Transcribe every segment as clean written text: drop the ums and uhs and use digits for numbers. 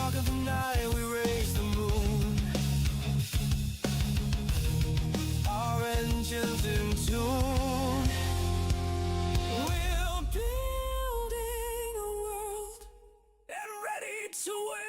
dark of the night, we raise the moon. Our engines in tune. We're building a world and ready to win.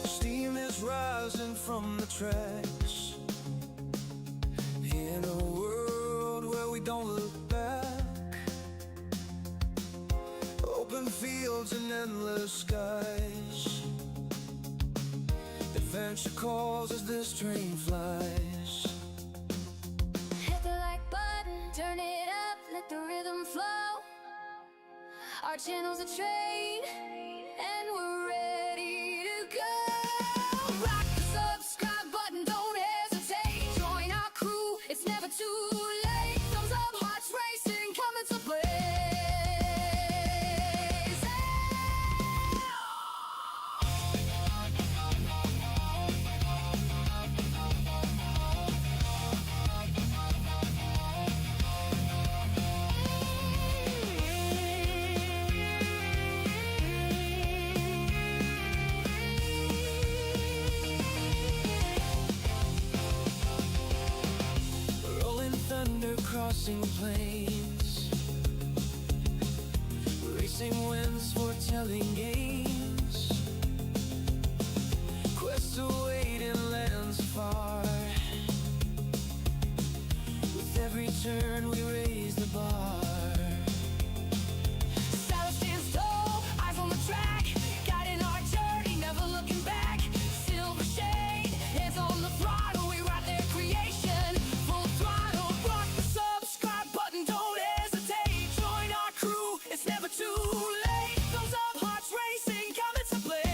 Steam is rising from the tracks in a world where we don't look back. Open fields and endless skies. Adventure calls as this train flies. Hit the like button, turn it up, let the rhythm flow. Our channel's a train, and we're ready to go. Rock the subscribe button, don't hesitate. Join our crew, it's never too late. Thumbs up, hearts racing, coming to play. Rolling thunder crossing plains, racing winds foretelling gains. Quests await in lands far. With every turn we raise the bar. Saddle stands tall, eyes on the track, guiding our journey, never looking back. Silver shade, hands on the throttle, we ride their creation, full throttle. Rock the subscribe button, don't hesitate. Join our crew, it's never too late. Thumbs up, hearts racing, coming to play.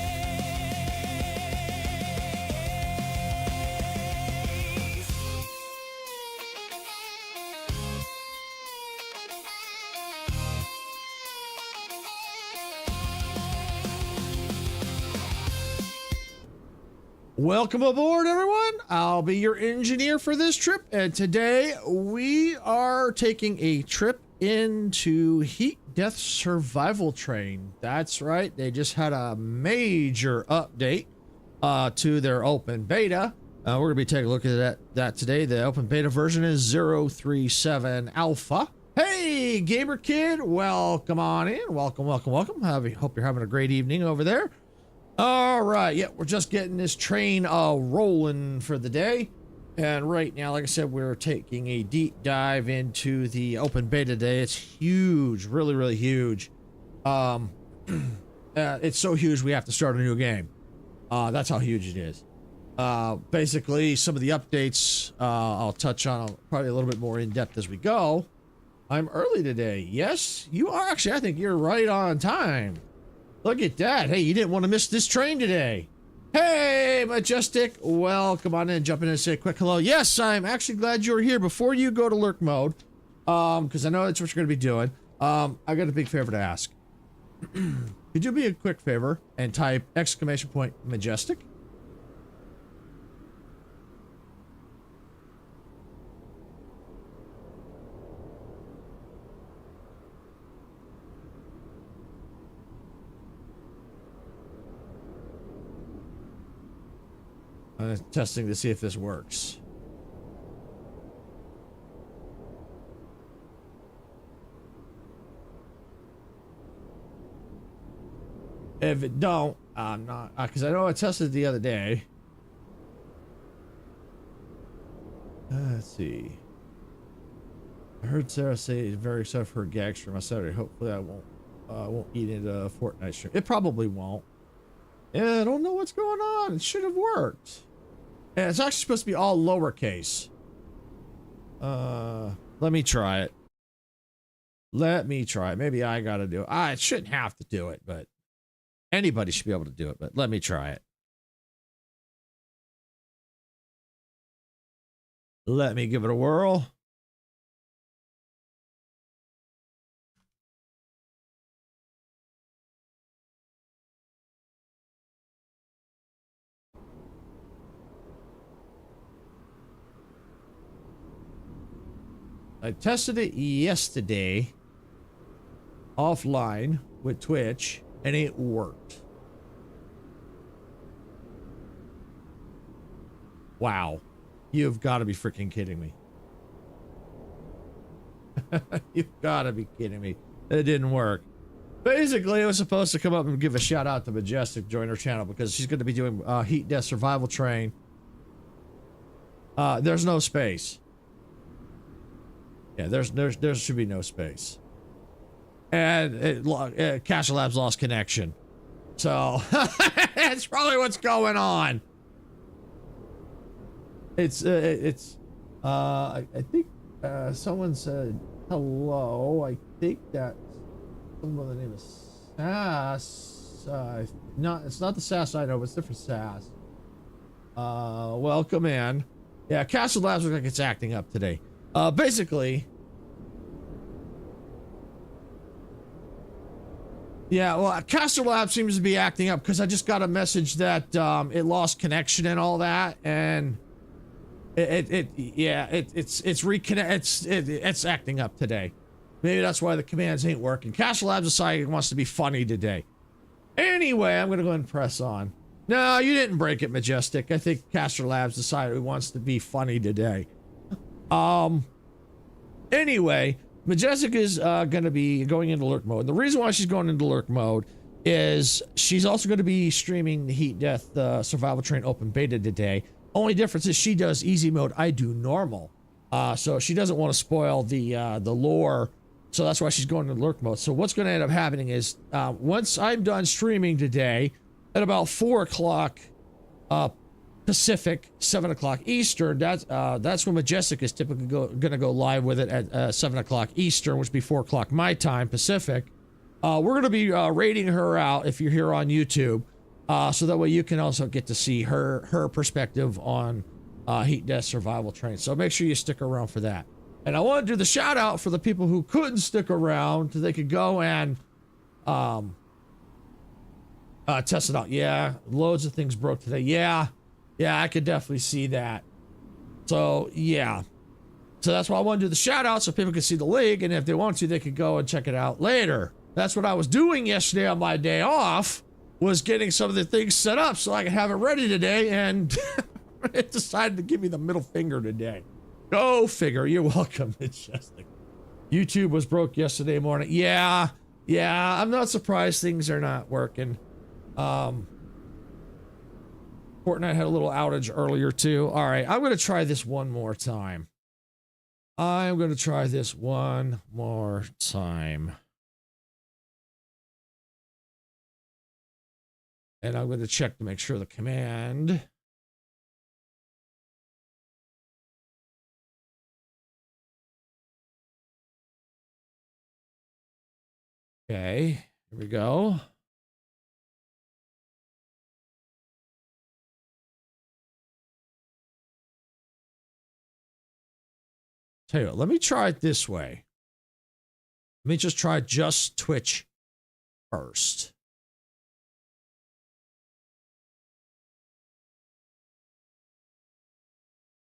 Welcome aboard, everyone. I'll be your engineer for this trip, and today we are taking a trip into Heat Death Survival Train. That's right, they just had a major update to their open beta. We're gonna be taking a look at that today. The open beta version is 037 Alpha. Hey, Gamer Kid, welcome on in. Welcome. Hope you're having a great evening over there. All right, yeah, we're just getting this train rolling for the day. And right now, like I said, we're taking a deep dive into the open beta today. It's huge, really, really huge. It's so huge we have to start a new game. That's how huge it is. Basically, some of the updates I'll touch on probably a little bit more in depth as we go. I'm early today. Yes, you are. Actually, I think you're right on time. Look at that. Hey, you didn't want to miss this train today. Hey, Majestic. Welcome on in. Jump in and say a quick hello. Yes, I'm actually glad you're here. Before you go to lurk mode, because I know that's what you're going to be doing, I got a big favor to ask. Could you be a quick favor and type !Majestic? I'm testing to see if this works. If it don't, I'm not, because I know I tested the other day. Let's see. I heard Sarah say it's very excited for her gag stream on Saturday. Hopefully I won't eat into a Fortnite stream. It probably won't. Yeah, I don't know what's going on. It should have worked. And it's actually supposed to be all lowercase. Let me try it. Let me try it. Maybe I gotta do it. I shouldn't have to do it, but anybody should be able to do it, but let me try it. Let me give it a whirl. I tested it yesterday offline with Twitch and it worked. Wow. You've got to be freaking kidding me. You've got to be kidding me. It didn't work. Basically, it was supposed to come up and give a shout out to Majestic, join her channel, because she's going to be doing Heat Death Survival Train. There's no space. Yeah, there should be no space. And Castle Labs lost connection. So, that's probably what's going on. I think someone said hello. I think that someone by the name of Sass. It's not the Sass I know, but it's different Sass. Welcome in. Yeah, Castle Labs looks like it's acting up today. Basically. Yeah, well, Castle Labs seems to be acting up because I just got a message that it lost connection and all that, and it's acting up today. Maybe that's why the commands ain't working. Castle Labs decided it wants to be funny today. Anyway, I'm gonna go ahead and press on. No, you didn't break it, Majestic. I think Castle Labs decided it wants to be funny today. Anyway, Majestic is gonna be going into lurk mode. And the reason why she's going into lurk mode is she's also going to be streaming the Heat Death Survival Train Open Beta today. Only difference is she does easy mode, I do normal. So she doesn't want to spoil the lore, so that's why she's going to lurk mode. So what's going to end up happening is once I'm done streaming today at about 4 o'clock Pacific, 7 o'clock Eastern, that's when Majestic is typically going to go live with it at 7 o'clock Eastern, which would be 4 o'clock my time Pacific. We're going to be rating her out if you're here on YouTube, so that way you can also get to see her perspective on Heat Death Survival Train. So make sure you stick around for that. And I want to do the shout out for the people who couldn't stick around so they could go and test it out. Yeah, loads of things broke today. Yeah, I could definitely see that. So yeah, so that's why I want to do the shout out so people can see the link, and if they want to, they could go and check it out later. That's what I was doing yesterday on my day off, was getting some of the things set up so I could have it ready today, and it decided to give me the middle finger today. Go figure. You're welcome. It's just like YouTube was broke yesterday morning. Yeah, I'm not surprised things are not working. Fortnite had a little outage earlier too. All right, I'm going to try this one more time. I'm going to try this one more time. And I'm going to check to make sure the command. Okay, here we go. Tell you what, let me try it this way. Let me just try just Twitch first.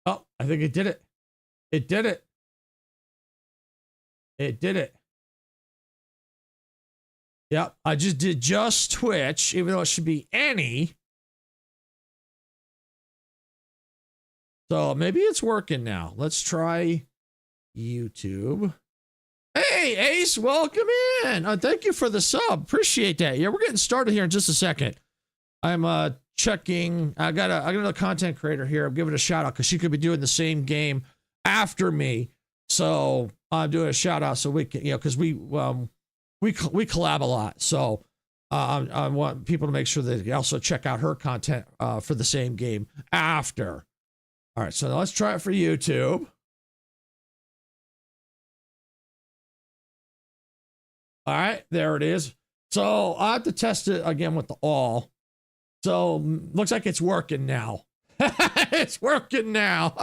Oh, I think it did it. It did it. It did it. Yep, I just did just Twitch, even though it should be any. So maybe it's working now. Let's try YouTube. Hey, Ace, welcome in. Thank you for the sub. Appreciate that. Yeah, we're getting started here in just a second. I'm checking. I got another content creator here. I'm giving a shout out because she could be doing the same game after me. So I'm doing a shout out so we can, because we collab a lot. So I want people to make sure that they also check out her content for the same game after. All right, so let's try it for YouTube. All right, there it is. So I have to test it again with the all. So looks like it's working now. It's working now.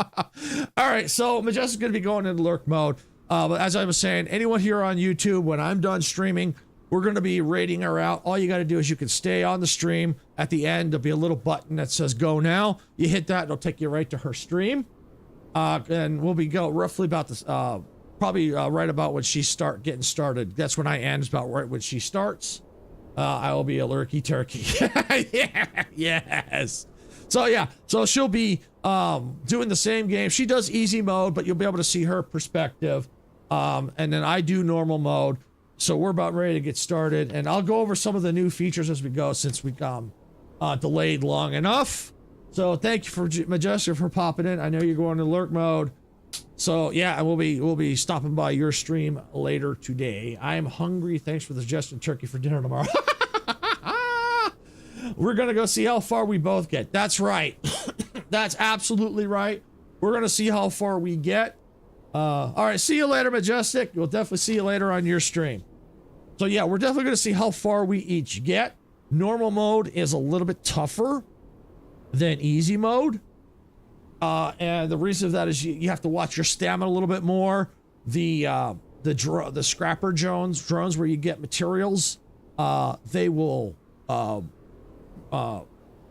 All right, so Majestic's going to be going into lurk mode. But as I was saying, anyone here on YouTube, when I'm done streaming, we're going to be raiding her out. All you got to do is you can stay on the stream. At the end, there'll be a little button that says go now. You hit that, it'll take you right to her stream. And we'll be roughly about this, probably right about when she getting started. That's when I end, is about right when she starts. I will be a lurky turkey. Yeah, yes. So yeah, so she'll be doing the same game. She does easy mode, but you'll be able to see her perspective. And then I do normal mode. So we're about ready to get started, and I'll go over some of the new features as we go, since we delayed long enough. So thank you for Majestic for popping in. I know you're going to lurk mode. So yeah, we'll be stopping by your stream later today. I am hungry. Thanks for the suggestion, turkey for dinner tomorrow. We're gonna go see how far we both get. That's right. That's absolutely right. We're gonna see how far we get. All right, see you later, Majestic. We'll definitely see you later on your stream. So yeah, we're definitely gonna see how far we each get. Normal mode is a little bit tougher than easy mode. And the reason of that is you have to watch your stamina a little bit more. The scrapper drones where you get materials, they will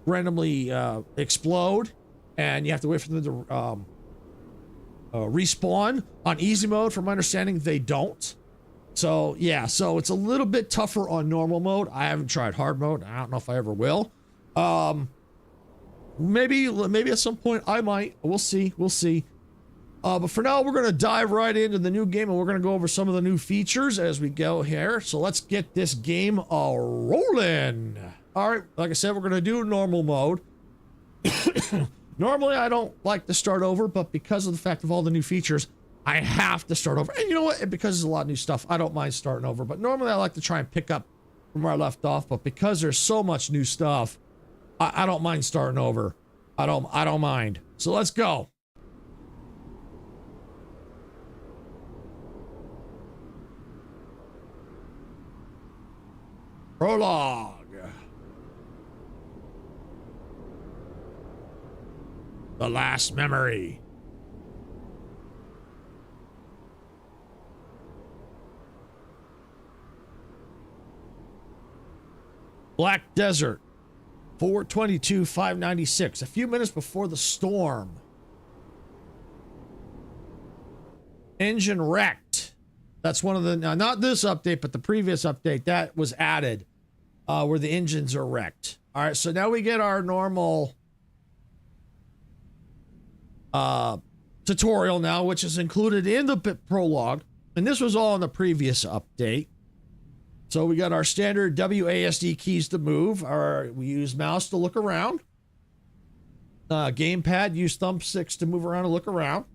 randomly explode, and you have to wait for them to respawn. On easy mode, from my understanding, they don't. So yeah, so it's a little bit tougher on normal mode. I haven't tried hard mode. I don't know if I ever will. Maybe at some point I might. We'll see. But for now, we're gonna dive right into the new game, and we're gonna go over some of the new features as we go here. So let's get this game rolling. All right, like I said, we're gonna do normal mode. Normally, I don't like to start over, but because of the fact of all the new features, I have to start over. And you know what? Because there's a lot of new stuff, I don't mind starting over. But normally, I like to try and pick up from where I left off. But because there's so much new stuff, I don't mind starting over. I don't mind. So let's go. Prologue. The last memory. Black Desert. 4/22/596. A few minutes before the storm. Engine wrecked. That's one of the, not this update, but the previous update that was added, where the engines are wrecked. All right, so now we get our normal tutorial now, which is included in the prologue, and this was all in the previous update. So we got our standard WASD keys to move. We use mouse to look around. Gamepad, use thumbsticks to move around and look around.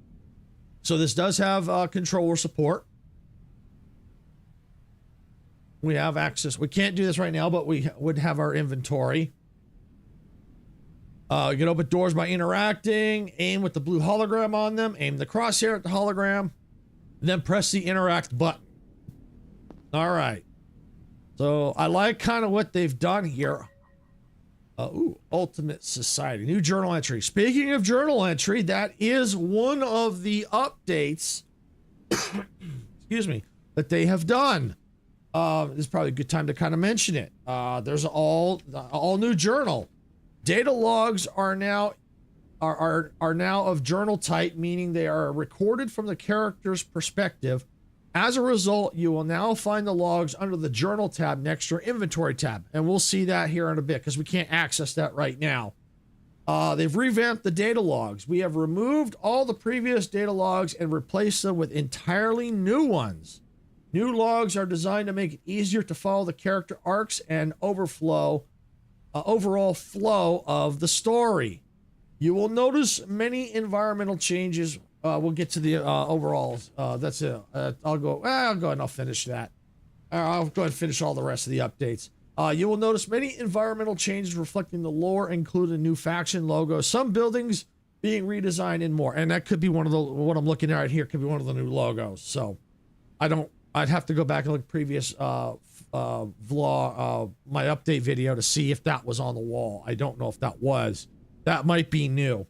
So this does have controller support. We have access. We can't do this right now, but we would have our inventory. You can open doors by interacting, aim with the blue hologram on them, aim the crosshair at the hologram, then press the interact button. All right. So I like kind of what they've done here. Ultimate Society, new journal entry. Speaking of journal entry, that is one of the updates, excuse me, that they have done. This is probably a good time to kind of mention it. There's all new journal. Data logs are now of journal type, meaning they are recorded from the character's perspective. As a result, you will now find the logs under the journal tab next to your inventory tab. And we'll see that here in a bit because we can't access that right now. They've revamped the data logs. We have removed all the previous data logs and replaced them with entirely new ones. New logs are designed to make it easier to follow the character arcs and overall flow of the story. You will notice many environmental changes. We'll get to the overalls. That's it. I'll go ahead and I'll finish that. I'll go ahead and finish all the rest of the updates. You will notice many environmental changes reflecting the lore, including new faction logos, some buildings being redesigned, and more. And that could be one of the, what I'm looking at right here, could be one of the new logos. So I don't I'd have to go back and look at previous vlog, my update video to see if that was on the wall. I don't know if that was. That might be new.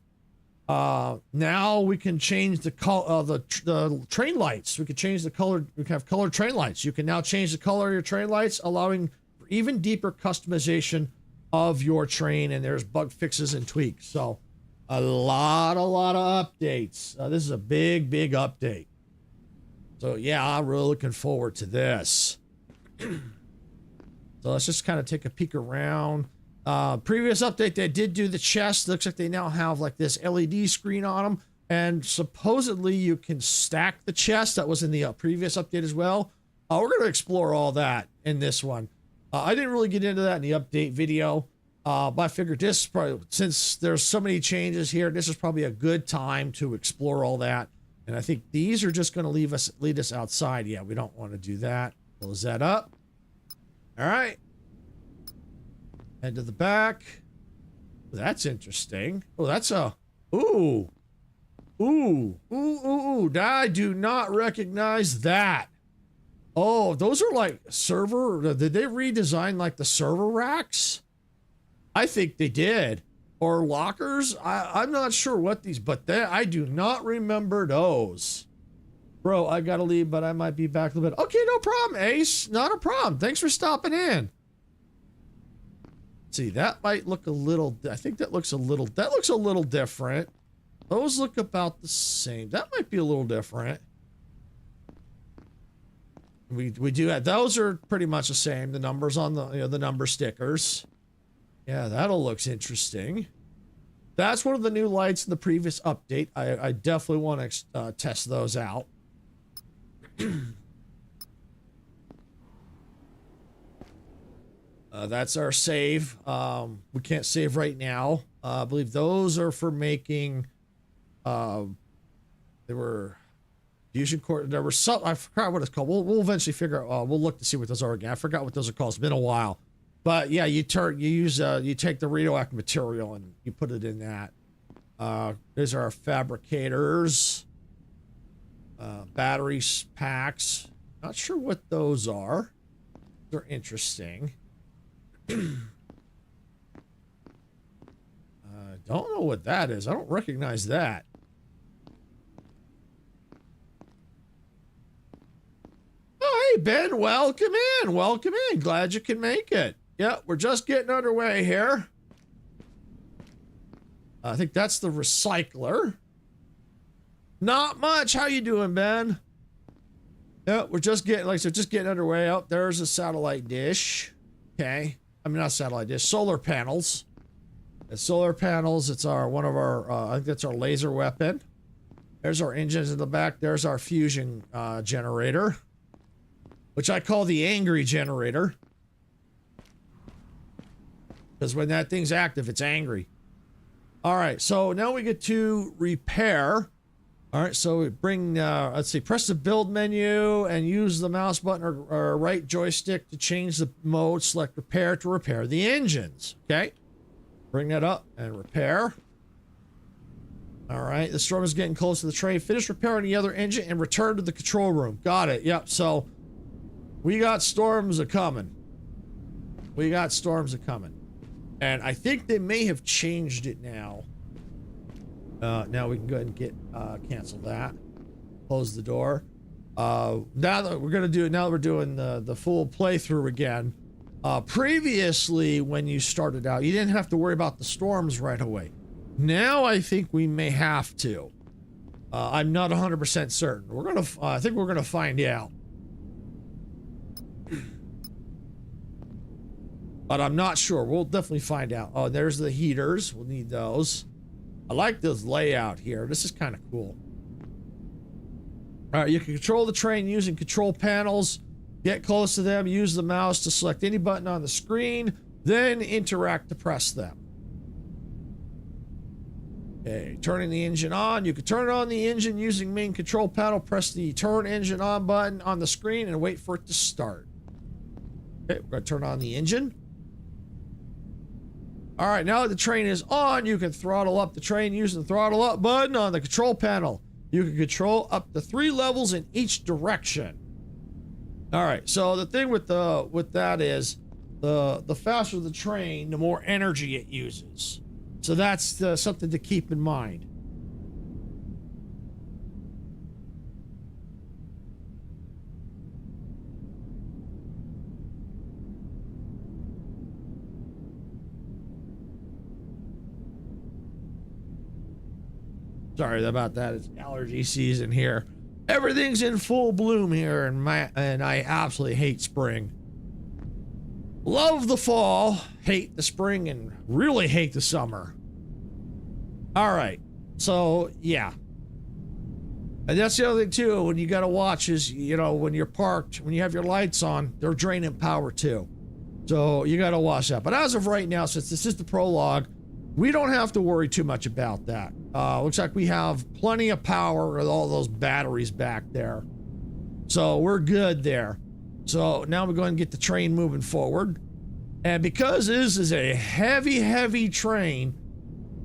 Now we can change the train lights. We can change the color. We can have colored train lights. You can now change the color of your train lights, allowing for even deeper customization of your train. And there's bug fixes and tweaks. So a lot of updates. This is a big update. So yeah, I'm really looking forward to this. So let's just kind of take a peek around. Previous update, they did do the chest. Looks like they now have like this LED screen on them. And supposedly you can stack the chest. That was in the previous update as well. We're going to explore all that in this one. I didn't really get into that in the update video. But I figured this is probably, since there's so many changes here, this is probably a good time to explore all that. And I think these are just going to lead us outside. Yeah, we don't want to do that. Close that up. All right. Head to the back. That's interesting. Oh, that's a... Ooh. I do not recognize that. Oh, those are like server... Did they redesign like the server racks? I think they did. Or lockers? I'm not sure what these... But I do not remember those. Bro, I gotta leave, but I might be back a little bit. Okay, no problem, Ace. Not a problem. Thanks for stopping in. See, that might look a little, I think that looks a little different. Those look about the same. That might be a little different. We do have, those are pretty much the same. The numbers on the, the number stickers. Yeah, that'll looks interesting. That's one of the new lights in the previous update. I definitely want to test those out. That's our save. We can't save right now. I believe those are for making, they were fusion core. There were some, I forgot what it's called. We'll eventually figure out, we'll look to see what those are again. I forgot what those are called. It's been a while, but yeah, you take the radioactive material and you put it in that. These are our fabricators, battery packs. Not sure what those are. They're interesting. Don't know what that is. I don't recognize that. Oh, hey, Ben, welcome in. Welcome in. Glad you can make it. Yeah, we're just getting underway here. I think that's the recycler. Not much. How you doing, Ben? Yeah, we're just getting, like I said, just getting underway. Oh, there's a satellite dish. Okay. I mean, not satellite dish, solar panels. The solar panels, it's one of our, I think that's our laser weapon. There's our engines in the back. There's our fusion generator, which I call the angry generator. Because when that thing's active, it's angry. All right, so now we get to repair. All right, so we bring, let's see, press the build menu and use the mouse button or right joystick to change the mode. Select repair to repair the engines. Okay, bring that up and repair. All right, the storm is getting close to the train. Finish repairing the other engine and return to the control room. Got it. Yep, so we got storms a-coming. We got storms a-coming. And I think they may have changed it now. Now we can go ahead and get cancel that. Close the door. Now that we're doing the full playthrough again. Previously, when you started out, you didn't have to worry about the storms right away. Now I think we may have to. I'm not 100% certain. I think we're gonna find out. But I'm not sure. We'll definitely find out. Oh, there's the heaters. We'll need those. I like this layout here. This is kind of cool. All right, you can control the train using control panels. Get close to them. Use the mouse to select any button on the screen. Then interact to press them. Okay, turning the engine on. You can turn on the engine using main control panel. Press the turn engine on button on the screen and wait for it to start. Okay, we're going to turn on the engine. All right, now that the train is on, you can throttle up the train using the throttle up button on the control panel. You can control up to 3 levels in each direction. All right. So the thing with that is the faster the train, the more energy it uses. So that's something to keep in mind. Sorry about that. It's allergy season here. Everything's in full bloom here, and I absolutely hate spring. Love the fall, hate the spring, and really hate the summer. All right, so yeah. And that's the other thing too, when you gotta watch is, you know, when you're parked, when you have your lights on, they're draining power too. So you gotta watch that. But as of right now, since this is the prologue, we don't have to worry too much about that. Looks like we have plenty of power with all those batteries back there. So we're good there. So now we're going to get the train moving forward. And because this is a heavy, heavy train,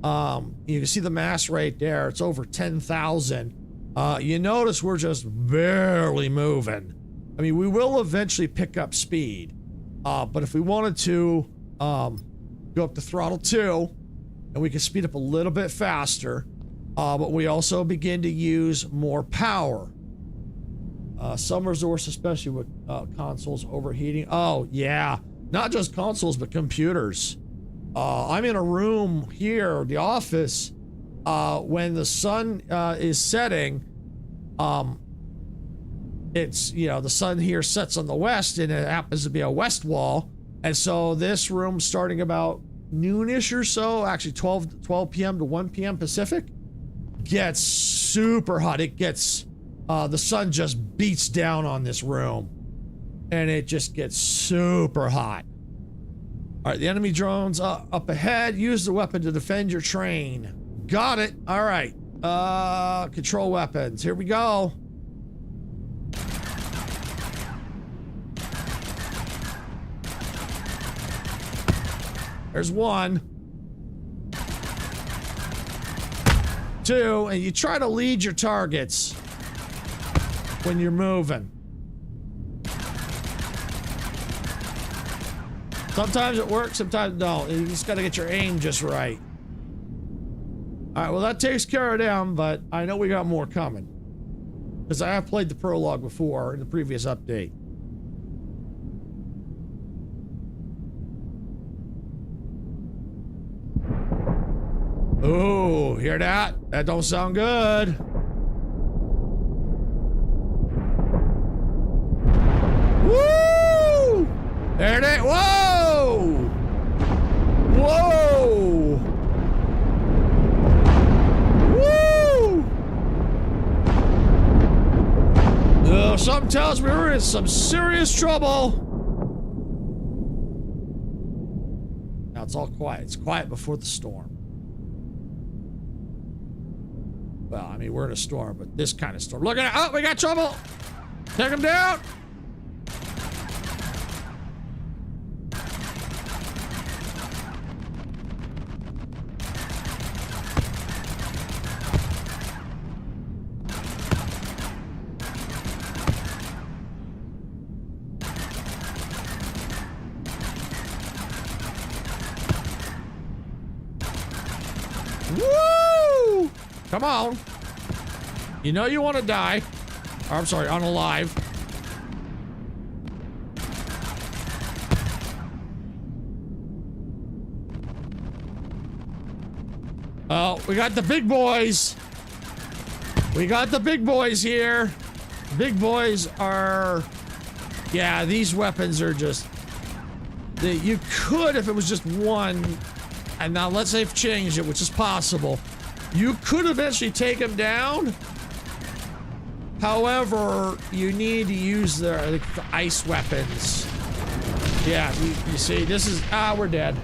you can see the mass right there. It's over 10,000. You notice we're just barely moving. I mean, we will eventually pick up speed. But if we wanted to go up to throttle 2, and we can speed up a little bit faster, but we also begin to use more power. Some resorts, especially with consoles overheating. Oh, yeah. Not just consoles, but computers. I'm in a room here, the office, when the sun is setting, it's, you know, the sun here sets on the west, and it happens to be a west wall. And so this room, starting about noonish or so, actually 12 p.m. to 1 p.m. Pacific, gets super hot. It gets, the sun just beats down on this room, and it just gets super hot. All right, the enemy drones up ahead. Use the weapon to defend your train. Got it. All right. Control weapons. Here we go. There's 1. 2, and you try to lead your targets when you're moving. Sometimes it works, sometimes it don't. You just gotta get your aim just right. All right, well, that takes care of them, but I know we got more coming, because I have played the prologue before in the previous update. Ooh, hear that? That don't sound good. Woo! There it is. Whoa! Whoa! Woo! Oh, something tells me we're in some serious trouble. Now it's all quiet. It's quiet before the storm. Well, I mean, we're in a storm, but this kind of storm. Look at it. Oh, we got trouble. Take him down. Woo! Come on. You know you want to die. Or, I'm sorry, unalive. Oh, we got the big boys. We got the big boys here. Big boys are... Yeah, these weapons are just... You could, if it was just one... And now let's say they've changed it, which is possible. You could eventually take them down. However, you need to use the ice weapons. Yeah, you see, this is... Ah, we're dead.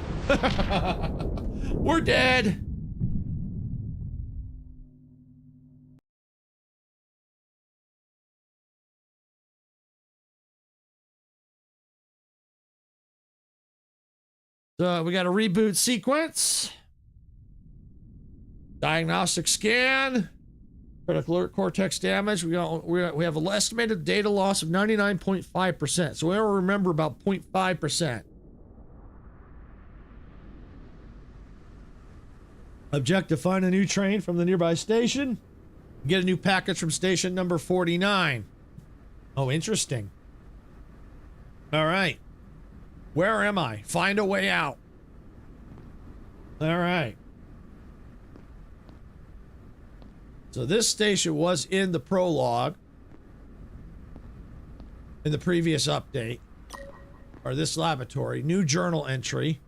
We're dead. So we got a reboot sequence. Diagnostic scan. Critical alert cortex damage. We have an estimated data loss of 99.5%. So we only remember about 0.5%. Objective: find a new train from the nearby station. Get a new package from station number 49. Oh, interesting. All right. Where am I? Find a way out. All right. So this station was in the prologue in the previous update, or this laboratory. New journal entry.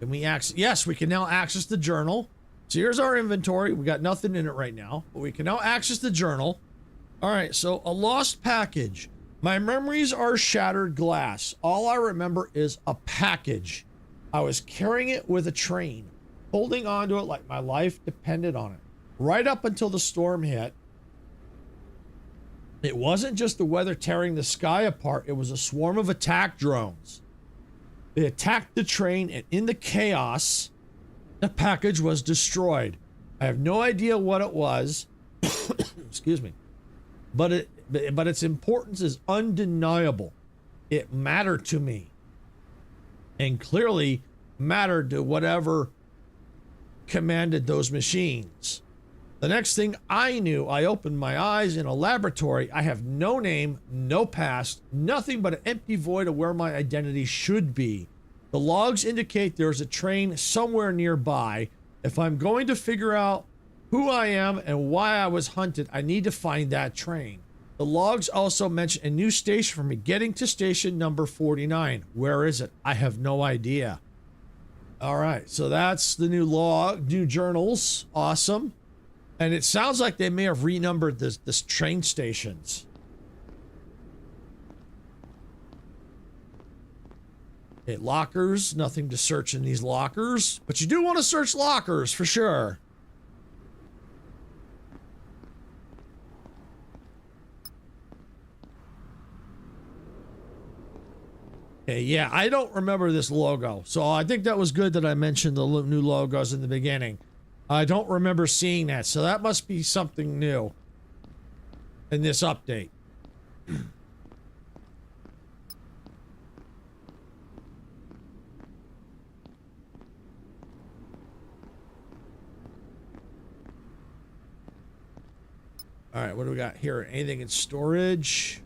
Can we access? Yes, we can now access the journal. So here's our inventory. We got nothing in it right now, but we can now access the journal. All right, so a lost package. My memories are shattered glass. All I remember is a package. I was carrying it with a train, holding onto it like my life depended on it. Right up until the storm hit. It wasn't just the weather tearing the sky apart. It was a swarm of attack drones. They attacked the train, and in the chaos, the package was destroyed. I have no idea what it was. Excuse me. But its importance is undeniable. It mattered to me. And clearly mattered to whatever commanded those machines. The next thing I knew, I opened my eyes in a laboratory. I have no name, no past, nothing but an empty void of where my identity should be. The logs indicate there's a train somewhere nearby. If I'm going to figure out who I am and why I was hunted, I need to find that train. The logs also mention a new station for me, getting to station number 49. Where is it? I have no idea. All right, so that's the new log, new journals. Awesome. And it sounds like they may have renumbered this train stations. Okay, lockers, nothing to search in these lockers, but you do want to search lockers for sure. Okay, yeah, I don't remember this logo, so I think that was good that I mentioned the new logos in the beginning. I don't remember seeing that, so that must be something new in this update. All right, what do we got here? Anything in storage?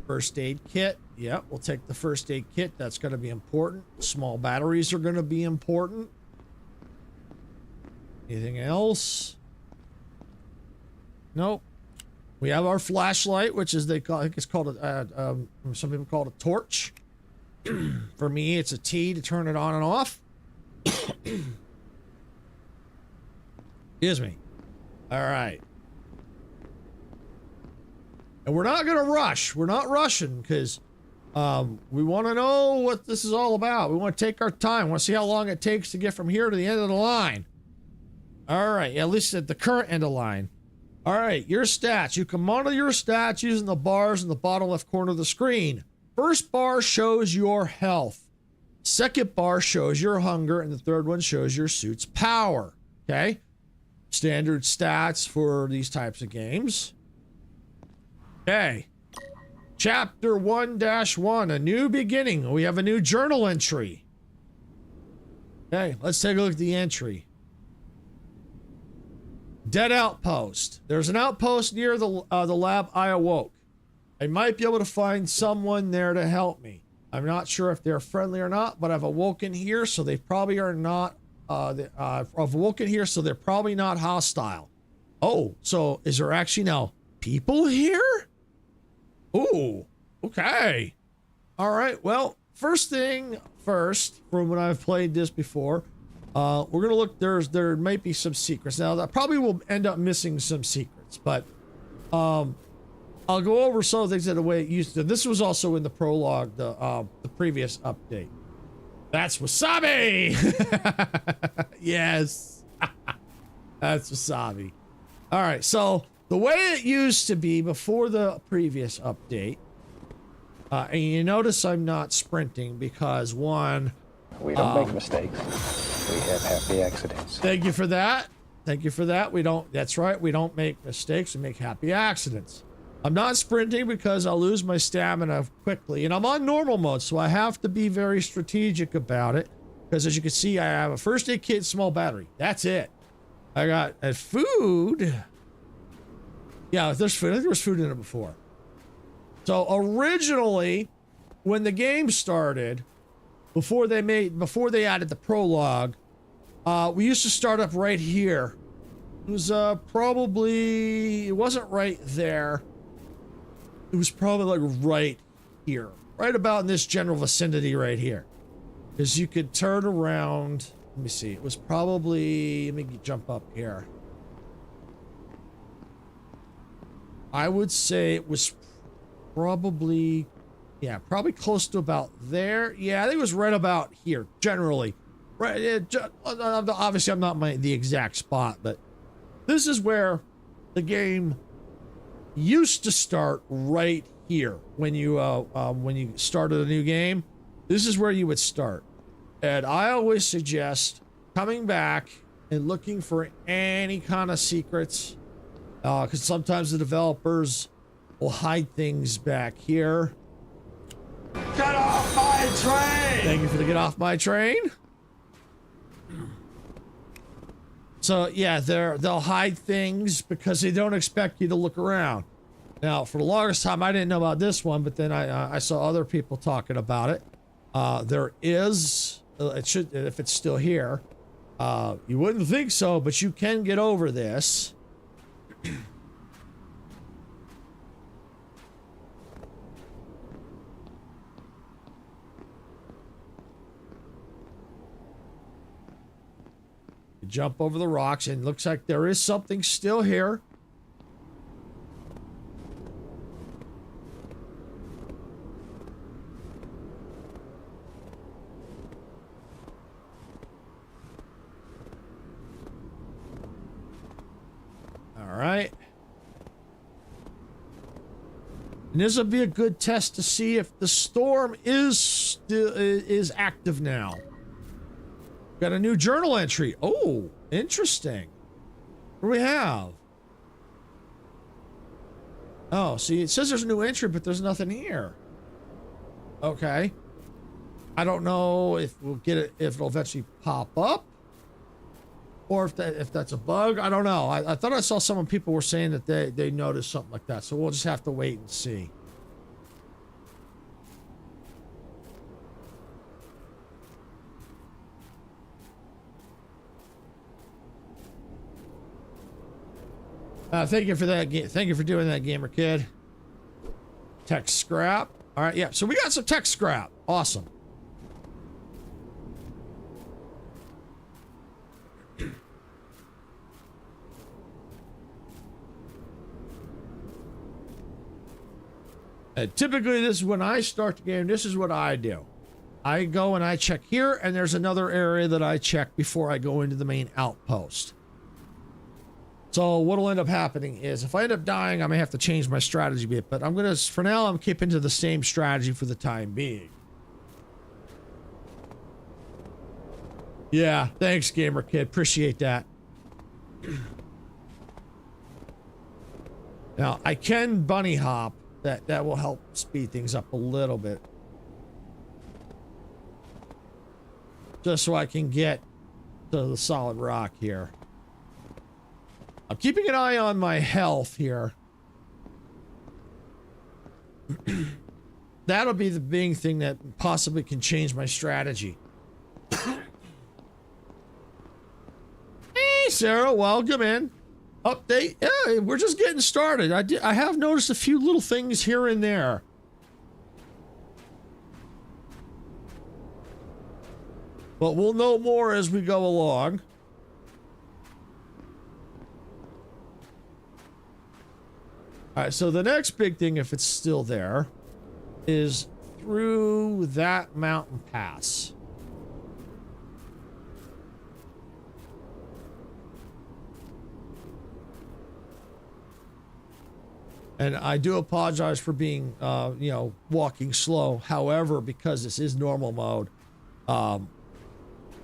First aid kit. Yep, we'll take the first aid kit. That's going to be important. Small batteries are going to be important. Anything else? Nope. We have our flashlight, which is I think it's called some people call it a torch. For me, it's a T to turn it on and off. Excuse me. All right. And we're not going to rush. We're not rushing because we want to know what this is all about. We want to take our time. We want to see how long it takes to get from here to the end of the line. All right, at least at the current end of line. All right, your stats. You can monitor your stats using the bars in the bottom left corner of the screen. First bar shows your health. Second bar shows your hunger, and the third one shows your suit's power. Okay? Standard stats for these types of games. Okay. Chapter 1-1, a new beginning. We have a new journal entry. Okay, let's take a look at the entry. Dead outpost. There's an outpost near the lab I awoke. I might be able to find someone there to help me. I'm not sure if they're friendly or not, but I've awoken here, so they probably are not. I've awoken here, so they're probably not hostile. Oh, so is there actually now people here? Ooh, okay. All right. Well, first thing first, from when I've played this before. We're gonna look. There might be some secrets. Now that probably will end up missing some secrets, but I'll go over some of the things that the way it used to. This was also in the prologue, the previous update. That's wasabi. Yes, that's wasabi. All right, so the way it used to be before the previous update, and you notice I'm not sprinting because one, we don't make mistakes. We have happy accidents. Thank you for that. Thank you for that. That's right. We don't make mistakes. We make happy accidents. I'm not sprinting because I'll lose my stamina quickly. And I'm on normal mode, so I have to be very strategic about it. Because as you can see, I have a first aid kit, small battery. That's it. I got food. Yeah, there's food. I think there was food in it before. So originally, when the game started, before they added the prologue, we used to start up right here. It was it wasn't right there. It was probably like right here, right about in this general vicinity right here. Because you could turn around. Let me see. It was probably, let me jump up here. I would say it was probably, yeah, probably close to about there. Yeah, I think it was right about here, generally. Right. Obviously, I'm not the exact spot, but this is where the game used to start right here when you started a new game. This is where you would start. And I always suggest coming back and looking for any kind of secrets, because sometimes the developers will hide things back here. Get off my train! Thank you for the get off my train. So yeah, they'll hide things because they don't expect you to look around. Now, for the longest time, I didn't know about this one, but then I saw other people talking about it. There is, it should, if it's still here, you wouldn't think so, but you can get over this. You jump over the rocks, and it looks like there is something still here. All right. And this will be a good test to see if the storm is active now. Got a new journal entry. Oh, interesting. What do we have? Oh, see, it says there's a new entry, but there's nothing here. Okay. I don't know if we'll get it, if it'll eventually pop up, or if that's a bug. I don't know. I thought I saw some people were saying that they noticed something like that, so we'll just have to wait and see. Thank you for that. Thank you for doing that, gamer kid. Tech scrap. All right, yeah. So we got some tech scrap. Awesome. And typically, this is when I start the game. This is what I do. I go and I check here, and there's another area that I check before I go into the main outpost. So what'll end up happening is if I end up dying, I may have to change my strategy a bit, but I'm gonna, for now, I'm keeping to the same strategy for the time being. Yeah, thanks, gamer kid. Appreciate that. Now I can bunny hop. That will help speed things up a little bit. Just so I can get to the solid rock here. I'm keeping an eye on my health here. That'll be the big thing that possibly can change my strategy. Hey, Sarah, welcome in. Update. Yeah, we're just getting started. I have noticed a few little things here and there. But we'll know more as we go along. All right, so the next big thing, if it's still there, is through that mountain pass. And I do apologize for being, you know, walking slow. However, because this is normal mode,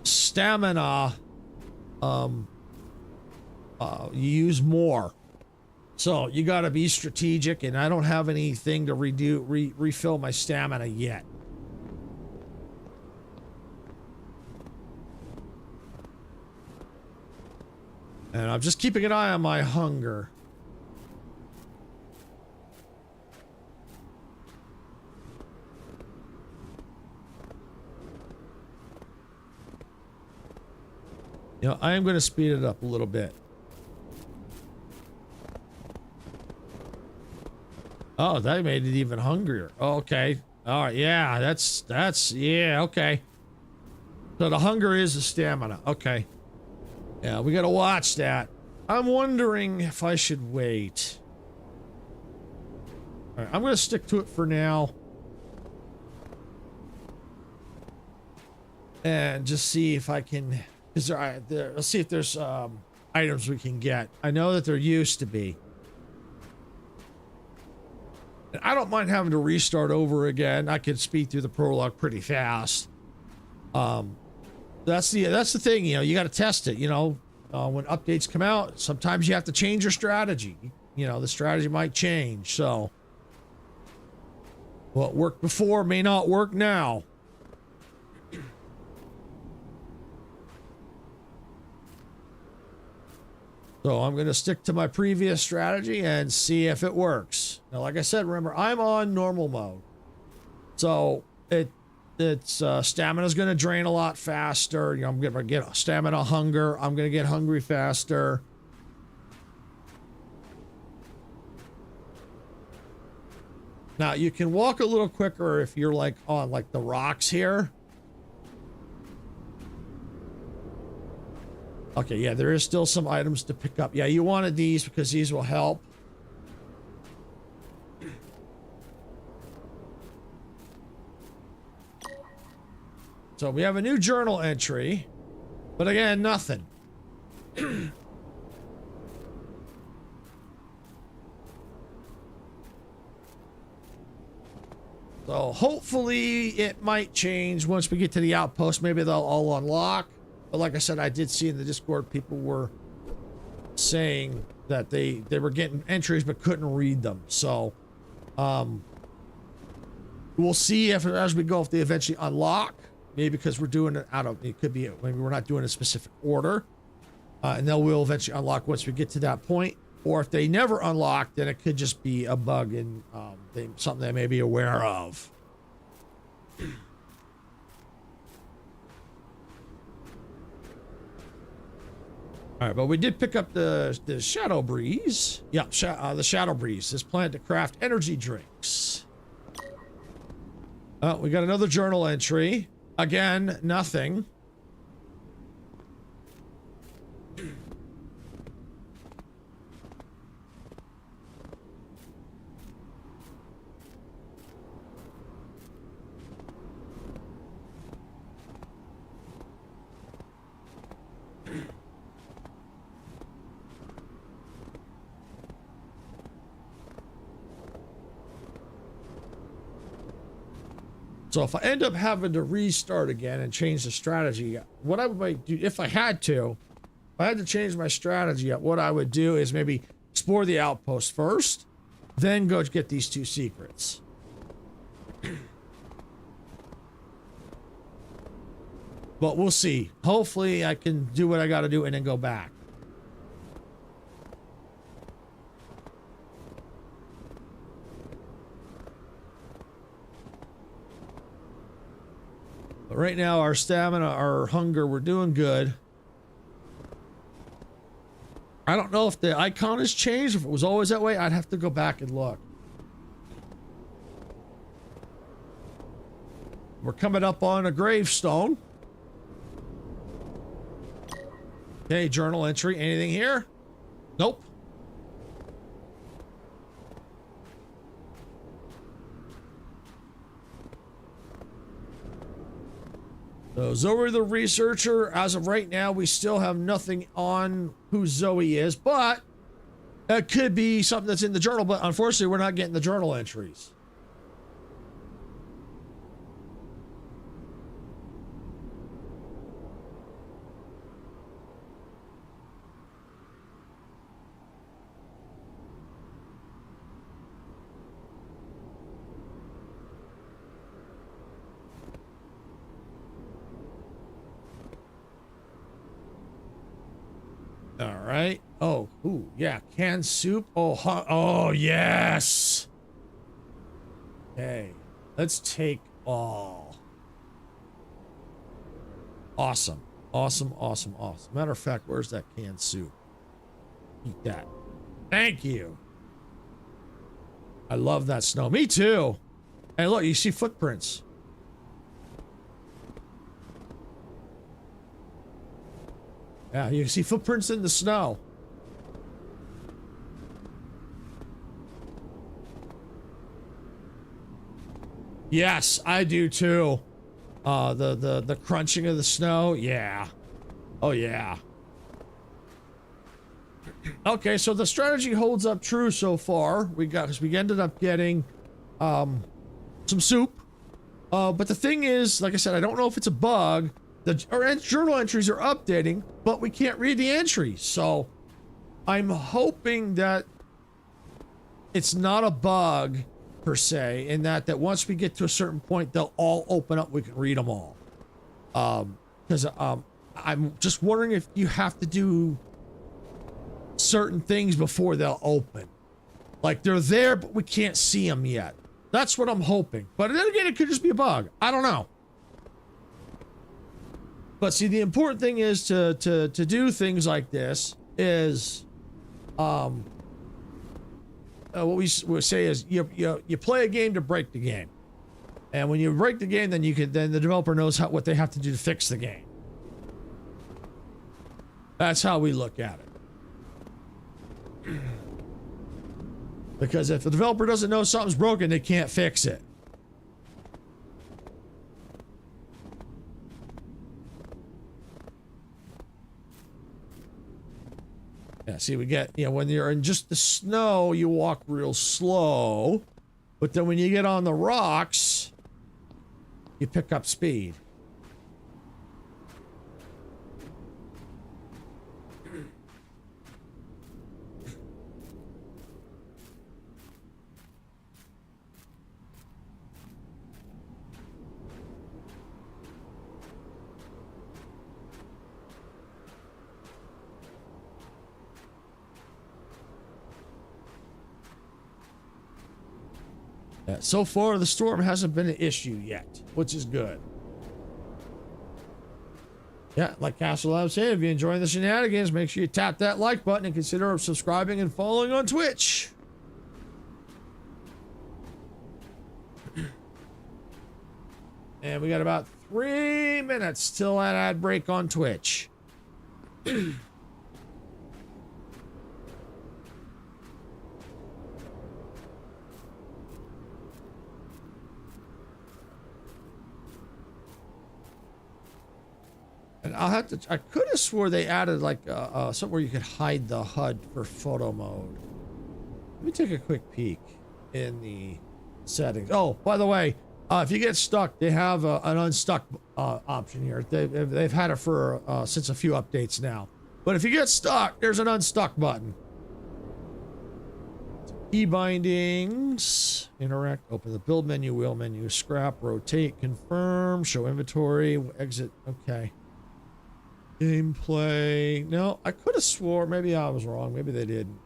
stamina, you use more. So you got to be strategic, and I don't have anything to refill my stamina yet. And I'm just keeping an eye on my hunger. You know, I am going to speed it up a little bit. Oh, that made it even hungrier. Oh, okay. All right. Yeah, yeah, okay. So the hunger is the stamina. Okay. Yeah, we got to watch that. I'm wondering if I should wait. All right, I'm going to stick to it for now. And just see if I can... let's see if there's items we can get. I know that there used to be. And I don't mind having to restart over again. I can speed through the prologue pretty fast. That's the thing, you know, you got to test it, you know, when updates come out, sometimes you have to change your strategy. You know, the strategy might change. So what worked before may not work now. So I'm going to stick to my previous strategy and see if it works. Now, like I said, remember, I'm on normal mode. So its stamina is going to drain a lot faster. You know, I'm going to get stamina hunger. I'm going to get hungry faster. Now, you can walk a little quicker if you're like on like the rocks here. Okay, yeah, there is still some items to pick up. Yeah, you wanted these because these will help. So we have a new journal entry, but again, nothing. So hopefully it might change once we get to the outpost. Maybe they'll all unlock. But like I said, I did see in the Discord people were saying that they were getting entries but couldn't read them. So we'll see if as we go if they eventually unlock. Maybe because we're doing it out of, it could be maybe we're not doing a specific order, and they will eventually unlock once we get to that point. Or if they never unlock, then it could just be a bug and something they may be aware of. All right, but we did pick up the Shadow Breeze. Yeah, the Shadow Breeze is planned to craft energy drinks. We got another journal entry. Again, nothing. So if I end up having to restart again and change the strategy, what I might do, if I had to change my strategy, what I would do is maybe explore the outpost first, then go get these two secrets. But we'll see. Hopefully I can do what I got to do and then go back. But right now, our stamina, our hunger, we're doing good. I don't know if the icon has changed. If it was always that way, I'd have to go back and look. We're coming up on a gravestone. Okay, journal entry. Anything here? Nope. So Zoe the researcher, as of right now, we still have nothing on who Zoe is, but it could be something that's in the journal, but unfortunately we're not getting the journal entries. All right. Oh, ooh, yeah. Canned soup. Oh, oh, yes. Okay. Let's take all. Awesome. Awesome, awesome, awesome. Matter of fact, where's that canned soup? Eat that. Thank you. I love that snow. Me too. Hey, look, you see footprints. Yeah, you can see footprints in the snow. Yes, I do too. The crunching of the snow. Yeah. Oh yeah. Okay, so the strategy holds up true so far. We ended up getting some soup. But the thing is, like I said, I don't know if it's a bug. Our journal entries are updating, but we can't read the entries. So I'm hoping that it's not a bug per se, in that once we get to a certain point, they'll all open up. We can read them all. Because I'm just wondering if you have to do certain things before they'll open. Like they're there, but we can't see them yet. That's what I'm hoping. But then again, it could just be a bug. I don't know. But see, the important thing is to do things like this is, what we say is you play a game to break the game, and when you break the game, then the developer knows what they have to do to fix the game. That's how we look at it. Because if the developer doesn't know something's broken, they can't fix it. Yeah, see, we get, when you're in just the snow, you walk real slow. But then when you get on the rocks, you pick up speed. So far, the storm hasn't been an issue yet, which is good. Yeah, like Castle Lab said, if you're enjoying the shenanigans, make sure you tap that like button and consider subscribing and following on Twitch. And we got about 3 minutes till that ad break on Twitch. And I could have swore they added like somewhere you could hide the HUD for photo mode. Let me take a quick peek in the settings. Oh, by the way, if you get stuck, they have an unstuck option here. They've had it for since a few updates now. But if you get stuck, there's an unstuck button. Key bindings, interact, open the build menu, wheel menu, scrap, rotate, confirm, show inventory, exit. Okay. Gameplay. No, I could have swore. Maybe I was wrong. Maybe they didn't.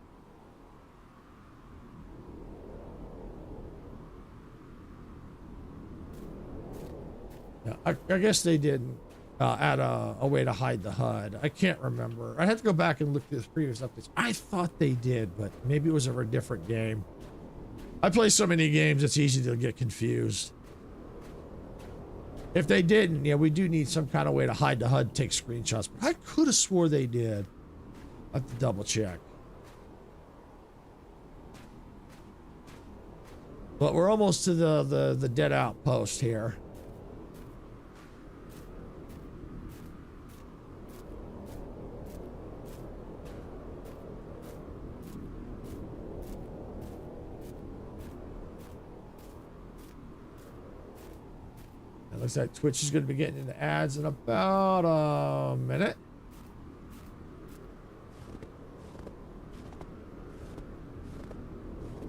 Yeah, I guess they didn't add a way to hide the HUD. I can't remember. I'd have to go back and look at the previous updates. I thought they did, but maybe it was a different game. I play so many games, it's easy to get confused. If they didn't, yeah, we do need some kind of way to hide the HUD, take screenshots. But I could have swore they did. I have to double check. But we're almost to the dead outpost here. It looks like Twitch is going to be getting into ads in about a minute.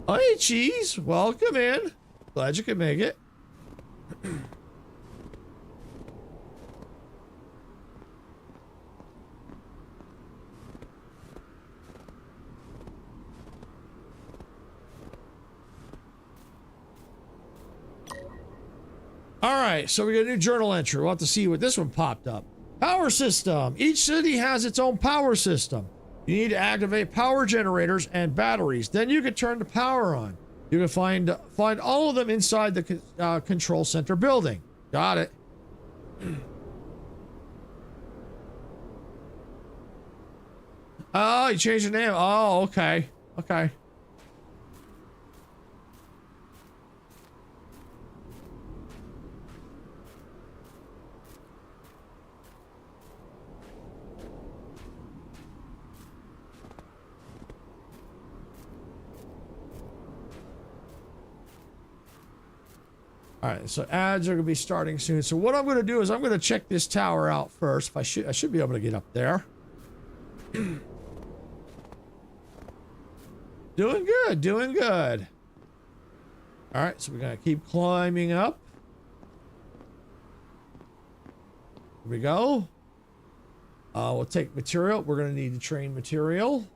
Hey, Cheese. Welcome in. Glad you could make it. right, so we got a new journal entry. We'll have to see what this one popped up. Power system. Each city has its own power system. You need to activate power generators and batteries. Then you can turn the power on. You can find all of them inside the control center building. Got it. Oh, you changed the name. Oh, okay. Okay. All right, so ads are going to be starting soon. So what I'm going to do is I'm going to check this tower out first. If I should be able to get up there. Doing good, doing good. All right, so we're going to keep climbing up. Here we go. We'll take material. We're going to need to train material.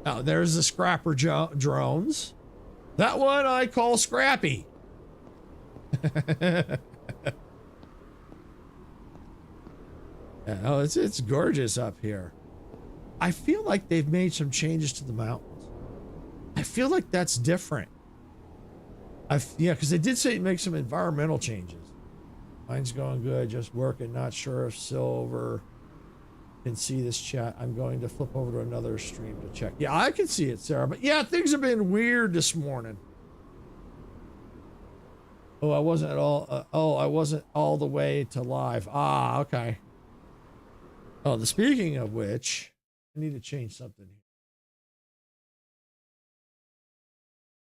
Now, there's the scrapper drones. That one I call Scrappy. Yeah, oh, it's gorgeous up here. I feel like they've made some changes to the mountains. I feel like that's different. Yeah, because they did say make some environmental changes. Mine's going good, just working. Not sure if Silver can see this chat. I'm going to flip over to another stream to check. Yeah, I can see it, Sarah. But yeah, things have been weird this morning. Oh, I wasn't at all. I wasn't all the way to live. Ah, okay. Oh, speaking of which, I need to change something here.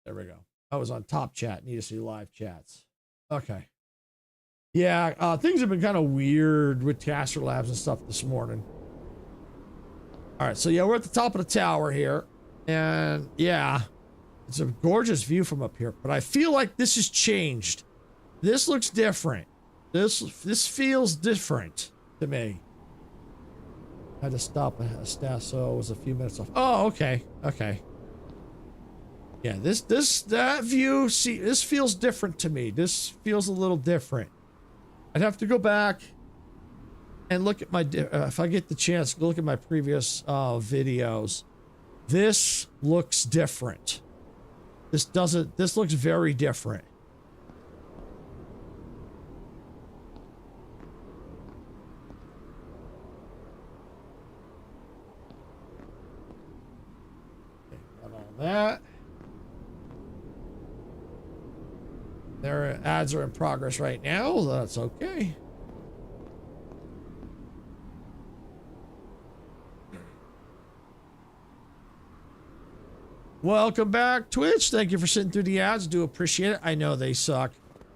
There we go. I was on top chat. Need to see live chats. Okay. Yeah, things have been kind of weird with Caster Labs and stuff this morning. All right, so yeah, we're at the top of the tower here. And yeah, it's a gorgeous view from up here. But I feel like this has changed. This looks different. This feels different to me. I had to stop a staff, so it was a few minutes off. Oh, okay. Okay. Yeah, that view, see, this feels different to me. This feels a little different. I'd have to go back and look at my, if I get the chance, go look at my previous videos. This looks different. This looks very different. Okay, got all that. Their ads are in progress right now. That's okay. Welcome back, Twitch. Thank you for sitting through the ads. Do appreciate it. I know they suck.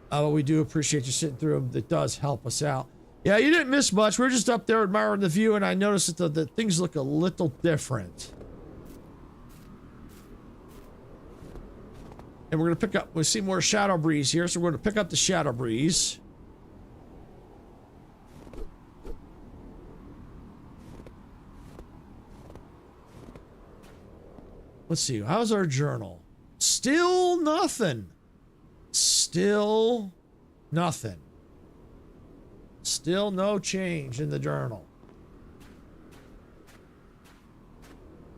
But we do appreciate you sitting through them. That does help us out. Yeah, you didn't miss much. We're just up there admiring the view, and I noticed that the things look a little different. And we're going to pick up, we see more Shadow Breeze here, so we're going to pick up the Shadow Breeze. Let's see, how's our journal? Still nothing. Still nothing. Still no change in the journal.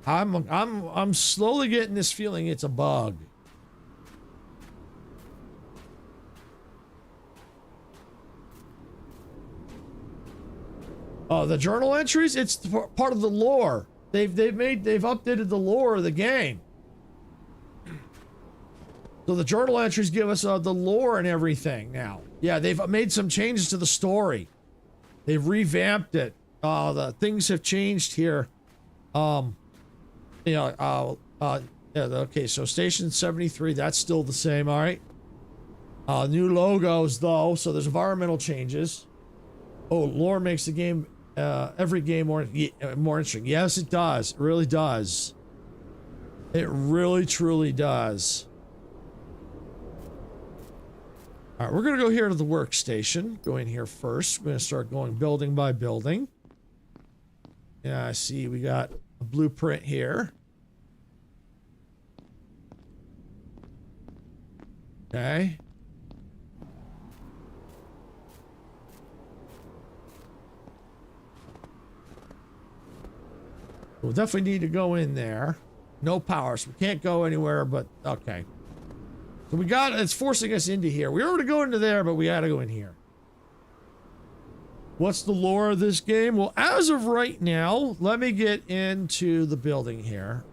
I'm slowly getting this feeling it's a bug. Oh, the journal entries? It's part of the lore. They've updated the lore of the game. So the journal entries give us the lore and everything now. Yeah, they've made some changes to the story. They've revamped it. The things have changed here. Yeah, okay, so Station 73, that's still the same, all right? New logos, though, so there's environmental changes. Oh, lore makes the game, every game more interesting. Yes, it does. It really does. It really, truly does. All right, we're going to go here to the workstation. Go in here first. We're going to start going building by building. Yeah, I see we got a blueprint here. Okay. We'll definitely need to go in there. No power, so we can't go anywhere, but okay. So we got, it's forcing us into here. We were to go into there, but we gotta go in here. What's the lore of this game? Well, as of right now, let me get into the building here.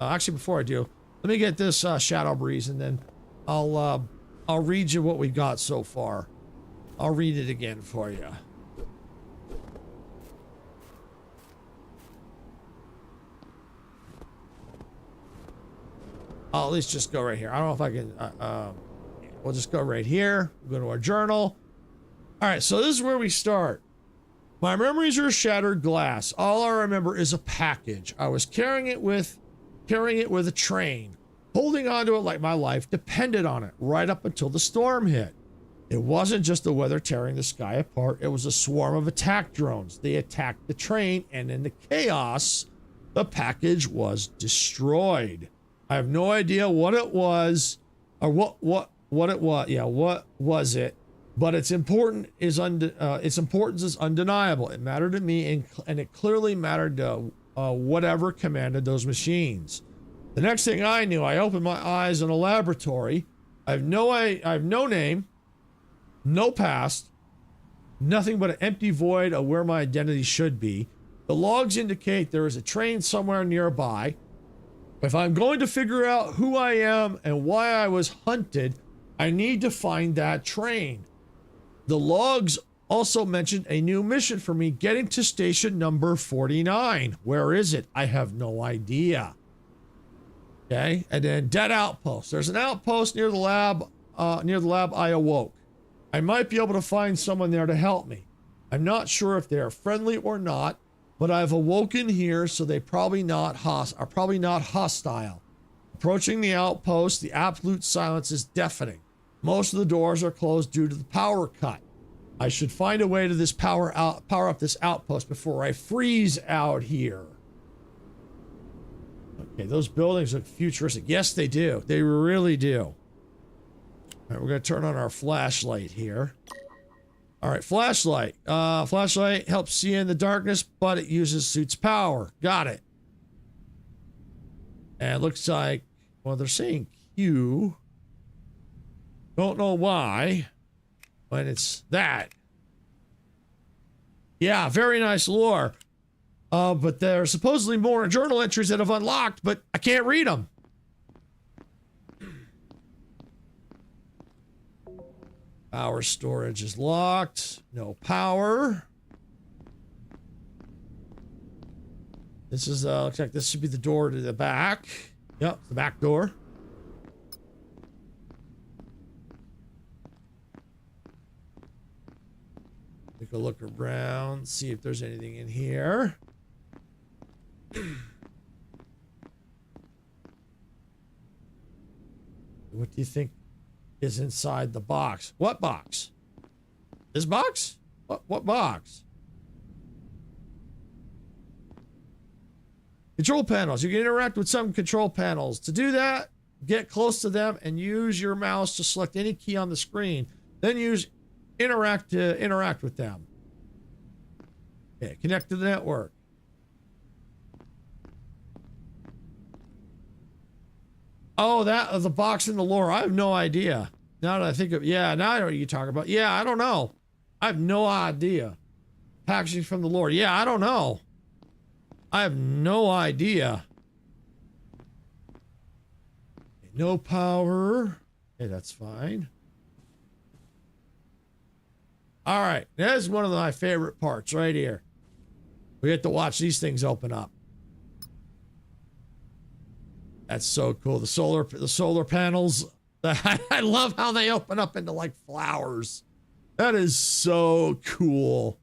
Actually, before I do, let me get this Shadow Breeze, and then I'll read you what we got so far. I'll read it again for you. I'll at least just go right here. I don't know if I can, we'll just go right here. We'll go to our journal. All right, so this is where we start. My memories are shattered glass. All I remember is a package. I was carrying it with a train, holding onto it like my life depended on it, right up until the storm hit. It wasn't just the weather tearing the sky apart. It was a swarm of attack drones. They attacked the train, and in the chaos, the package was destroyed. I have no idea what it was, or what it was. Yeah, what was it? But its importance is undeniable. It mattered to me, and it clearly mattered to whatever commanded those machines. The next thing I knew, I opened my eyes in a laboratory. I have no name, no past, nothing but an empty void of where my identity should be. The logs indicate there is a train somewhere nearby. If I'm going to figure out who I am and why I was hunted, I need to find that train. The logs also mentioned a new mission for me, getting to station number 49. Where is it? I have no idea. Okay, and then dead outpost. There's an outpost near the lab. I awoke. I might be able to find someone there to help me. I'm not sure if they are friendly or not, but I've awoken here, so they are probably not hostile. Approaching the outpost, the absolute silence is deafening. Most of the doors are closed due to the power cut. I should find a way to power up this outpost before I freeze out here. Okay, those buildings look futuristic. Yes, they do. They really do. All right, we're going to turn on our flashlight here. All right, flashlight. Flashlight helps see in the darkness, but it uses suit's power. Got it. And it looks like, well, they're saying Q. Don't know why, but it's that. Yeah, very nice lore. But there are supposedly more journal entries that have unlocked, but I can't read them. Power storage is locked. No power. This is, looks like this should be the door to the back. Yep, the back door. Take a look around, see if there's anything in here. What do you think is inside the box? What box? This box? What box? Control panels. You can interact with some control panels. To do that, get close to them and use your mouse to select any key on the screen. Then use interact to interact with them. Okay, connect to the network. Oh, that the box in the lore. I have no idea. Now that I think of, yeah, now I know what you're talking about. Yeah, I don't know. I have no idea. Packaging from the lore. Yeah, I don't know. I have no idea. No power. Okay, that's fine. All right, that's one of my favorite parts right here. We get to watch these things open up. That's so cool. The solar panels. I love how they open up into like flowers. That is so cool.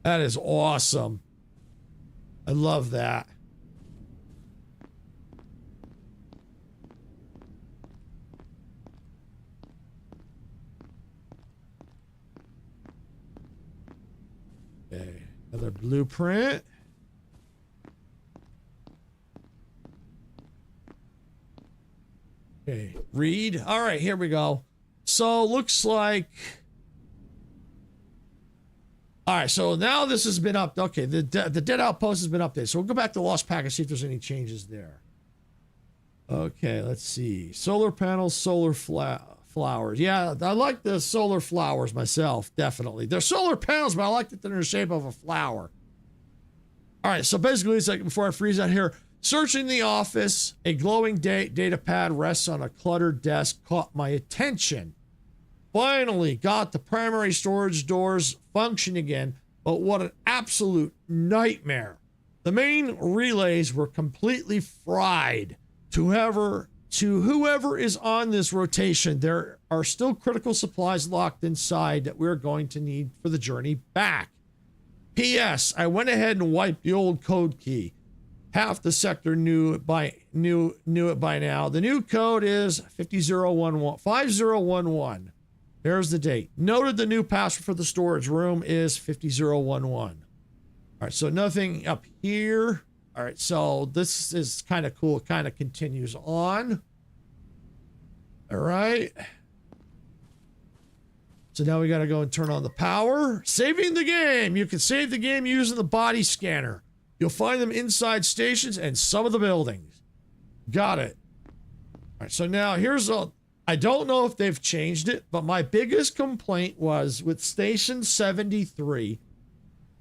That is awesome. I love that. blueprint. Okay, read. All right, here we go. So looks like. All right, so now this has been up. Okay, the dead outpost has been updated. So we'll go back to lost package, see if there's any changes there. Okay, let's see. Solar panels, solar flowers. Yeah, I like the solar flowers myself, definitely. They're solar panels, but I like that they're in the shape of a flower. All right, so basically, it's like, before I freeze out here, searching the office, a glowing data pad rests on a cluttered desk, caught my attention. Finally got the primary storage doors function again, but what an absolute nightmare. The main relays were completely fried. To whoever is on this rotation, there are still critical supplies locked inside that we're going to need for the journey back. P.S. I went ahead and wiped the old code key. Half the sector knew it by now. The new code is 5011. There's the date. Noted the new password for the storage room is 5011. All right, so nothing up here. All right, so this is kind of cool. It kind of continues on. All right. So now we got to go and turn on the power. Saving the game. You can save the game using the body scanner. You'll find them inside stations and some of the buildings. Got it. All right, so now here's a... I don't know if they've changed it, but my biggest complaint was with Station 73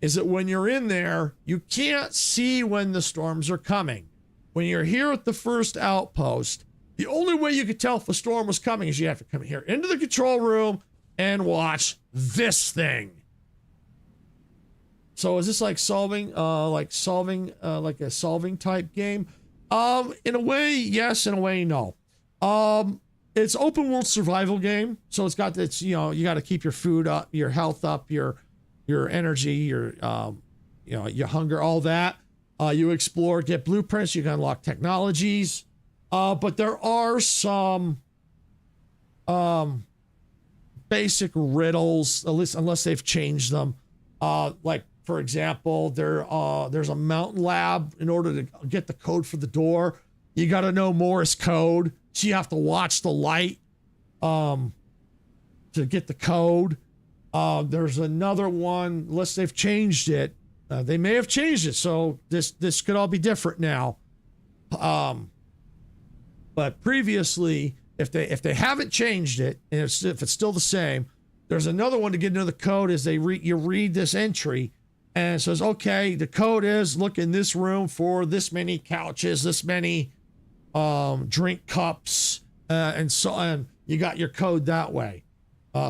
is that when you're in there, you can't see when the storms are coming. When you're here at the first outpost, the only way you could tell if a storm was coming is you have to come here into the control room and watch this thing. So is this like solving like a solving type game? In a way, yes. In a way, no. It's open world survival game. So it's got this, you know, you got to keep your food up, your health up, your energy, your, your hunger, all that. You explore, get blueprints, you can unlock technologies. But there are some basic riddles, at least unless they've changed them. Like, for example, there's a mountain lab. In order to get the code for the door, you got to know Morse code. So you have to watch the light to get the code. There's another one, unless they've changed it. They may have changed it, so this could all be different now. But previously, if they haven't changed it, and if it's still the same, there's another one to get into the code. Is you read this entry, and it says, okay, the code is look in this room for this many couches, this many drink cups, and so on. You got your code that way.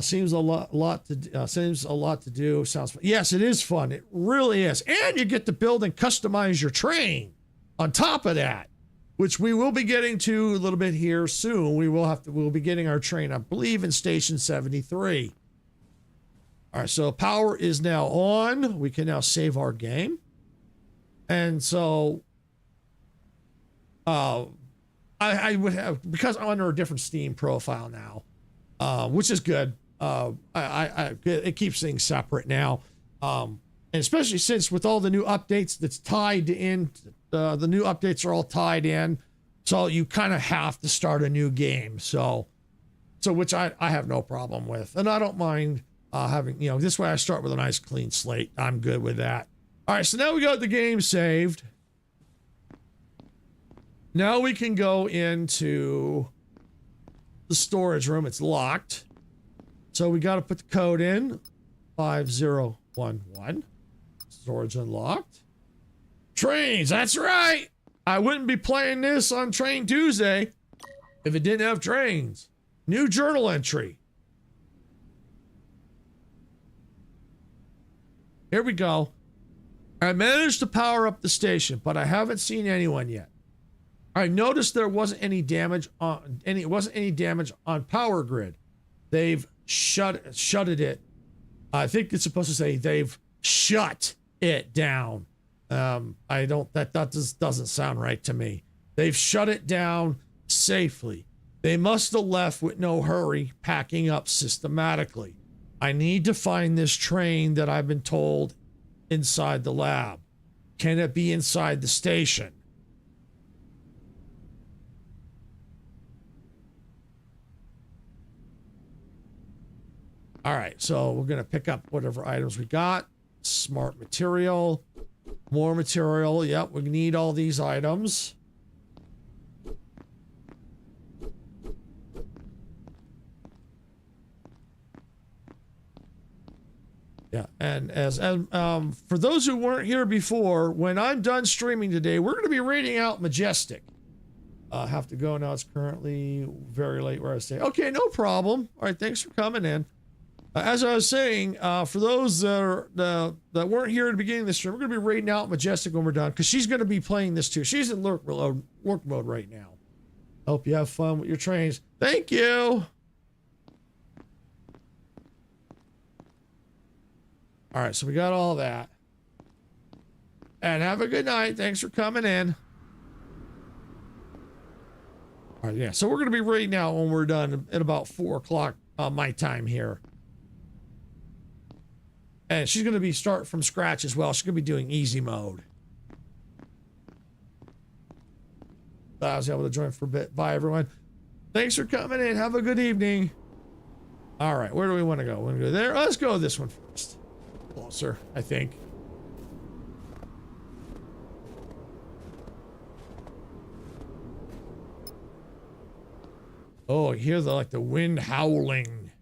Seems a lot to do. Sounds fun. Yes, it is fun. It really is. And you get to build and customize your train on top of that, which we will be getting to a little bit here soon. We'll be getting our train, I believe, in Station 73. All right, so power is now on. We can now save our game. And so I would have, because I'm under a different Steam profile now, which is good. It keeps things separate now. And especially since with all the new updates that's tied in, the new updates are all tied in. So you kind of have to start a new game. So which I have no problem with. And I don't mind having, this way I start with a nice clean slate. I'm good with that. All right, so now we got the game saved. Now we can go into the storage room. It's locked. So we got to put the code in. 5011. Storage unlocked. Trains, that's right. I wouldn't be playing this on Train Tuesday if it didn't have trains. New journal entry. Here we go. I managed to power up the station, but I haven't seen anyone yet. I noticed there wasn't any damage on power grid. They've shutted it. I think it's supposed to say they've shut it down. That doesn't sound right to me. They've shut it down safely. They must have left with no hurry, packing up systematically. I need to find this train that I've been told inside the lab? Can it be inside the station? All right, so we're going to pick up whatever items we got. Smart material, more material. Yep, we need all these items. Yeah, and for those who weren't here before, when I'm done streaming today, we're going to be raiding out Majestic. Have to go now. It's currently very late where I stay. Okay, no problem. All right, thanks for coming in. As I was saying, for those that weren't here at the beginning of the stream, we're going to be raiding out Majestic when we're done, because she's going to be playing this too. She's in lurk mode right now. Hope you have fun with your trains. Thank you. All right, so we got all that. And have a good night. Thanks for coming in. All right, yeah, so we're going to be raiding out when we're done at about 4 o'clock my time here. And she's going to be start from scratch as well. She's going to be doing easy mode. I was able to join for a bit. Bye, everyone. Thanks for coming in. Have a good evening. All right, where do we want to go? We want to go there. Let's go this one first. Closer, I think. Oh, I hear the wind howling.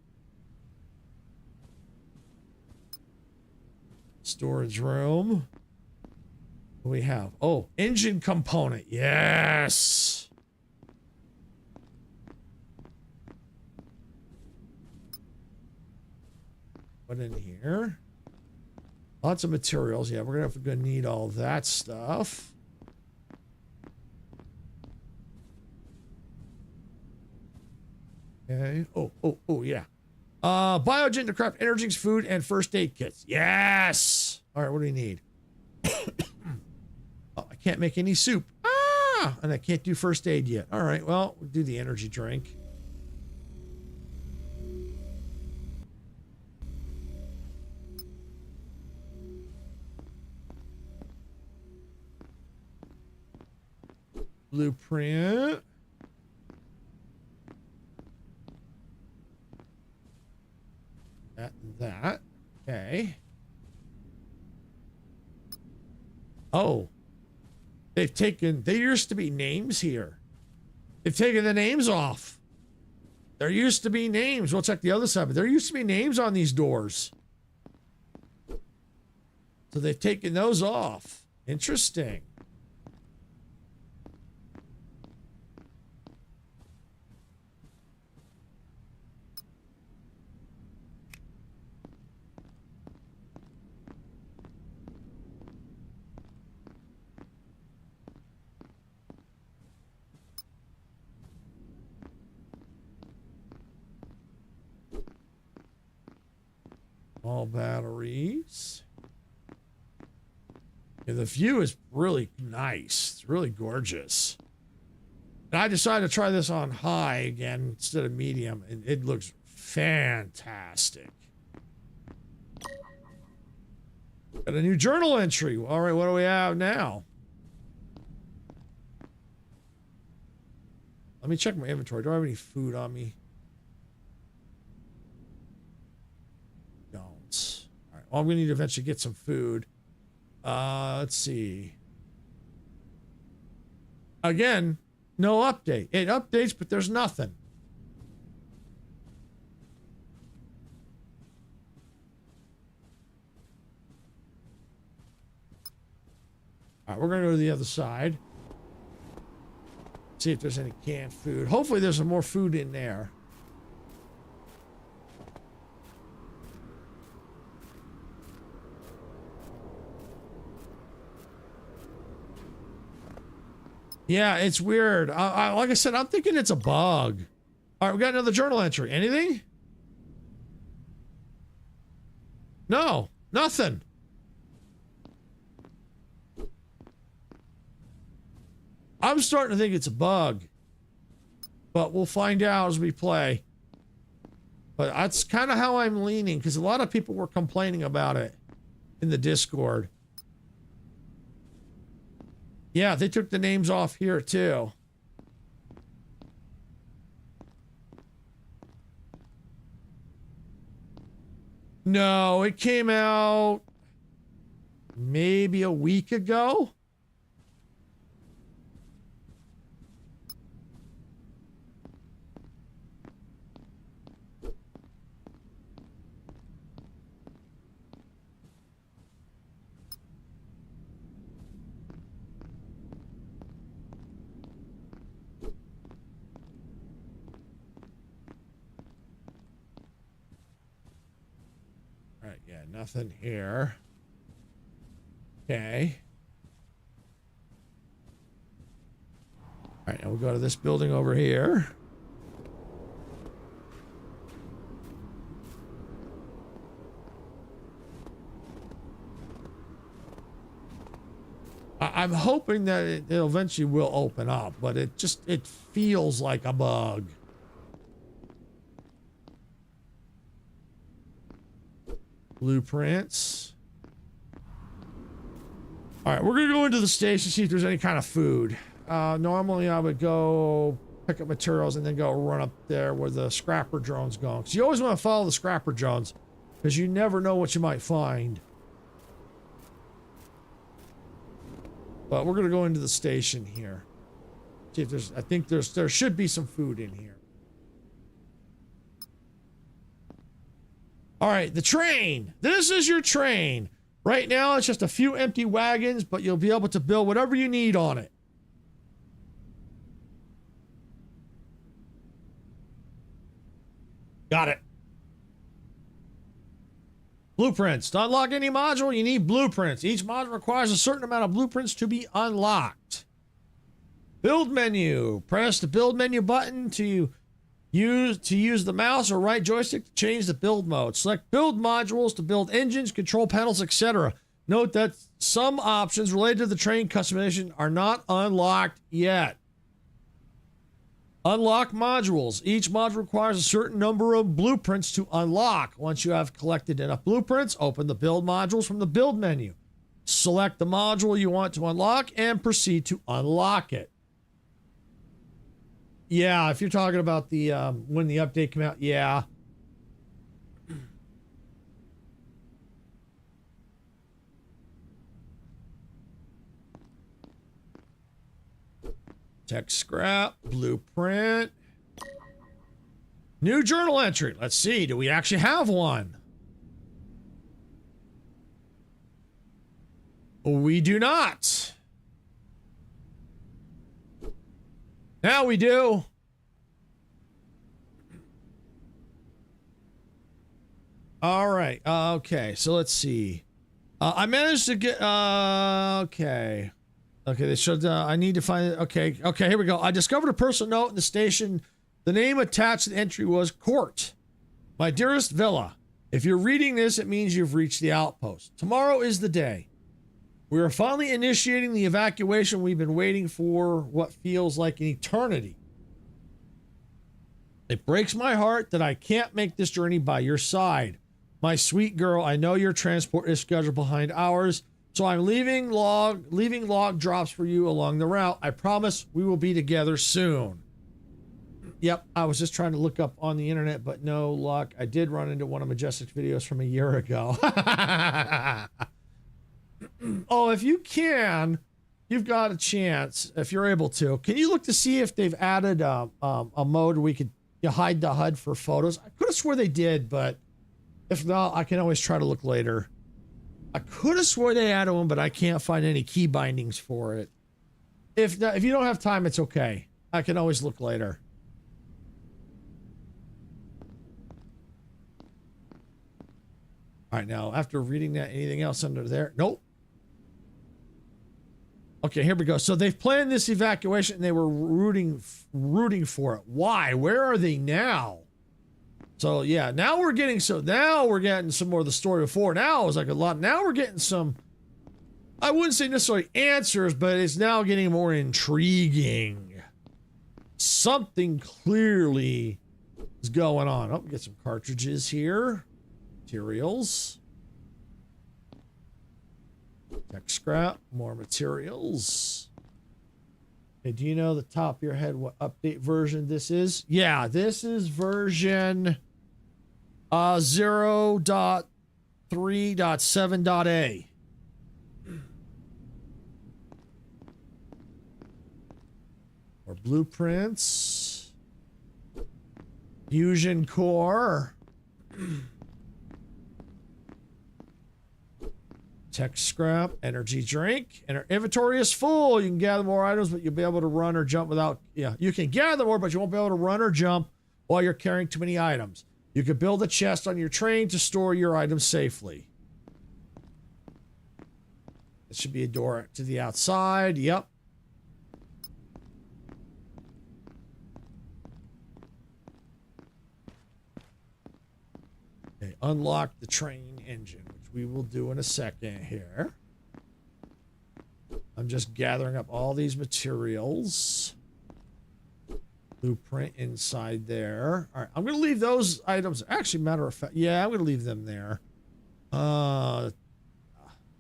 Storage room. What do we have? Oh, engine component. Yes. What in here? Lots of materials. Yeah, we're gonna need all that stuff. Okay. Oh, yeah. Biogen to craft energy, food, and first aid kits. Yes. All right, what do we need? Oh, I can't make any soup. Ah, and I can't do first aid yet. All right, well, we'll do the energy drink. Blueprint. That. Okay. Oh. There used to be names here. They've taken the names off. There used to be names. We'll check the other side, but there used to be names on these doors. So they've taken those off. Interesting. All batteries. Yeah, the view is really nice. It's really gorgeous. And I decided to try this on high again instead of medium, and it looks fantastic. Got a new journal entry. All right, what do we have now? Let me check my inventory. Do I have any food on me? Well, I'm going to need to eventually get some food. Let's see. Again, no update. It updates, but there's nothing. All right, we're going to go to the other side. See if there's any canned food. Hopefully there's some more food in there. Yeah, it's weird. Like I said, I'm thinking it's a bug. All right, we got another journal entry. Anything? No, nothing. I'm starting to think it's a bug, but we'll find out as we play. But that's kind of how I'm leaning, because a lot of people were complaining about it. in the Discord. Yeah, they took the names off here too. No, it came out maybe a week ago. All right, yeah, nothing here. Okay. All right, now we'll go to this building over here. I'm hoping that it eventually will open up, but it feels like a bug. Blueprints. All right, we're gonna go into the station, see if there's any kind of food. Normally I would go pick up materials and then go run up there where the scrapper drone's going. Because you always want to follow the scrapper drones because you never know what you might find. But we're gonna go into the station here. See if there's, I think there should be some food in here. All right, the train. This is your train. Right now, it's just a few empty wagons, but you'll be able to build whatever you need on it. Got it. Blueprints. To unlock any module, you need blueprints. Each module requires a certain amount of blueprints to be unlocked. Build menu. Press the build menu button to use the mouse or right joystick to change the build mode. Select build modules to build engines, control panels, etc. Note that some options related to the train customization are not unlocked yet. Unlock modules. Each module requires a certain number of blueprints to unlock. Once you have collected enough blueprints, open the build modules from the build menu. Select the module you want to unlock and proceed to unlock it. Yeah, if you're talking about the when the update came out, yeah. Tech scrap, blueprint. New journal entry. Let's see, do we actually have one? We do not. Now we do. All right. Okay. So let's see. I managed to get. Okay. Okay. They should. I need to find it. Okay. Okay. Here we go. I discovered a personal note in the station. The name attached to the entry was Court. My dearest Villa. If you're reading this, it means you've reached the outpost. Tomorrow is the day. We are finally initiating the evacuation we've been waiting for what feels like an eternity. It breaks my heart that I can't make this journey by your side. My sweet girl, I know your transport is scheduled behind ours, so I'm leaving log drops for you along the route. I promise we will be together soon. Yep, I was just trying to look up on the internet, but no luck. I did run into one of Majestic's videos from a year ago. Oh, if you can, you've got a chance if you're able to. Can you look to see if they've added a mode where we could hide the HUD for photos? I could have swore they did, but if not, I can always try to look later. I could have swore they added one, but I can't find any key bindings for it. If you don't have time, it's okay. I can always look later. All right, now after reading that, anything else under there? Nope. Okay, here we go. So they've planned this evacuation and they were rooting for it. Why? Where are they now? So yeah, now we're getting some more of the story before. Now it was like a lot. Now we're getting some, I wouldn't say necessarily answers, but it's now getting more intriguing. Something clearly is going on. Oh, get some cartridges here. Materials. Tech scrap, more materials. Okay, do you know the top of your head what update version this is? Yeah, this is version 0.3.7.a. Or blueprints. Fusion core. Tech scrap, energy drink, and our inventory is full. You can gather more items, but you'll be able to run or jump without, you can gather more, but you won't be able to run or jump while you're carrying too many items. You could build a chest on your train to store your items safely. It should be a door to the outside. Yep. Okay, unlock the train engine, which we will do in a second here. I'm just gathering up all these materials. Blueprint inside there. All right, I'm going to leave those items. Actually, matter of fact, yeah, I'm going to leave them there. I'll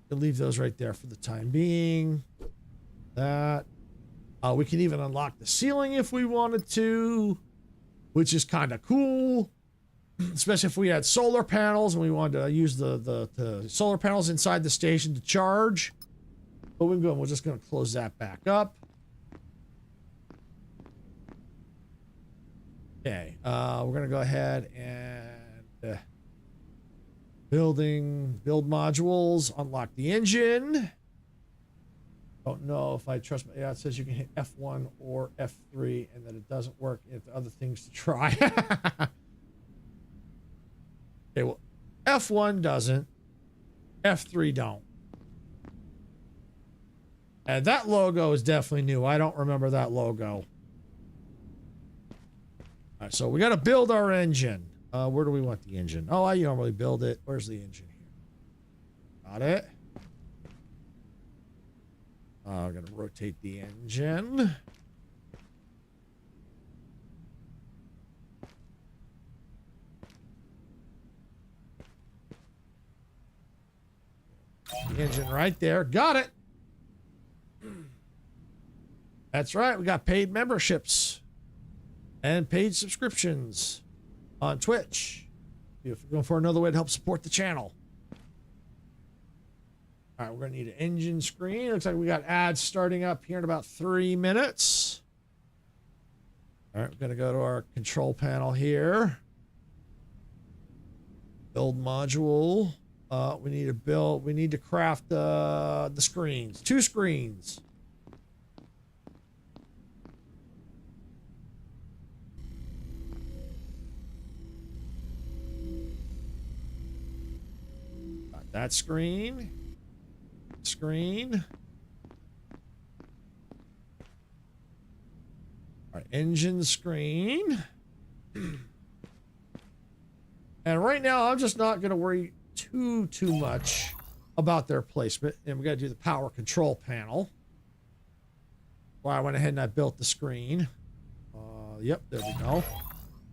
leave those right there for the time being. That. We can even unlock the ceiling if we wanted to, which is kind of cool. Especially if we had solar panels and we wanted to use the solar panels inside the station to charge. But we're just going to close that back up. Okay, we're going to go ahead and build modules, unlock the engine. Don't know if I trust, yeah, it says you can hit F1 or F3 and that it doesn't work if there are other things to try. Okay, well, F1 doesn't, F3 don't. And that logo is definitely new. I don't remember that logo. All right, so we got to build our engine. Where do we want the engine? Oh, I normally build it. Where's the engine here? Got it. I'm going to rotate the engine. The engine right there. Got it. That's right. We got paid memberships and paid subscriptions on Twitch. If you're going for another way to help support the channel. All right, we're going to need an engine screen. Looks like we got ads starting up here in about 3 minutes. All right, we're going to go to our control panel here. Build module. We need to craft the screens. 2 screens. Got that screen. Screen. All right, engine screen. And right now, I'm just not going to worry too much about their placement. And we got to do the power control panel. Well, I went ahead and I built the screen. Yep, there we go.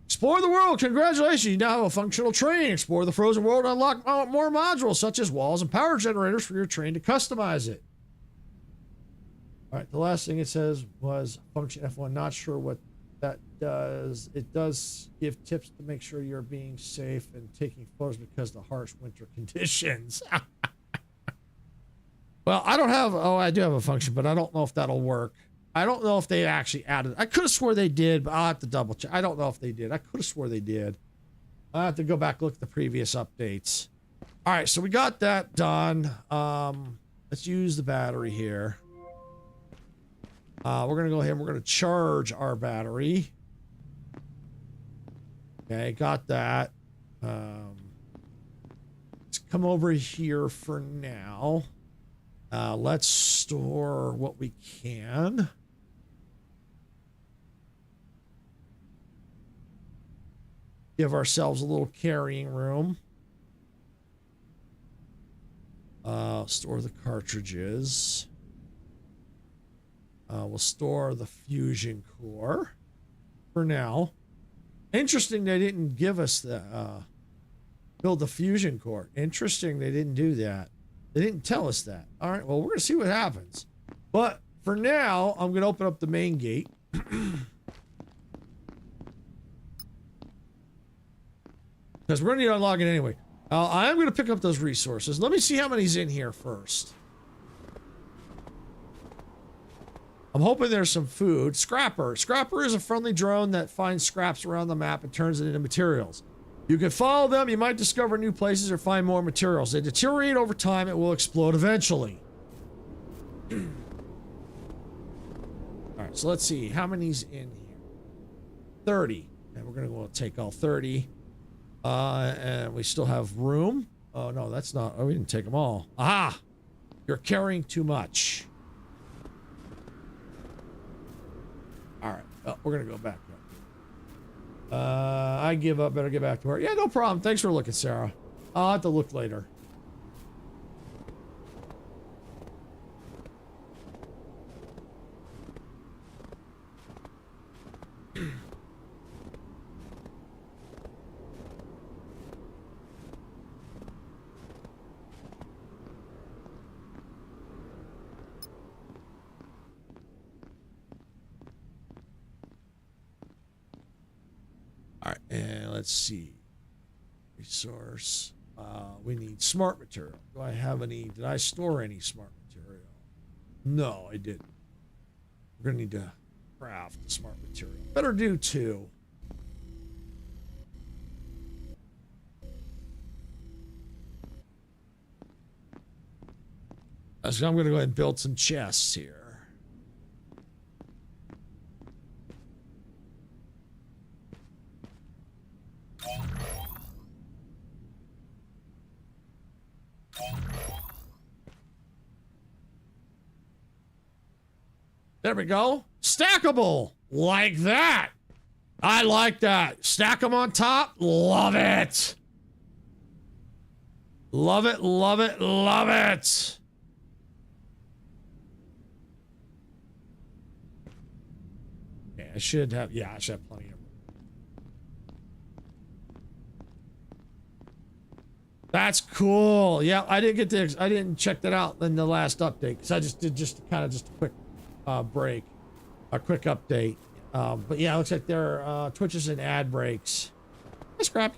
Explore the world. Congratulations. You now have a functional train. Explore the frozen world and unlock more modules such as walls and power generators for your train to customize it. All right, the last thing it says was function F1. Not sure what that does. It does give tips to make sure you're being safe and taking photos because of the harsh winter conditions. Well, I don't have, I do have a function, but I don't know if that'll work. I don't know if they actually added, I could have swore they did, but I'll have to double check. I don't know if they did. I could have swore they did. I'll have to go back and look at the previous updates. All right, so we got that done. Let's use the battery here. We're going to go ahead and we're going to charge our battery. Okay, got that. Let's come over here for now. Let's store what we can. Give ourselves a little carrying room. Store the cartridges. We'll store the fusion core for now. Interesting they didn't give us the build the fusion core. Interesting they didn't do that. They didn't tell us that. All right, well, we're going to see what happens. But for now, I'm going to open up the main gate. Because we're going to need to unlock it anyway. I am going to pick up those resources. Let me see how many's in here first. I'm hoping there's some food. Scrapper. Scrapper is a friendly drone that finds scraps around the map and turns it into materials. You can follow them. You might discover new places or find more materials. They deteriorate over time. It will explode eventually. All right, so let's see. How many's in here? 30. And we're going to go take all 30. And we still have room. Oh, no, that's not. Oh, we didn't take them all. Aha! You're carrying too much. All right. Oh, we're going to go back up. I give up. Better get back to work. Yeah, no problem. Thanks for looking, Sarah. I'll have to look later. All right, and let's see. Resource. We need smart material. Do I have any? Did I store any smart material? No, I didn't. We're gonna need to craft the smart material. Better do two. So I'm gonna go ahead and build some chests here. There we go. Stackable. Like that. I like that. Stack them on top. Love it. Love it, love it, love it. Yeah, I should have plenty of room. That's cool. Yeah, I didn't check that out in the last update because I just did a quick break, a quick update. But yeah, it looks like there are twitches and ad breaks. That's crap.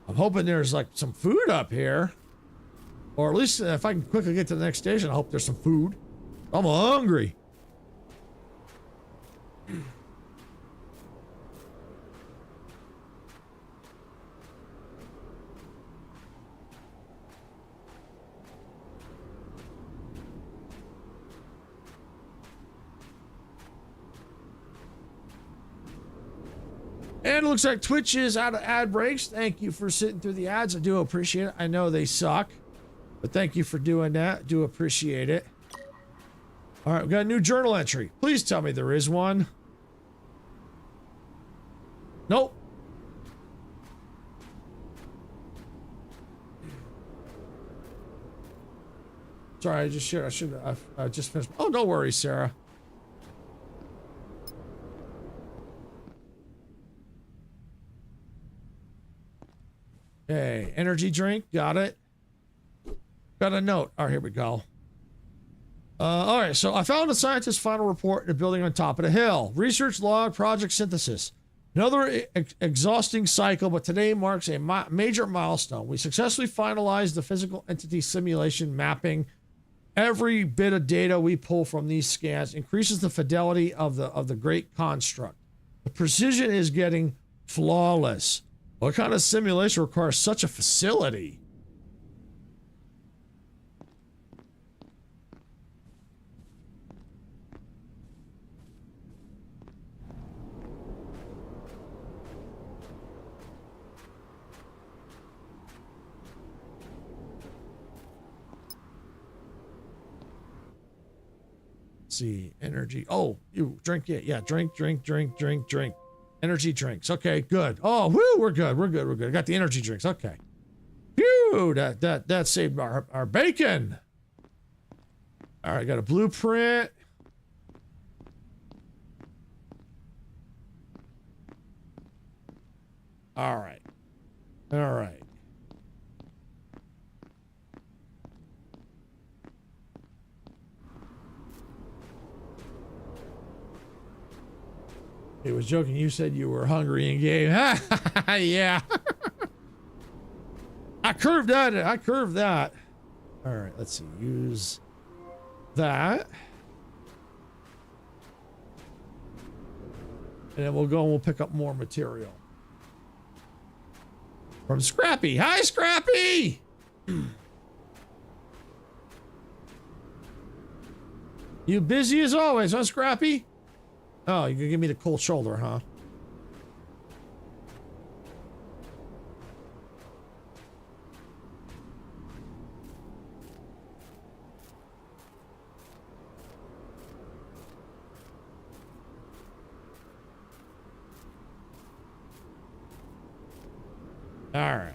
I'm hoping there's like some food up here, or at least if I can quickly get to the next station, I hope there's some food. I'm hungry. And it looks like Twitch is out of ad breaks. Thank you for sitting through the ads. I do appreciate it. I know they suck, but thank you for doing that. Do appreciate it. All right, we got a new journal entry. Please tell me there is one. Nope. Sorry, I just finished. Oh, no worries, Sarah. Okay, energy drink, got it. Got a note. All right, here we go. All right, so I found a scientist's final report in a building on top of the hill. Research log, project synthesis. Another exhausting cycle, but today marks a major milestone. We successfully finalized the physical entity simulation mapping. Every bit of data we pull from these scans increases the fidelity of the great construct. The precision is getting flawless. What kind of simulation requires such a facility? Let's see, energy. Oh, you drink it. Yeah, drink. Energy drinks. Okay, good. Oh, whoo, we're good. I got the energy drinks. Okay. Phew, that saved our bacon. All right, got a blueprint. All right. All right. He was joking. You said you were hungry in game. Yeah. I curved that. I curved that. All right. Let's see. Use that. And then we'll go and we'll pick up more material. From Scrappy. Hi, Scrappy! You busy as always, huh, Scrappy? Oh, you can give me the cold shoulder, huh? All right.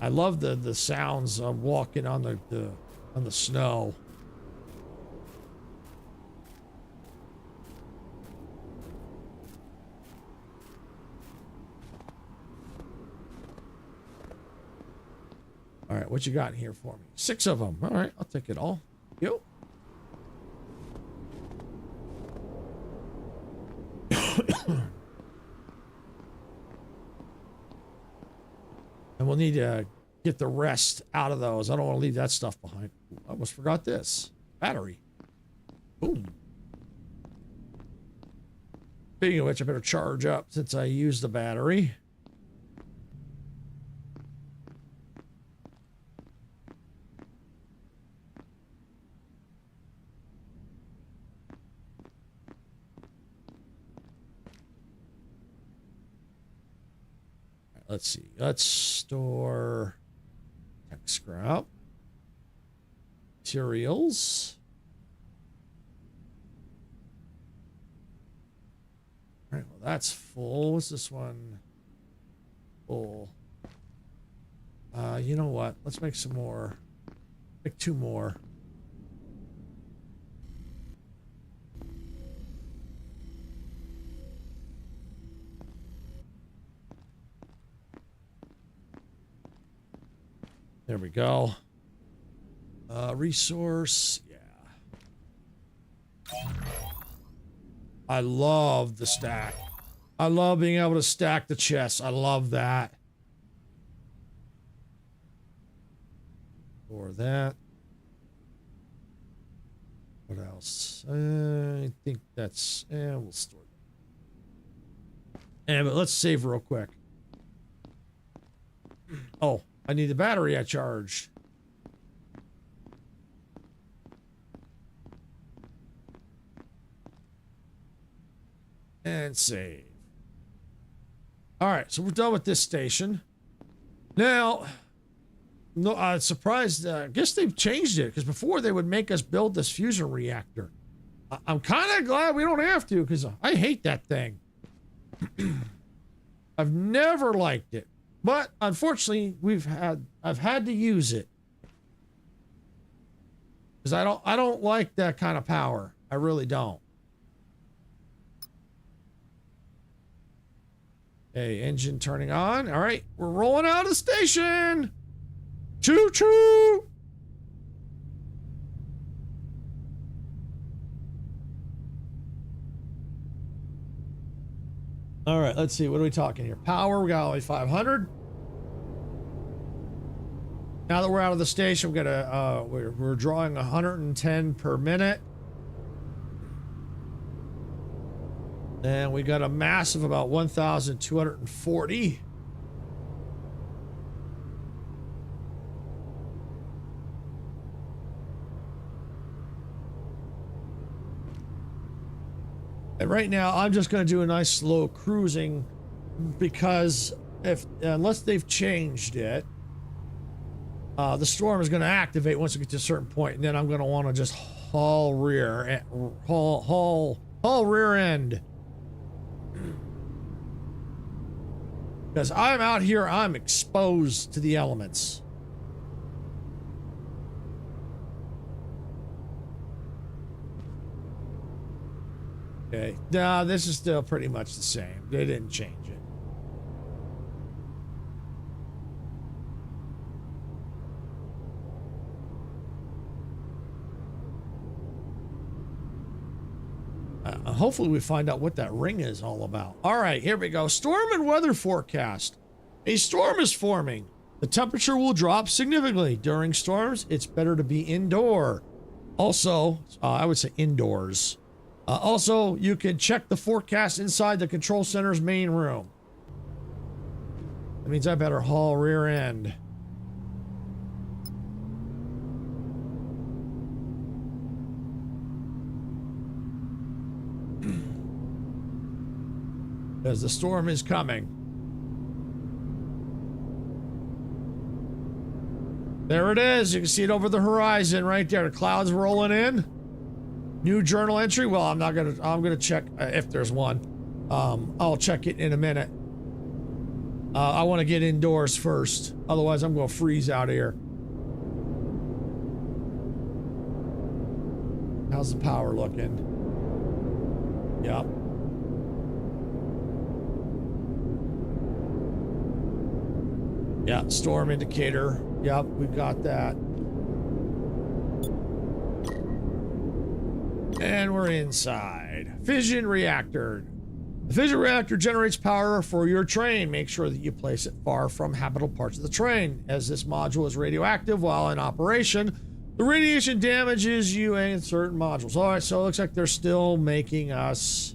I love the sounds of walking on the snow. All right, what you got in here for me? 6 of them. All right, I'll take it all. Yo. And we'll need to get the rest out of those. I don't want to leave that stuff behind. Ooh, I almost forgot this. Battery. Boom. Speaking of which, I better charge up since I used the battery. Let's see. Let's store tech scrap. Materials. All right, well, that's full. What's this one? Full. You know what? Let's make some more. Make 2 more. There we go. Resource, yeah. I love the stack. I love being able to stack the chests. I love that. Or that. What else? I think that's... we'll store that. But let's save real quick. Oh. I need the battery I charged. And save. All right, so we're done with this station. Now, no, I'm surprised. I guess they've changed it because before they would make us build this fusion reactor. I'm kind of glad we don't have to because I hate that thing. I've never liked it. But unfortunately, I've had to use it because I don't like that kind of power. I really don't. Okay, engine turning on. All right, we're rolling out of the station. Choo choo. All right, let's see. What are we talking here? Power, we got only 500. Now that we're out of the station, we're drawing 110 per minute. And we got a mass of about 1,240. And right now, I'm just going to do a nice slow cruising because unless they've changed it, the storm is going to activate once we get to a certain point, and then I'm going to want to just haul rear end. Because I'm out here, I'm exposed to the elements. Okay. No, this is still pretty much the same. They didn't change it. Hopefully we find out what that ring is all about. All right, here we go. Storm and weather forecast. A storm is forming. The temperature will drop significantly. During storms, it's better to be indoor. Also, I would say indoors. Also, you can check the forecast inside the control center's main room. That means I better haul rear end. Because the storm is coming. There it is. You can see it over the horizon right there. The clouds rolling in. New journal entry. Well, I'm gonna check if there's one. I'll check it in a minute. I want to get indoors first. Otherwise, I'm gonna freeze out here. How's the power looking? Yep. Yeah, storm indicator. Yep, we got that. And we're inside. Fission reactor. The fission reactor generates power for your train. Make sure that you place it far from habitable parts of the train. As this module is radioactive while in operation, the radiation damages you and certain modules. All right, so it looks like they're still making us...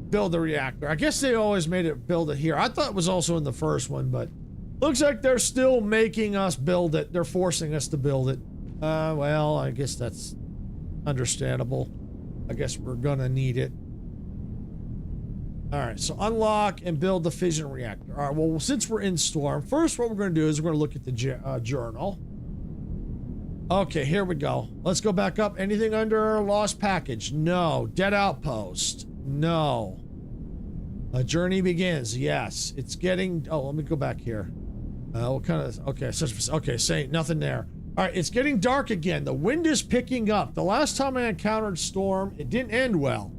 build the reactor. I guess they always made it build it here. I thought it was also in the first one, but looks like they're still making us build it. They're forcing us to build it. Well, I guess that's understandable. I guess we're gonna need it. All right, so unlock and build the fission reactor. All right, well, since we're in storm, first what we're gonna do is we're gonna look at the journal. Okay, here we go. Let's go back up. Anything under lost package? No. Dead outpost? No. A journey begins. Yes. It's getting... Oh, let me go back here. What kind of... Okay, okay, say nothing there. All right, it's getting dark again. The wind is picking up. The last time I encountered storm, it didn't end well.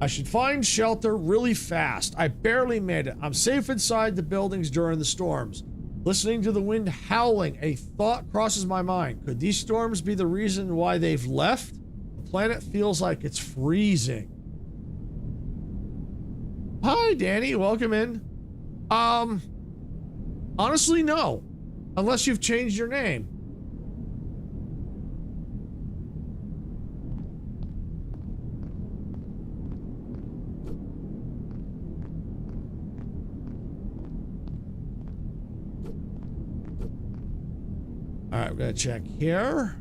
I should find shelter really fast. I barely made it. I'm safe inside the buildings during the storms. Listening to the wind howling, a thought crosses my mind. Could these storms be the reason why they've left? The planet feels like it's freezing. Hi, Danny. Welcome in. Honestly, no. Unless you've changed your name. All right, we're gonna check here.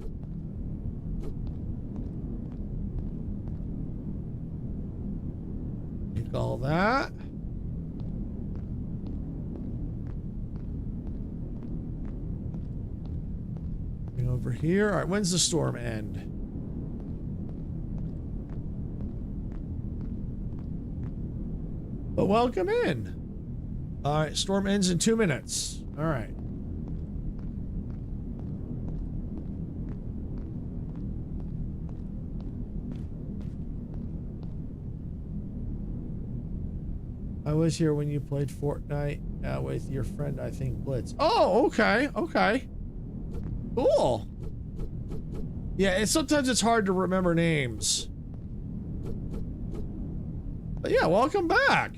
Take all that. Bring over here. All right, when's the storm end? But welcome in. All right, storm ends in 2 minutes. All right. I was here when you played Fortnite with your friend, I think, Blitz. Oh, okay, okay. Cool. Yeah, sometimes it's hard to remember names. But yeah, welcome back.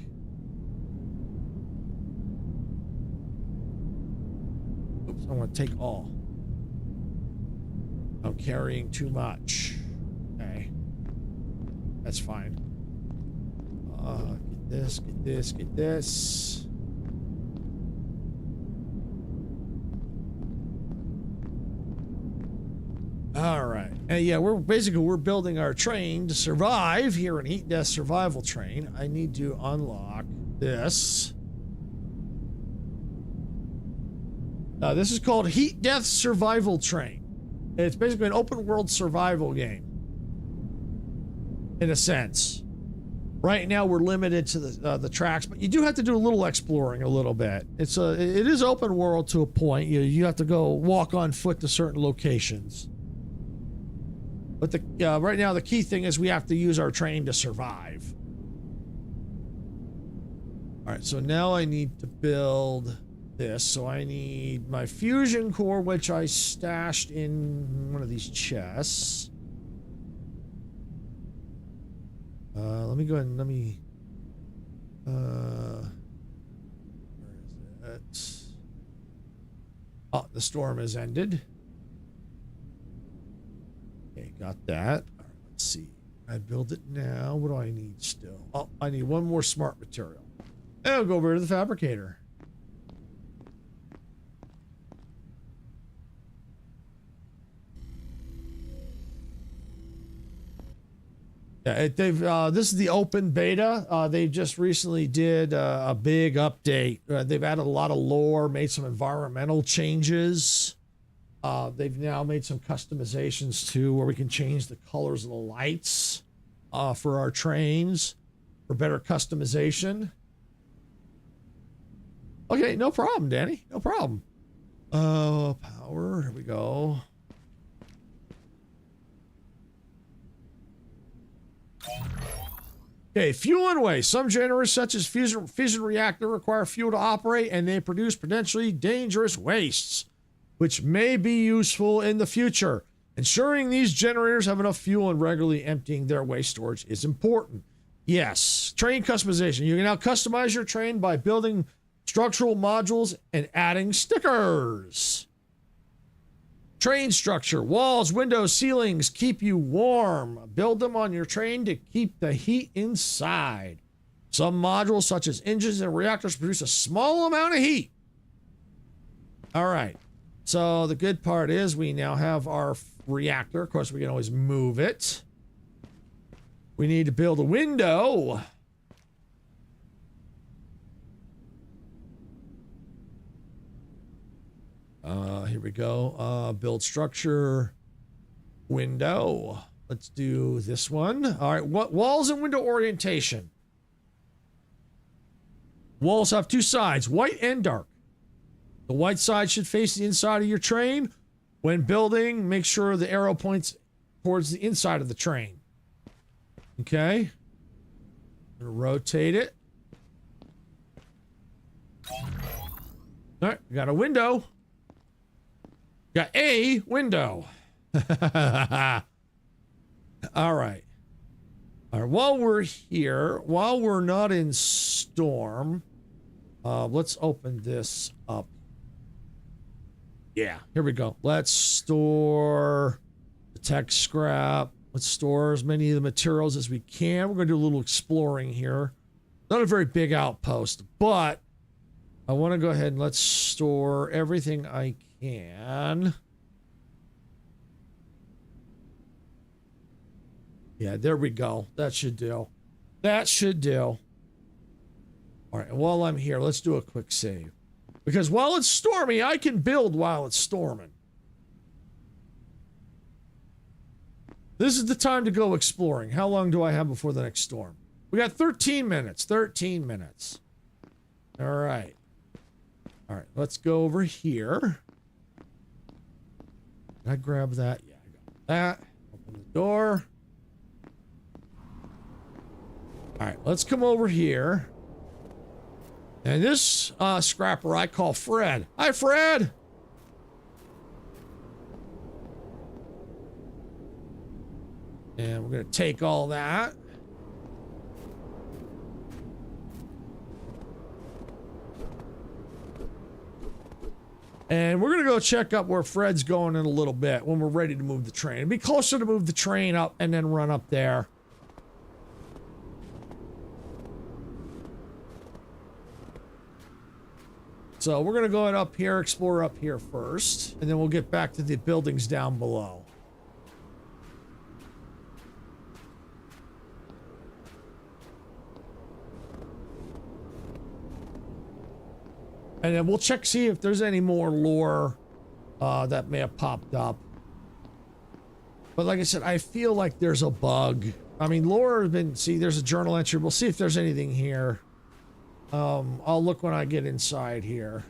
Oops, I want to take all. I'm carrying too much. Okay. That's fine. Get this, get this, get this. All right. And yeah, we're building our train to survive here in Heat Death Survival Train. I need to unlock this. This is called Heat Death Survival Train. It's basically an open world survival game. In a sense. Right now we're limited to the tracks, but you do have to do a little exploring a little bit. It is open world to a point. You have to go walk on foot to certain locations. But right now the key thing is we have to use our train to survive. All right, so now I need to build this. So I need my fusion core, which I stashed in one of these chests. Let me go ahead and where is it? Oh, the storm has ended. Okay, got that. All right, let's see. I build it now. What do I need still? Oh, I need one more smart material. And I'll go over to the fabricator. Yeah, this is the open beta. They just recently did a big update. They've added a lot of lore, made some environmental changes. They've now made some customizations too, where we can change the colors of the lights for our trains for better customization. Okay, no problem, Danny. No problem. Power. Here we go. Okay, fuel and waste. Some generators, such as fission reactor, require fuel to operate, and they produce potentially dangerous wastes, which may be useful in the future. Ensuring these generators have enough fuel and regularly emptying their waste storage is important. Yes, train customization. You can now customize your train by building structural modules and adding stickers. Train structure, walls, windows, ceilings keep you warm. Build them on your train to keep the heat inside. Some modules, such as engines and reactors, produce a small amount of heat. All right. So the good part is we now have our reactor. Of course, we can always move it. We need to build a window. Here we go. Build structure, window. Let's do this one. All right, what walls and window orientation? Walls have two sides, white and dark. The white side should face the inside of your train. When building, make sure the arrow points towards the inside of the train. Okay. I'm gonna rotate it. All right, we got a window. Got a window. All right. All right. While we're here, while we're not in storm, let's open this up. Yeah, here we go. Let's store the tech scrap. Let's store as many of the materials as we can. We're going to do a little exploring here. Not a very big outpost, but I want to go ahead and let's store everything I can. Yeah, there we go. That should do. That should do. All right, and while I'm here, let's do a quick save. Because while it's stormy, I can build while it's storming. This is the time to go exploring. How long do I have before the next storm? We got 13 minutes. 13 minutes. All right. All right, let's go over here. Did I grab that? Yeah, I got that. Open the door. All right, let's come over here. And this scrapper I call Fred. Hi, Fred. And we're going to take all that. And we're going to go check up where Fred's going in a little bit when we're ready to move the train. It'd be closer to move the train up and then run up there. So we're going to go up here, explore up here first, and then we'll get back to the buildings down below. And then we'll check, see if there's any more lore that may have popped up. But like I said, I feel like there's a bug. I mean, Laura has been, see, there's a journal entry. We'll see if there's anything here. I'll look when I get inside here.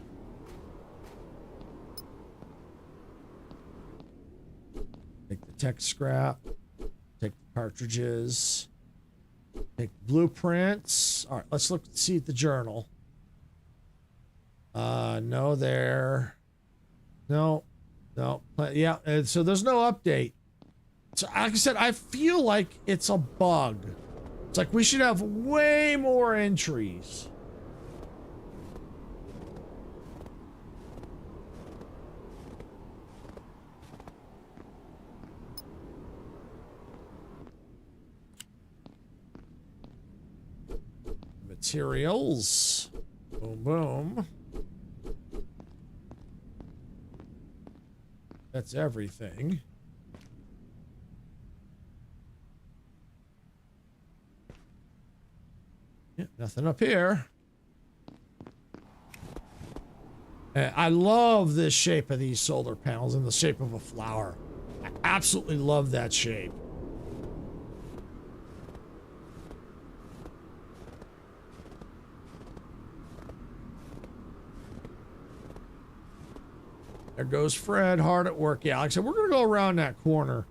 Take the tech scrap. Take the cartridges. Take blueprints. All right, let's look, see at the journal. No there. No. Yeah, and so there's no update. So like I said, I feel like it's a bug. It's like we should have way more entries. Materials. Boom, boom. That's everything. Yeah, nothing up here. I love this shape of these solar panels in the shape of a flower. I absolutely love that shape. There goes Fred, hard at work. Yeah, like I said, we're going to go around that corner,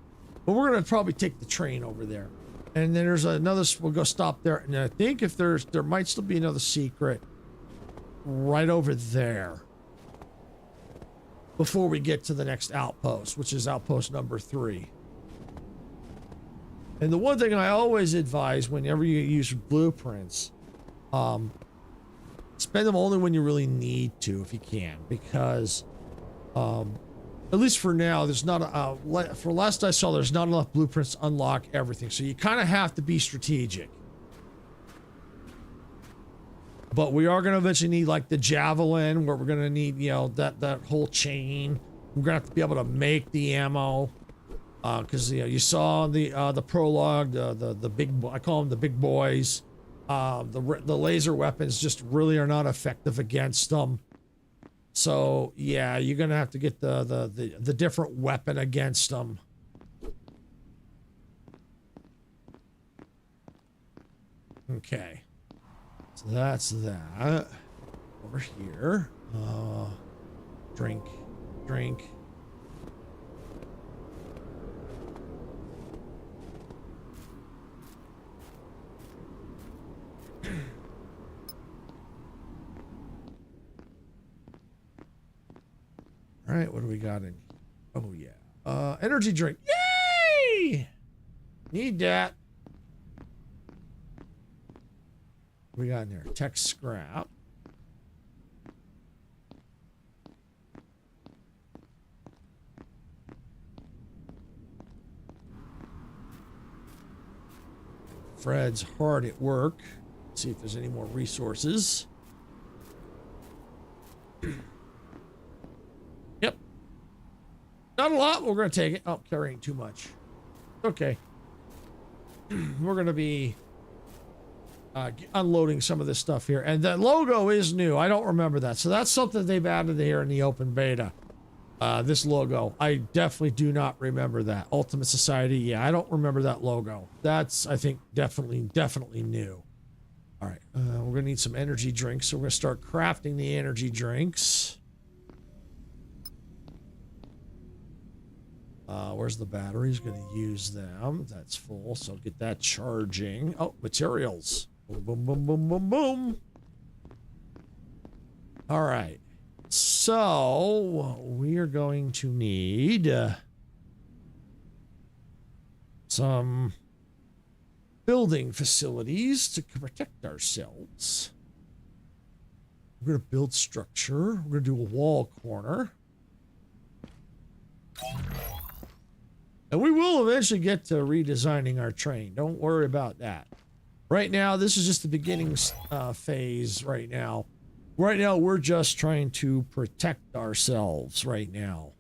but we're going to probably take the train over there. And then there's another, we'll go stop there. And I think if there might still be another secret right over there before we get to the next outpost, which is outpost number 3. And the one thing I always advise whenever you use blueprints, spend them only when you really need to, if you can, because at least for now, there's not for last I saw, there's not enough blueprints to unlock everything. So you kind of have to be strategic. But we are going to eventually need like the javelin, where we're going to need, you know, that whole chain. We're going to have to be able to make the ammo. Because you know, you saw the prologue, the big, I call them the big boys. The laser weapons just really are not effective against them. So yeah, you're gonna have to get the different weapon against them. Okay, so that's that. Over here, drink. All right, what do we got in? Oh yeah, energy drink. Yay! Need that. What we got in there? Tech scrap. Fred's hard at work. Let's see if there's any more resources. Yep. Not a lot, but we're going to take it. Oh, carrying too much. Okay. We're going to be unloading some of this stuff here. And the logo is new. I don't remember that. So that's something they've added here in the open beta. This logo. I definitely do not remember that. Ultimate Society. Yeah, I don't remember that logo. That's, I think, definitely new. All right. We're going to need some energy drinks. So we're going to start crafting the energy drinks. Where's the batteries? Going to use them. That's full. So get that charging. Oh, materials. Boom, boom, boom, boom, boom, boom. All right. So we are going to need some building facilities to protect ourselves. We're going to build structure. We're going to do a wall corner. And we will eventually get to redesigning our train. Don't worry about that. Right now, this is just the beginning phase right now. Right now, we're just trying to protect ourselves right now.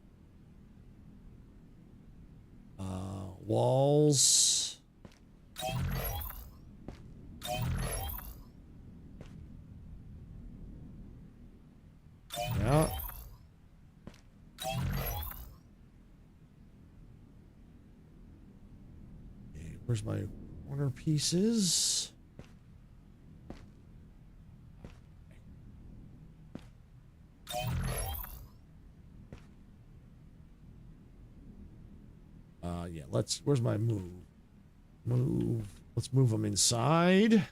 Walls. Yeah. Where's my corner pieces? Yeah, where's my move? Let's move them inside.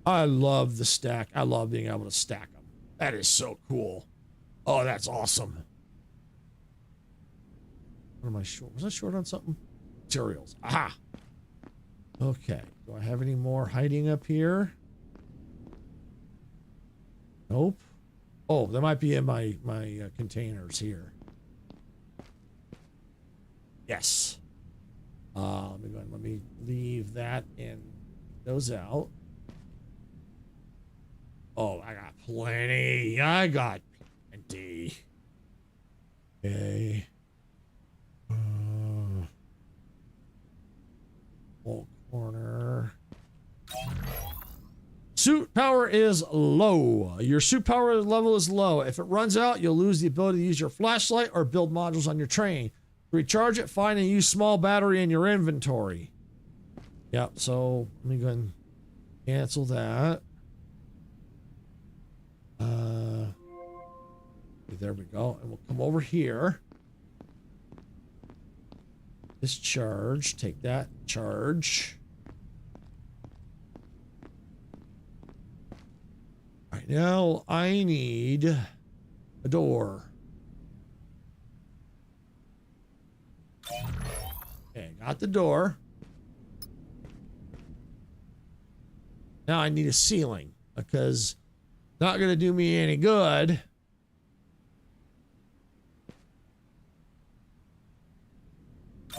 I love the stack. I love being able to stack them. That is so cool. Oh, that's awesome. What am I short? Was I short on something? Materials. Aha. Okay. Do I have any more hiding up here? Nope. Oh, that might be in my containers here. Yes. Let me leave that and those out. Oh, I got plenty. I got plenty. Okay. Whole corner. Suit power is low. Your suit power level is low. If it runs out, you'll lose the ability to use your flashlight or build modules on your train. To recharge it, find and use small battery in your inventory. Yep, so let me go ahead and cancel that. There we go. And we'll come over here. Discharge. Take that. Charge. All right, now I need a door. Okay, got the door. Now I need a ceiling because not going to do me any good.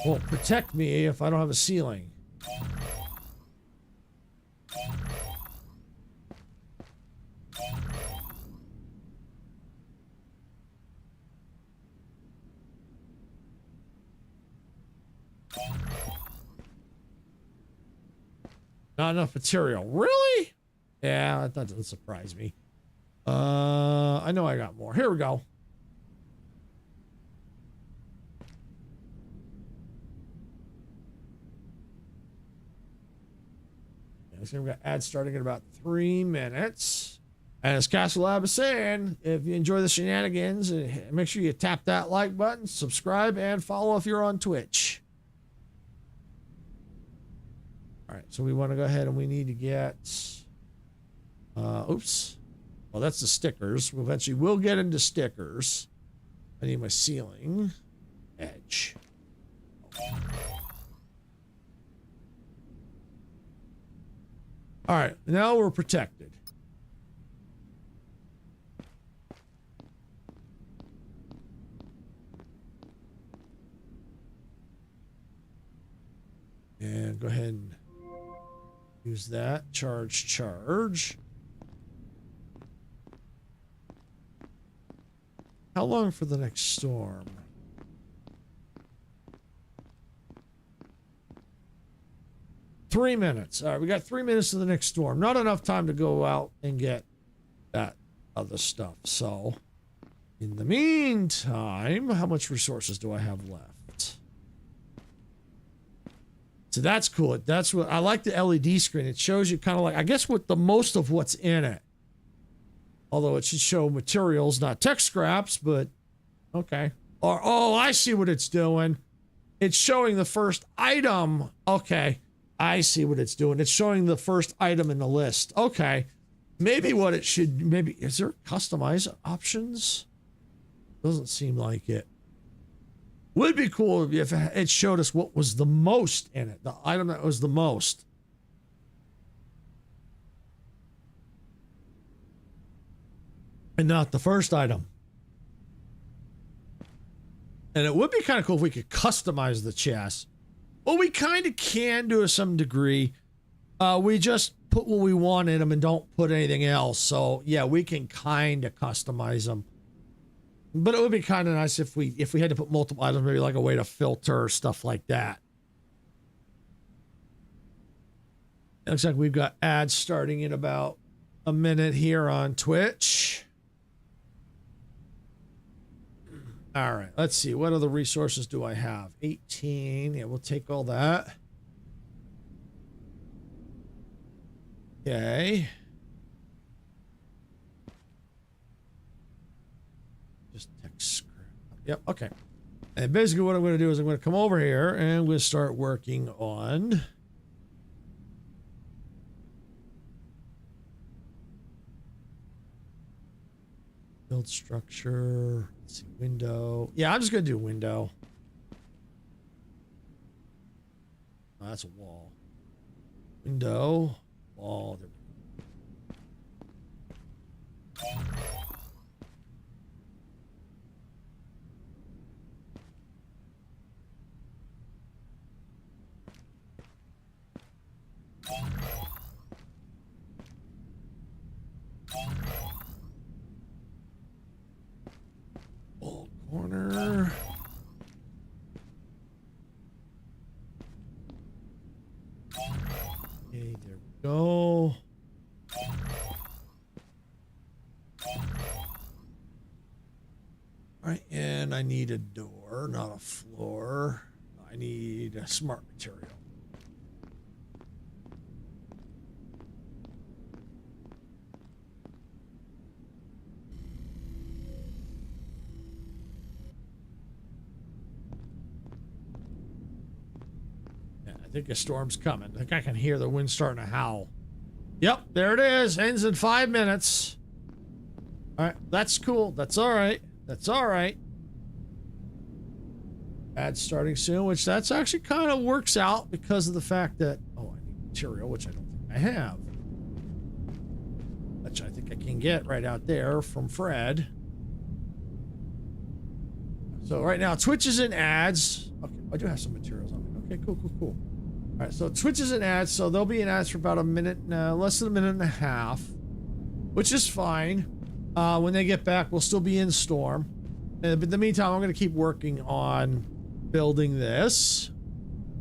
Won't protect me if I don't have a ceiling. Not enough material. Really? Yeah, that doesn't surprise me. I know I got more. Here we go. So we're going to add starting in about 3 minutes. And as Castle Lab is saying, if you enjoy the shenanigans, make sure you tap that like button, subscribe, and follow if you're on Twitch. All right, so we want to go ahead and we need to get... oops. Well, that's the stickers. We eventually will get into stickers. I need my ceiling edge. All right, now we're protected. And go ahead and use that. Charge. How long for the next storm? Three minutes. All right, we got 3 minutes to the next storm. Not enough time to go out and get that other stuff. So, in the meantime, how much resources do I have left? So that's cool. That's what I like, the LED screen. It shows you kind of like, I guess, what the most of what's in it. Although it should show materials, not tech scraps, but okay. Or, oh, I see what it's doing. It's showing the first item. Okay. I see what it's doing. It's showing the first item in the list. Okay. Maybe what it should, maybe, is there customize options? Doesn't seem like it. Would be cool if it showed us what was the most in it. The item that was the most. And not the first item. And it would be kind of cool if we could customize the chest. Well, we kind of can to some degree. We just put what we want in them and don't put anything else. So yeah, we can kind of customize them. But it would be kind of nice if we had to put multiple items, maybe like a way to filter stuff like that. It looks like we've got ads starting in about a minute here on Twitch. All right, let's see. What other resources do I have? 18. Yeah, we'll take all that. Okay. Just text script. Yep, okay. And basically what I'm going to do is I'm going to come over here and I'm going to start working on build structure. Let's see, window. Yeah, I'm just going to do window. Oh, that's a wall. Window, wall. There we go. Old corner. Okay, there we go. All right, and I need a door, not a floor. I need a smart material. I think a storm's coming. I think I can hear the wind starting to howl. Yep, there it is. Ends in 5 minutes. All right, that's cool. That's all right. That's all right. Ad starting soon, which that's actually kind of works out because of the fact that, oh, I need material, which I don't think I have. Which I think I can get right out there from Fred. So right now, Twitches and ads. Okay, I do have some materials on me. Okay, cool, cool, cool. All right, so Twitches and ads. So they'll be in ads for about a minute, less than a minute and a half, which is fine. When they get back, we'll still be in Storm. But in the meantime, I'm going to keep working on building this.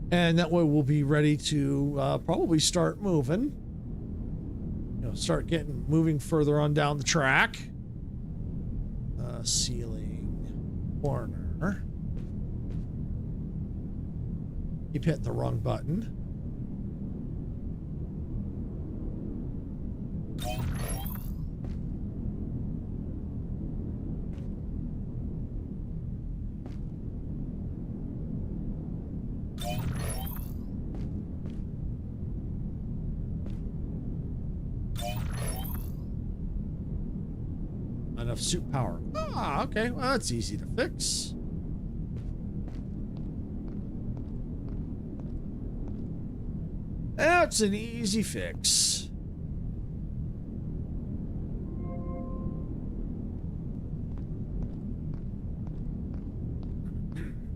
And that way we'll be ready to probably start moving. You know, start moving further on down the track. Ceiling, corner. Keep hitting the wrong button. Enough suit power. Ah, okay. Well, that's easy to fix. That's an easy fix.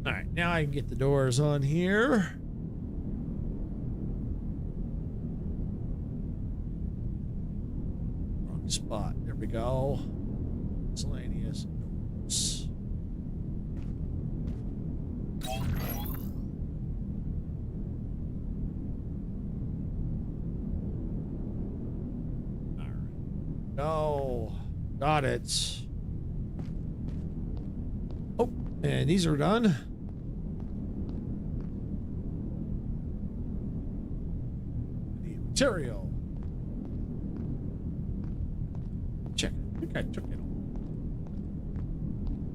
All right, now I can get the doors on here. Wrong spot. There we go. Miscellaneous notes. No, got it. Oh, and these are done. I need material. Check it. I think I took it all.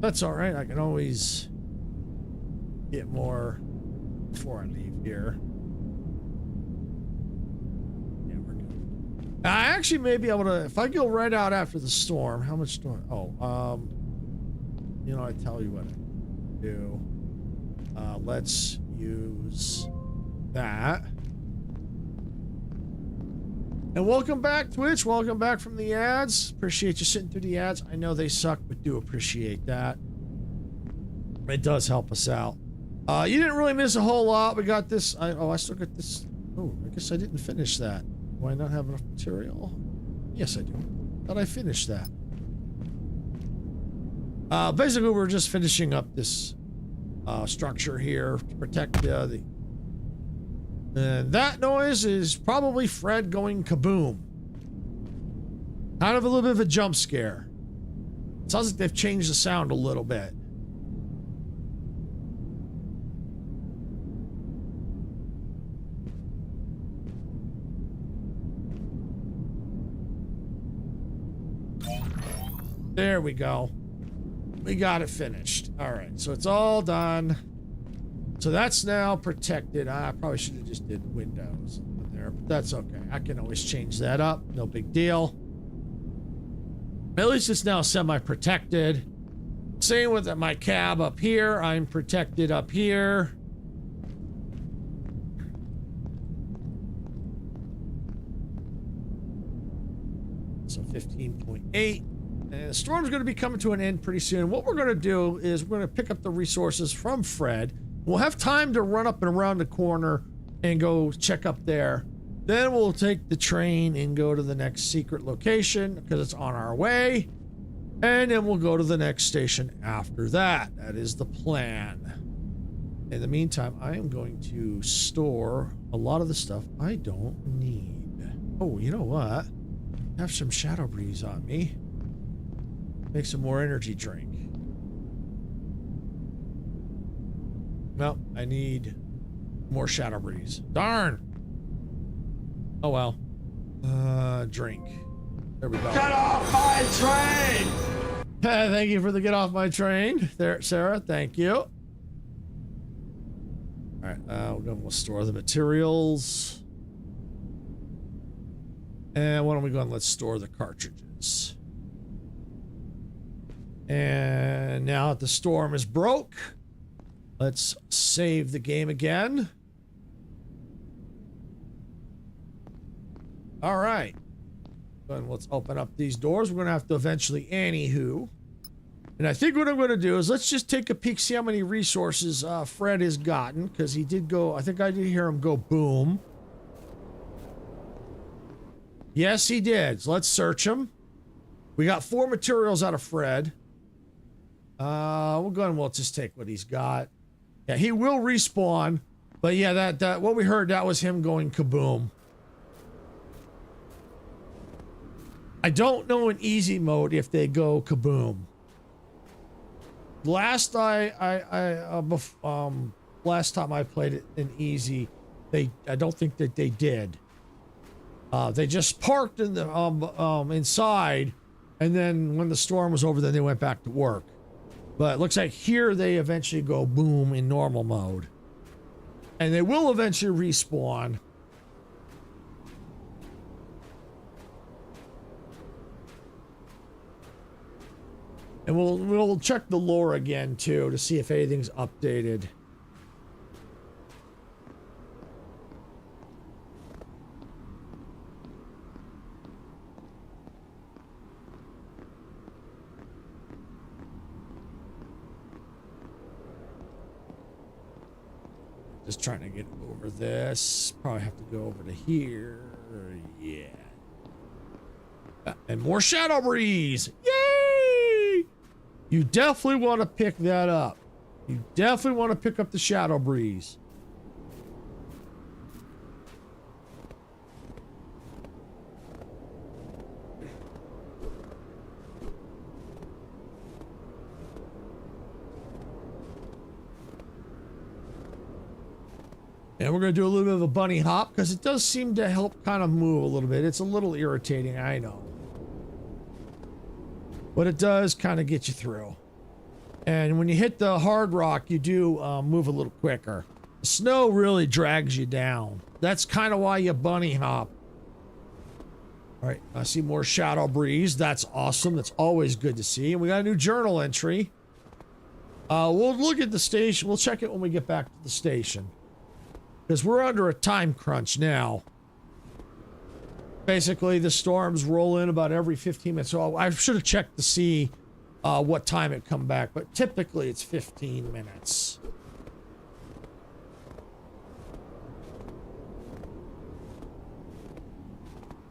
That's all right. I can always get more before I leave here. I actually may be able to, if I go right out after the storm, how much do I, you know, I tell you what I do. Let's use that. And welcome back, Twitch. Welcome back from the ads. Appreciate you sitting through the ads. I know they suck, but do appreciate that. It does help us out. You didn't really miss a whole lot. We got this. I still got this. Oh, I guess I didn't finish that. Do I not have enough material? Yes, I do. Thought I finished that. Basically, we're just finishing up this structure here to protect the. And that noise is probably Fred going kaboom. Kind of a little bit of a jump scare. It sounds like they've changed the sound a little bit. There we go. We got it finished. All right, so it's all done. So that's now protected. I probably should have just did windows there, but that's okay. I can always change that up. No big deal. At least it's now semi-protected. Same with my cab up here. I'm protected up here. So 15.8. And the storm's going to be coming to an end pretty soon. What we're going to do is we're going to pick up the resources from Fred. We'll have time to run up and around the corner and go check up there. Then we'll take the train and go to the next secret location because it's on our way. And then we'll go to the next station after that. That is the plan. In the meantime, I am going to store a lot of the stuff I don't need. Oh, you know what? I have some Shadow Breeze on me. Make some more energy drink. No, I need more Shadow Breeze. Darn! Oh well. Drink. There we go. Get off my train! Thank you for the get off my train. There, Sarah, thank you. Alright, we'll store the materials. And why don't we go and let's store the cartridges. And now that the storm is broke, let's save the game again. All right. And let's open up these doors. We're going to have to eventually anywho. And I think what I'm going to do is let's just take a peek, see how many resources Fred has gotten. Because he did go, I think I did hear him go boom. Yes, he did. So let's search him. We got 4 materials out of Fred. We'll go and we'll just take what he's got. Yeah, he will respawn. But yeah, that what we heard, that was him going kaboom. I don't know in easy mode if they go kaboom. Last last time I played it in easy, I don't think that they did. They just parked in the inside, and then when the storm was over, then they went back to work. But it looks like here they eventually go boom in normal mode, and they will eventually respawn. And we'll check the lore again too to see if anything's updated. Just trying to get over this. Probably have to go over to here. Yeah. And more Shadow Breeze. Yay! You definitely want to pick that up. You definitely want to pick up the Shadow Breeze. And we're going to do a little bit of a bunny hop because it does seem to help kind of move a little bit. It's a little irritating, I know. But it does kind of get you through. And when you hit the hard rock, you do move a little quicker. The snow really drags you down. That's kind of why you bunny hop. All right, I see more Shadow Breeze. That's awesome. That's always good to see. And we got a new journal entry. We'll look at the station. We'll check it when we get back to the station. Because we're under a time crunch now. Basically, the storms roll in about every 15 minutes. So I should have checked to see what time it come back. But typically, it's 15 minutes.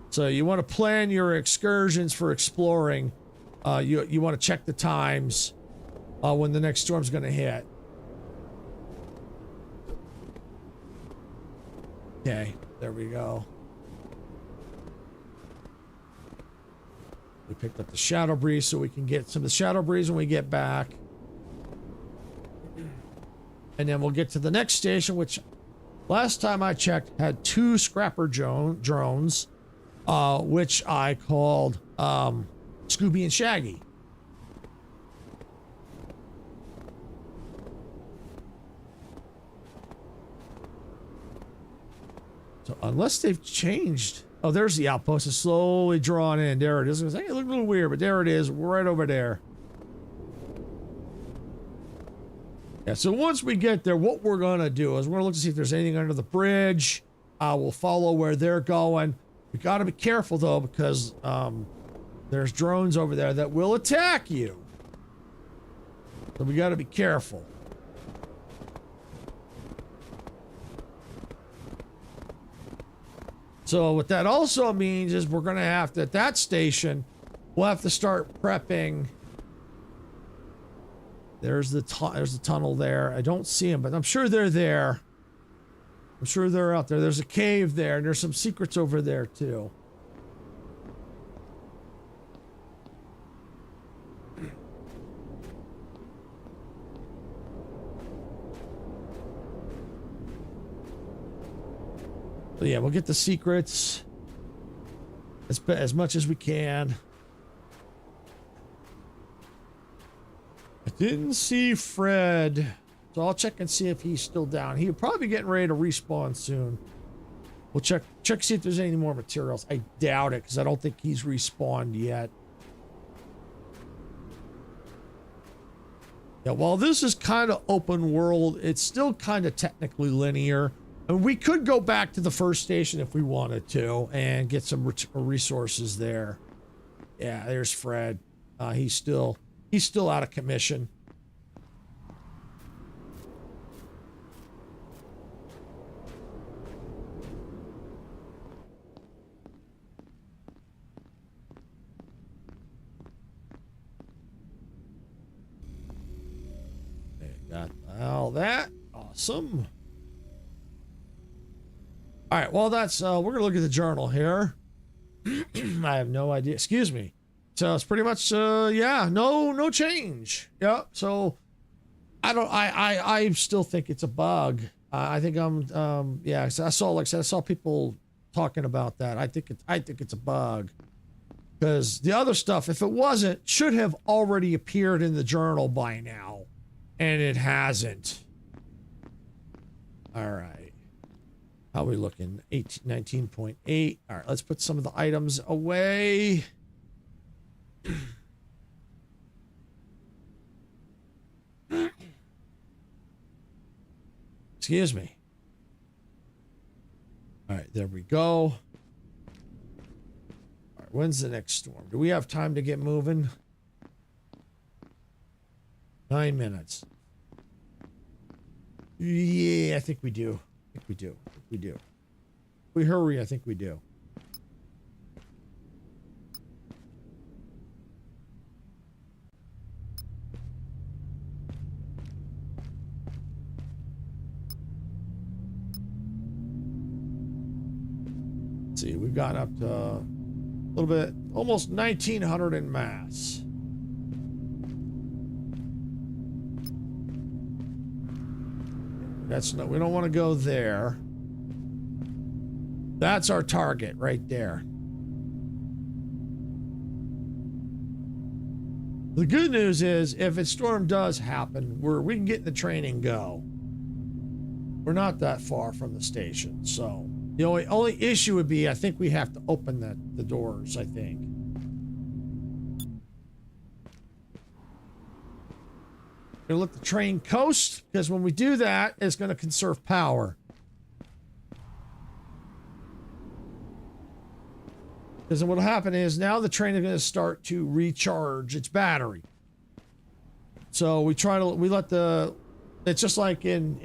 So you want to plan your excursions for exploring. You want to check the times when the next storm's going to hit. Okay, there we go. We picked up the Shadow Breeze so we can get some of the Shadow Breeze when we get back. And then we'll get to the next station, which last time I checked had 2 scrapper drones, which I called Scooby and Shaggy. So unless they've changed. Oh, there's the outpost. It's slowly drawing in. There it is. It looked a little weird, but there it is. Right over there. Yeah, so once we get there, what we're going to do is we're going to look to see if there's anything under the bridge. We'll follow where they're going. We got to be careful, though, because there's drones over there that will attack you. So we got to be careful. So what that also means is we're going to have to, at that station, we'll have to start prepping. There's the tunnel there. I don't see them, but I'm sure they're there. I'm sure they're out there. There's a cave there, and there's some secrets over there, too. So yeah, we'll get the secrets as much as we can. I didn't see Fred, so I'll check and see if he's still down. He'll probably be getting ready to respawn soon. We'll check see if there's any more materials. I doubt it, because I don't think he's respawned yet. Yeah, while this is kind of open world, it's still kind of technically linear. And we could go back to the first station if we wanted to and get some resources there. Yeah, there's Fred. He's still out of commission. Okay, got all that. Awesome. All right, well, that's, we're going to look at the journal here. I have no idea. Excuse me. So it's pretty much, yeah, no change. Yeah. So I still think it's a bug. I think yeah, I saw, like I said, I saw people talking about that. I think it's a bug, because the other stuff, if it wasn't, should have already appeared in the journal by now, and it hasn't. All right. How are we looking? 19.8. All right, let's put some of the items away. Excuse me. All right, there we go. All right, when's the next storm? Do we have time to get moving? 9 minutes. Yeah, I think we do. I think we do. If we hurry, I think we do. Let's see, we've got up to a little bit, almost 1,900 in mass. That's not, we don't want to go there. That's our target right there. The good news is, if a storm does happen, we can get in the train and go. We're not that far from the station, so the only issue would be, I think we have to open the doors, I think. We're gonna let the train coast, because when we do that, it's gonna conserve power. Because then what'll happen is, now the train is going to start to recharge its battery. So we let it's just like in,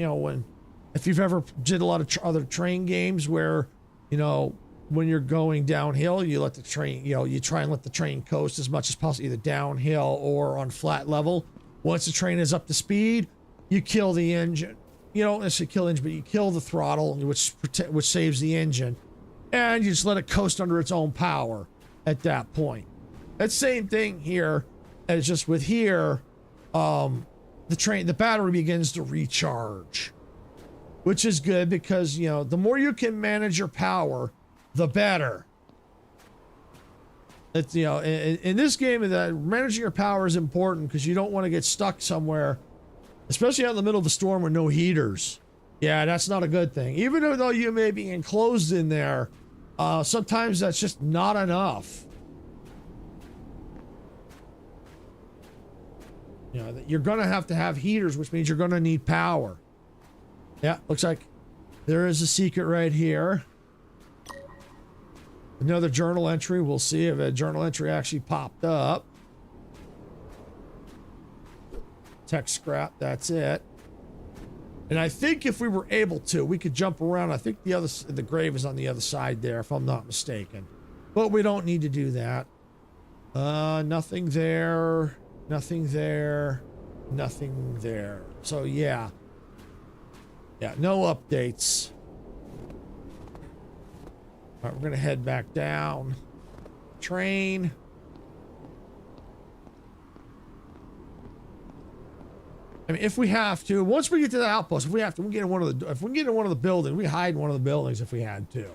if you've ever did a lot of other train games where, when you're going downhill, you let the train, you try and let the train coast as much as possible, either downhill or on flat level. Once the train is up to speed, you kill the engine. You don't necessarily kill the engine, but you kill the throttle, which saves the engine. And you just let it coast under its own power at that point. That same thing here, as just with here, the battery begins to recharge, which is good, because, the more you can manage your power, the better. It's, in this game, that managing your power is important, because you don't want to get stuck somewhere, especially out in the middle of the storm with no heaters. Yeah, that's not a good thing. Even though you may be enclosed in there, sometimes that's just not enough. You know, you're going to have heaters, which means you're going to need power. Yeah, looks like there is a secret right here. Another journal entry. We'll see if a journal entry actually popped up. Tech scrap, that's it. And I think if we were able to, we could jump around. I think the grave is on the other side there, if I'm not mistaken. But we don't need to do that. Nothing there. Nothing there. Nothing there. So yeah. Yeah, no updates. All right, we're gonna head back down. Train. I mean, if we have to, once we get to the outpost, if we have to, we can get in one of the buildings, we hide in one of the buildings if we had to.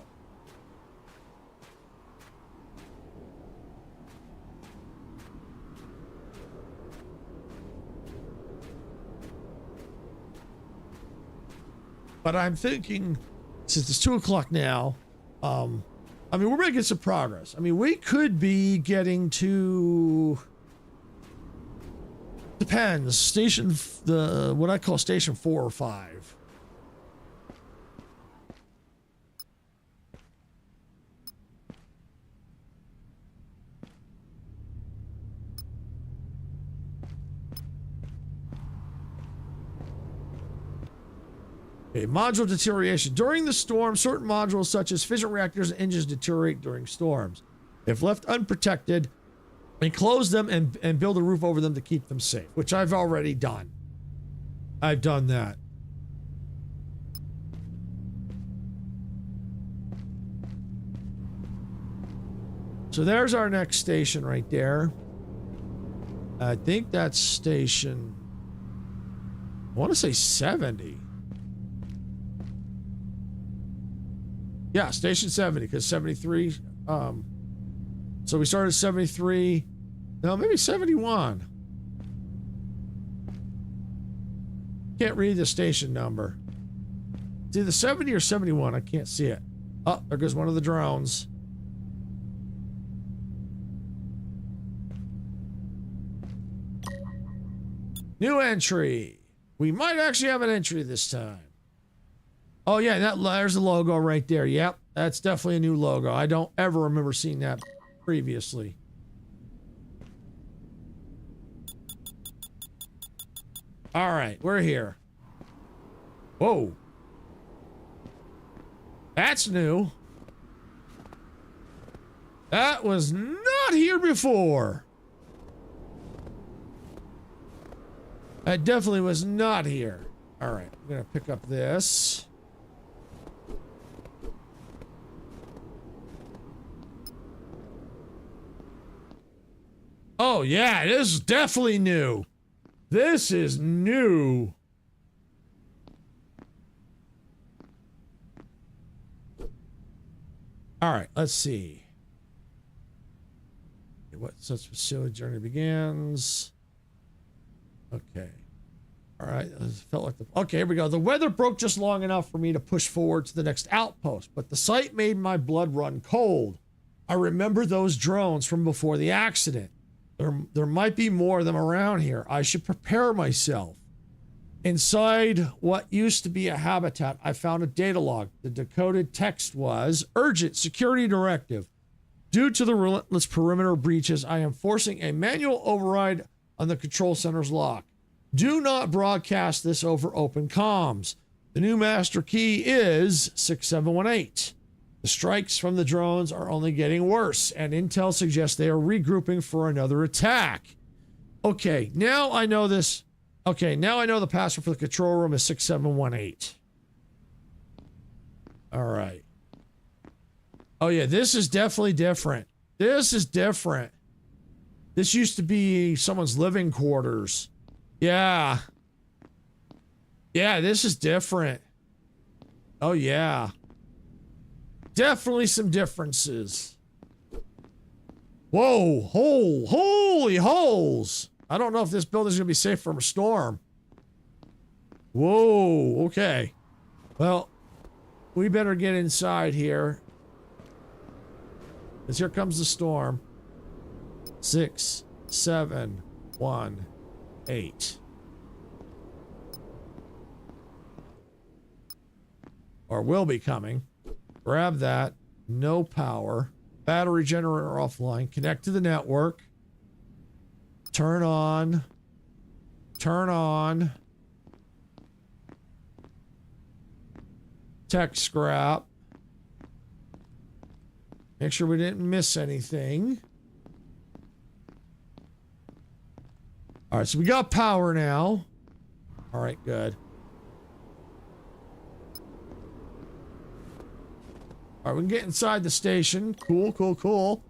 But I'm thinking, since it's 2 o'clock now, I mean, we're making some progress. I mean, we could be getting to, depends, what I call station 4 or 5. Okay, module deterioration. During the storm, certain modules such as fission reactors and engines deteriorate during storms. If left unprotected, enclose them and build a roof over them to keep them safe, which I've already done. I've done that. So there's our next station right there. I think that's station, I want to say 70. Yeah, station 70, because 73, so we started 73, no, maybe 71. Can't read the station number. It's either 70 or 71, I can't see it. Oh, there goes one of the drones. New entry. We might actually have an entry this time. Oh yeah, there's the logo right there. Yep, that's definitely a new logo. I don't ever remember seeing that previously. All right, we're here. Whoa. That's new. That was not here before. That definitely was not here. All right, I'm gonna pick up this. Oh yeah, this is definitely new. This is new. All right, let's see. What such facility journey begins? Okay. All right. Felt like okay, here we go. The weather broke just long enough for me to push forward to the next outpost, but the sight made my blood run cold. I remember those drones from before the accident. There might be more of them around here. I should prepare myself. Inside what used to be a habitat, I found a data log. The decoded text was, urgent security directive. Due to the relentless perimeter breaches, I am forcing a manual override on the control center's lock. Do not broadcast this over open comms. The new master key is 6718. The strikes from the drones are only getting worse, and intel suggests they are regrouping for another attack. Okay, now I know this. Okay, now I know the password for the control room is 6718. All right. Oh yeah, this is definitely different. This is different. This used to be someone's living quarters. Yeah. Yeah, this is different. Oh yeah. Definitely some differences. Whoa, holy holes. I don't know if this building's gonna be safe from a storm. Whoa, okay. Well, we better get inside here. Because here comes the storm. 6, 7, 1, 8. Or will be coming. Grab that. No power. Battery generator offline. Connect to the network. Turn on. Turn on. Tech scrap. Make sure we didn't miss anything. All right, so we got power now. All right, good. All right, we can get inside the station. Cool, cool, cool.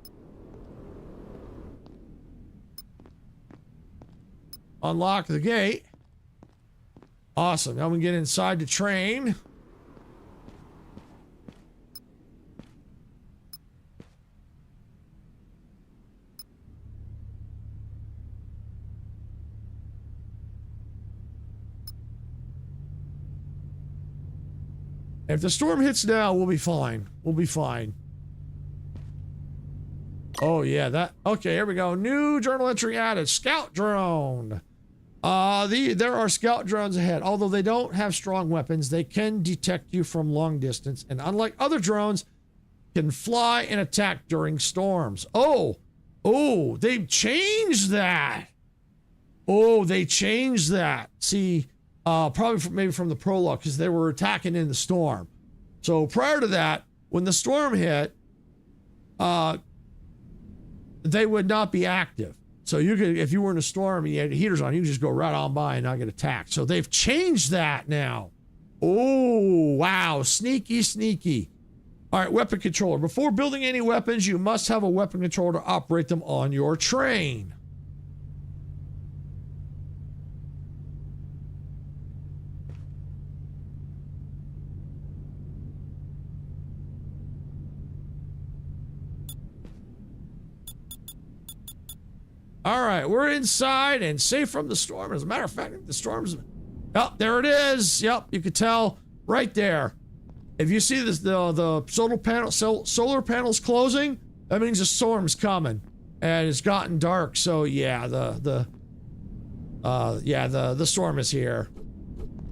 Unlock the gate. Awesome. Now we can get inside the train. If the storm hits now, we'll be fine. We'll be fine. Oh, yeah, that... Okay, here we go. New journal entry added. Scout drone. There are scout drones ahead. Although they don't have strong weapons, they can detect you from long distance. And unlike other drones, can fly and attack during storms. Oh, they've changed that. Oh, they changed that. See... probably maybe from the prologue, because they were attacking in the storm. So prior to that, when the storm hit, they would not be active. So you could, if you were in a storm and you had heaters on, you could just go right on by and not get attacked. So they've changed that now. Oh, wow. Sneaky, sneaky. All right, weapon controller. Before building any weapons, you must have a weapon controller to operate them on your train. All right, we're inside and safe from the storm. As a matter of fact, the storm's... Oh, there it is. Yep, you could tell right there. If you see this, the solar panels closing, that means the storm's coming, and it's gotten dark. So yeah, the storm is here.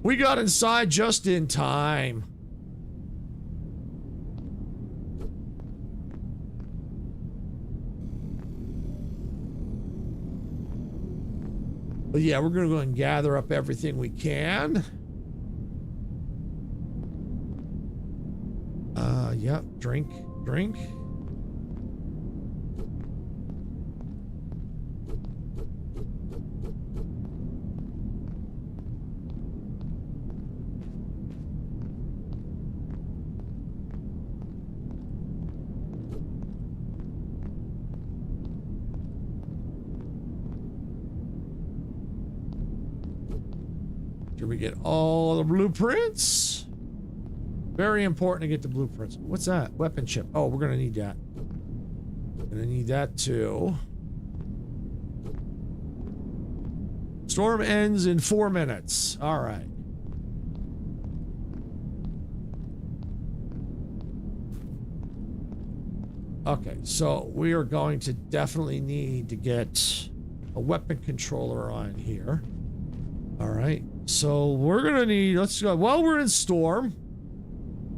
We got inside just in time. But yeah, we're going to go and gather up everything we can. Yep, drink. Did we get all the blueprints? Very important to get the blueprints. What's that? Weapon chip. Oh, we're gonna need that. Gonna need that too. Storm ends in 4 minutes. All right. Okay, so we are going to definitely need to get a weapon controller on here. All right. So we're gonna need, let's go, while we're in storm,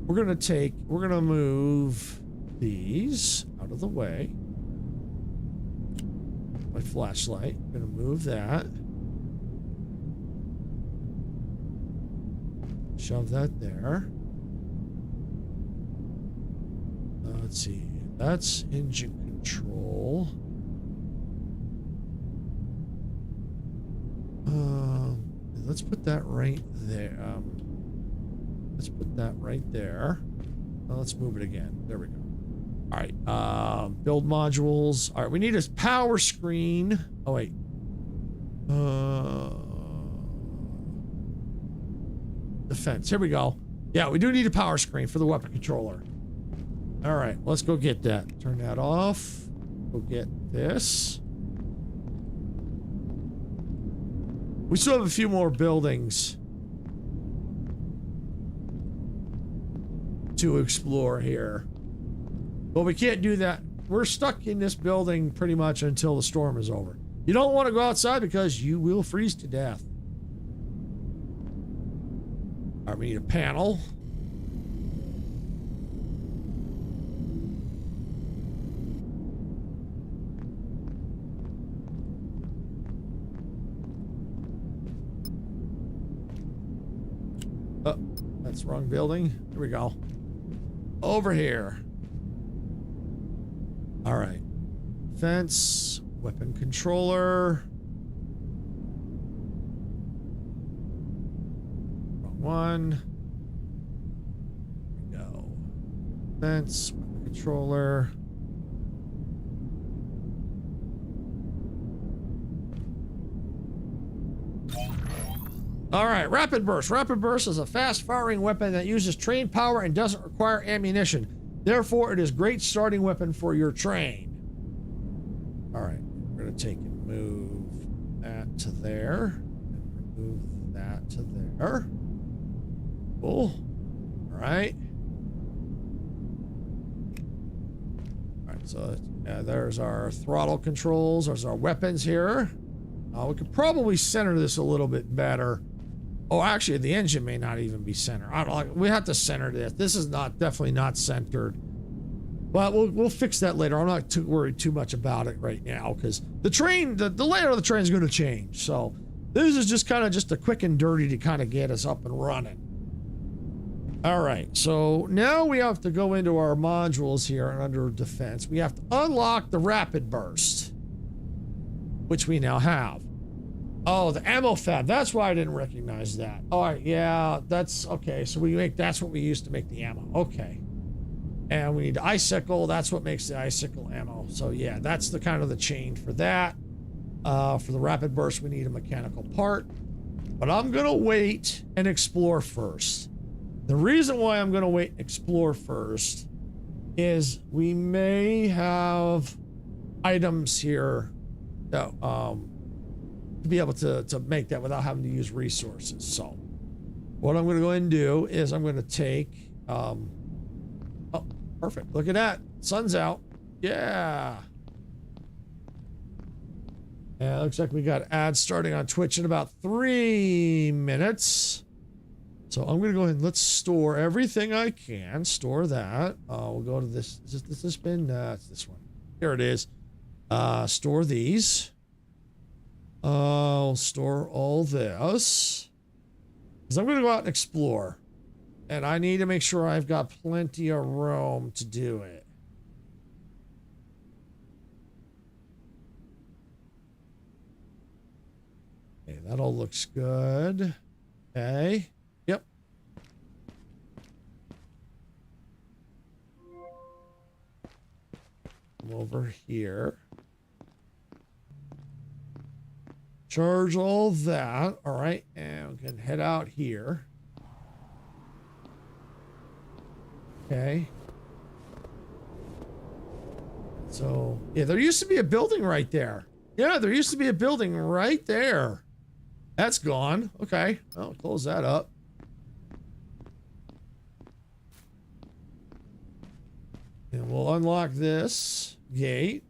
we're gonna move these out of the way. My flashlight, I'm gonna move that. Shove that there. Let's see, that's engine control. Let's put that right there. Let's put that right there. Well, let's move it again. There we go. All right. Build modules. All right. We need a power screen. Oh, wait. Defense. Here we go. Yeah, we do need a power screen for the weapon controller. All right. Let's go get that. Turn that off. Go get this. We still have a few more buildings. to explore here. But we can't do that. We're stuck in this building pretty much until the storm is over. You don't want to go outside because you will freeze to death. All right, we need a panel. Oh, that's the wrong building. Here we go. Over here. All right. Fence, weapon controller. Wrong one. Here we go. Fence, weapon controller. All right, Rapid Burst. Rapid Burst is a fast-firing weapon that uses train power and doesn't require ammunition. Therefore, it is a great starting weapon for your train. All right, we're going to take and move that to there. And remove that to there. Cool. All right. All right, so there's our throttle controls. There's our weapons here. We could probably center this a little bit better. Oh, actually, the engine may not even be centered. I don't know. We have to center this. This is definitely not centered. But we'll fix that later. I'm not too worried too much about it right now because the train, the layout of the train is going to change. So this is just kind of just a quick and dirty to kind of get us up and running. All right. So now we have to go into our modules here and under defense. We have to unlock the rapid burst, which we now have. Oh, the ammo fab. That's why I didn't recognize that. All right, yeah, that's okay. So that's what we use to make the ammo. Okay. And we need the icicle. That's what makes the icicle ammo. So yeah, that's the kind of the chain for that. For the rapid burst, we need a mechanical part. But I'm gonna wait and explore first. The reason why I'm gonna wait and explore first is we may have items here that to be able to make that without having to use resources. So what I'm going to go ahead and do is I'm going to take oh, perfect, look at that, sun's out. Yeah, and it looks like we got ads starting on Twitch in about 3 minutes. So I'm going to go ahead and let's store everything I can. Store that. We'll go to this. Is this bin? It's this one. Here it is. Store these. I'll store all this. Because I'm going to go out and explore. And I need to make sure I've got plenty of room to do it. Okay, that all looks good. Okay. Yep. Come over here. Charge all that. All right. And we can head out here. Okay. So, yeah, there used to be a building right there. Yeah, there used to be a building right there. That's gone. Okay. I'll close that up. And we'll unlock this gate.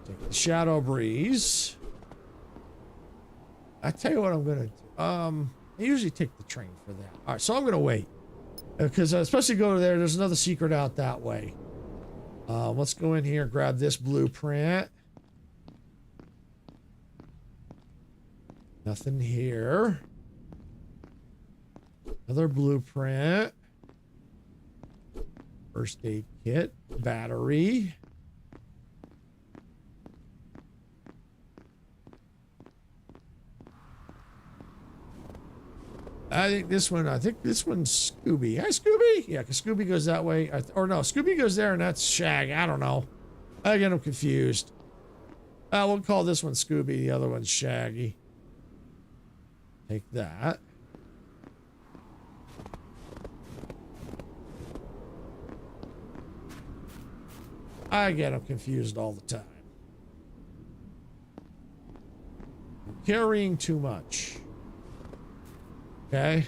Take the shadow breeze. I tell you what I'm gonna do. I usually take the train for that. All right, so I'm gonna wait because especially go there. There's another secret out that way. Let's go in here and grab this blueprint. Nothing here. Another blueprint. First aid kit. Battery. I think this one's Scooby. Hi, Scooby. Yeah, because Scooby goes that way. Or no, Scooby goes there and that's Shag. I don't know. I get them confused. We'll call this one Scooby. The other one's Shaggy. Take that. I get them confused all the time. carrying too much. Okay.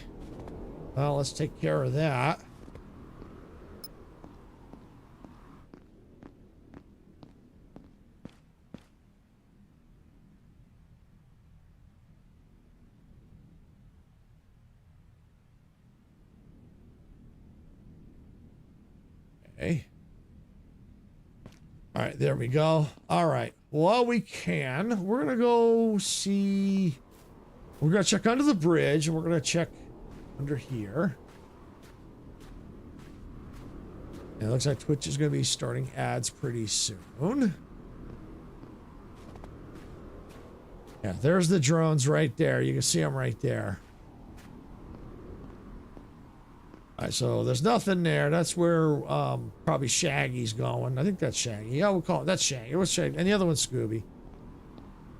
Well, let's take care of that. Okay. All right, there we go. All right. Well, we can. We're going to go see. We're going to check under the bridge, and we're going to check under here. And it looks like Twitch is going to be starting ads pretty soon. Yeah, there's the drones right there. You can see them right there. All right, so there's nothing there. That's where probably Shaggy's going. I think that's Shaggy. Yeah, we'll call it. That's Shaggy. What's Shaggy? And the other one's Scooby.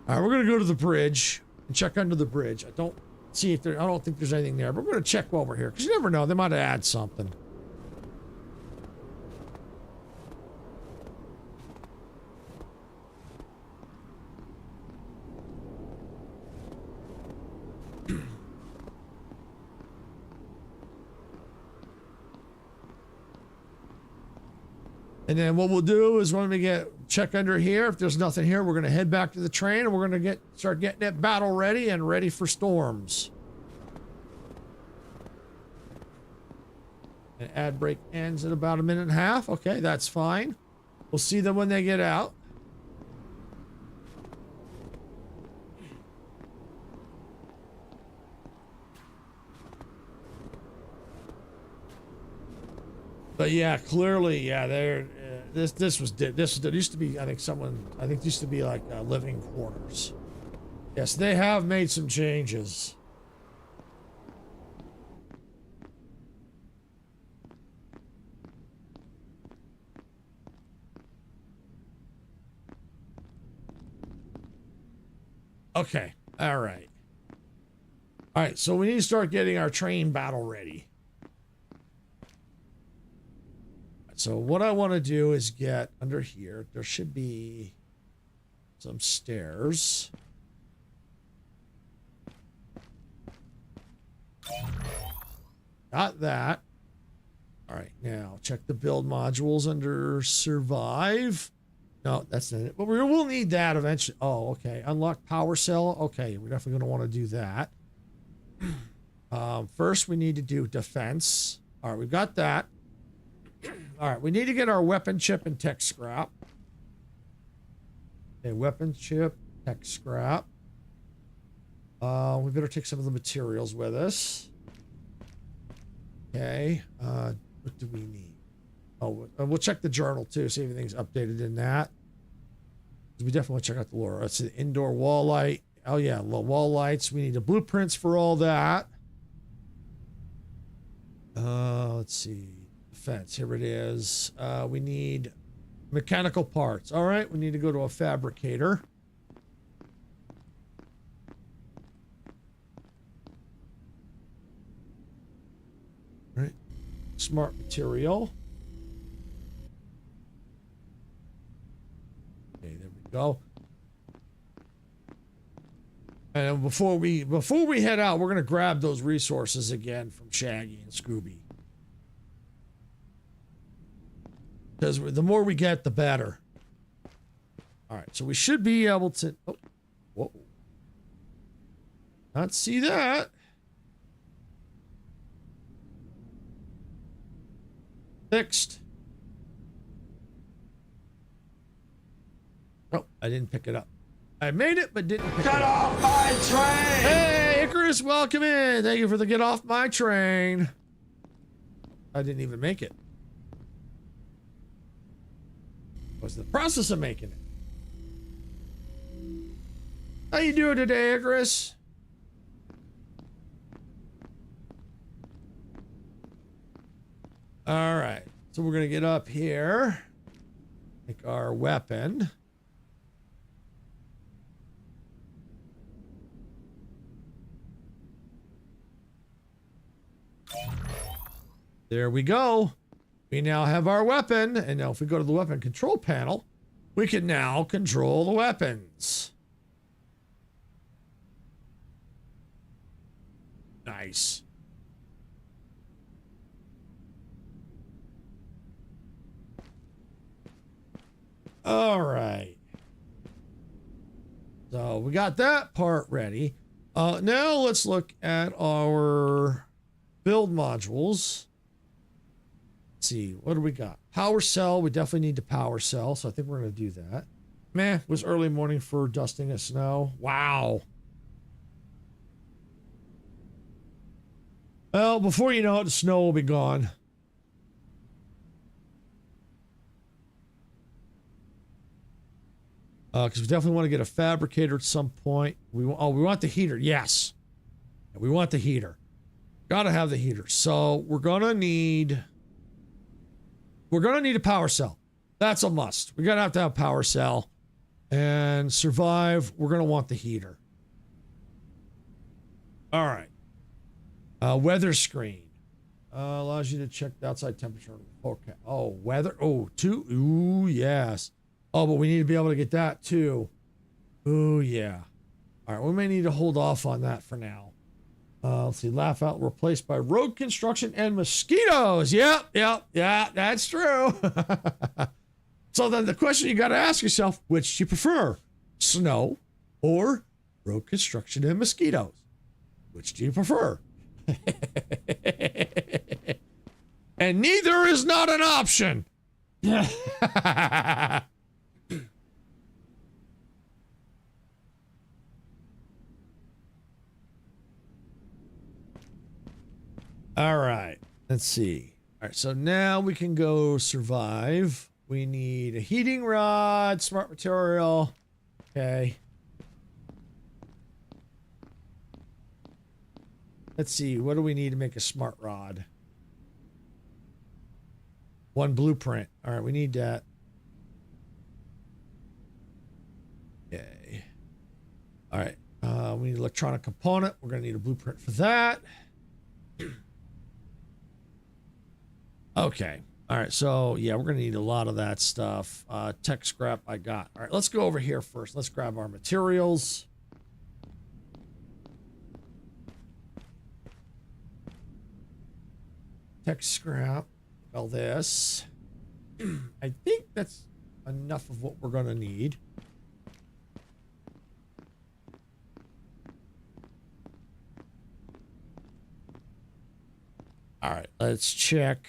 All right, we're going to go to the bridge and check under the bridge. I don't see if there. I don't think there's anything there, but we're going to check while we're here because you never know. They might have added something. And then what we'll do is when we check under here, if there's nothing here, we're going to head back to the train and we're going to start getting that battle ready and ready for storms. And ad break ends in about 1.5 minutes. Okay, that's fine. We'll see them when they get out. But yeah, clearly, yeah, this used to be, I think used to be like living quarters. Yes, they have made some changes. Okay, all right. All right, so we need to start getting our train battle ready. So what I want to do is get under here. There should be some stairs. Got that. All right, now check the build modules under survive. No, that's not it. But we will need that eventually. Oh, okay. Unlock power cell. Okay, we're definitely going to want to do that. First, we need to do defense. All right, we've got that. All right, we need to get our weapon chip and tech scrap. Okay, weapon chip, tech scrap. We better take some of the materials with us. Okay, what do we need? Oh, we'll check the journal too, see if anything's updated in that. We definitely check out the lore. It's an indoor wall light. Oh yeah, wall lights. We need the blueprints for all that. Let's see. Defense. Here it is. We need mechanical parts. All right, we need to go to a fabricator. All right. Smart material. Okay, there we go. And before we head out, we're gonna grab those resources again from Shaggy and Scooby. Because the more we get, the better. All right, so we should be able to. Oh, whoa! Not see that. Fixed. Oh, I didn't pick it up. I made it, but didn't pick it up. Get off my train! Hey, Icarus, welcome in. Thank you for the get off my train. I didn't even make it. Was the process of making it. How you doing today, Icarus? All right, so we're gonna get up here, make our weapon. There we go. We now have our weapon, and now if we go to the weapon control panel, we can now control the weapons. Nice. All right. So we got that part ready. Now let's look at our build modules. Let's see, what do we got? Power cell. We definitely need the power cell, so I think we're going to do that. Man, it was early morning for dusting of snow. Wow. Well, before you know it, the snow will be gone. Because we definitely want to get a fabricator at some point. We want the heater. Yes. We want the heater. Gotta have the heater. So we're gonna need a power cell. That's a must. We're gonna have to have a power cell. And survive, we're gonna want the heater. All right. Weather screen. Allows you to check the outside temperature. Okay. Oh, weather. Oh, two. Ooh, yes. Oh, but we need to be able to get that too. Ooh, yeah. All right, we may need to hold off on that for now. Let's see. Laugh out replaced by road construction and mosquitoes. Yep, that's true. So then the question you got to ask yourself, which do you prefer? Snow or road construction and mosquitoes? Which do you prefer? And neither is not an option. All right, let's see. All right, so now we can go survive. We need a heating rod, smart material. Okay. Let's see, what do we need to make a smart rod? One blueprint. All right, we need that. Okay. All right, we need an electronic component. We're gonna need a blueprint for that. Okay. All right. So yeah, we're going to need a lot of that stuff. Tech scrap I got. All right. Let's go over here first. Let's grab our materials. Tech scrap. All this. I think that's enough of what we're going to need. All right. Let's check.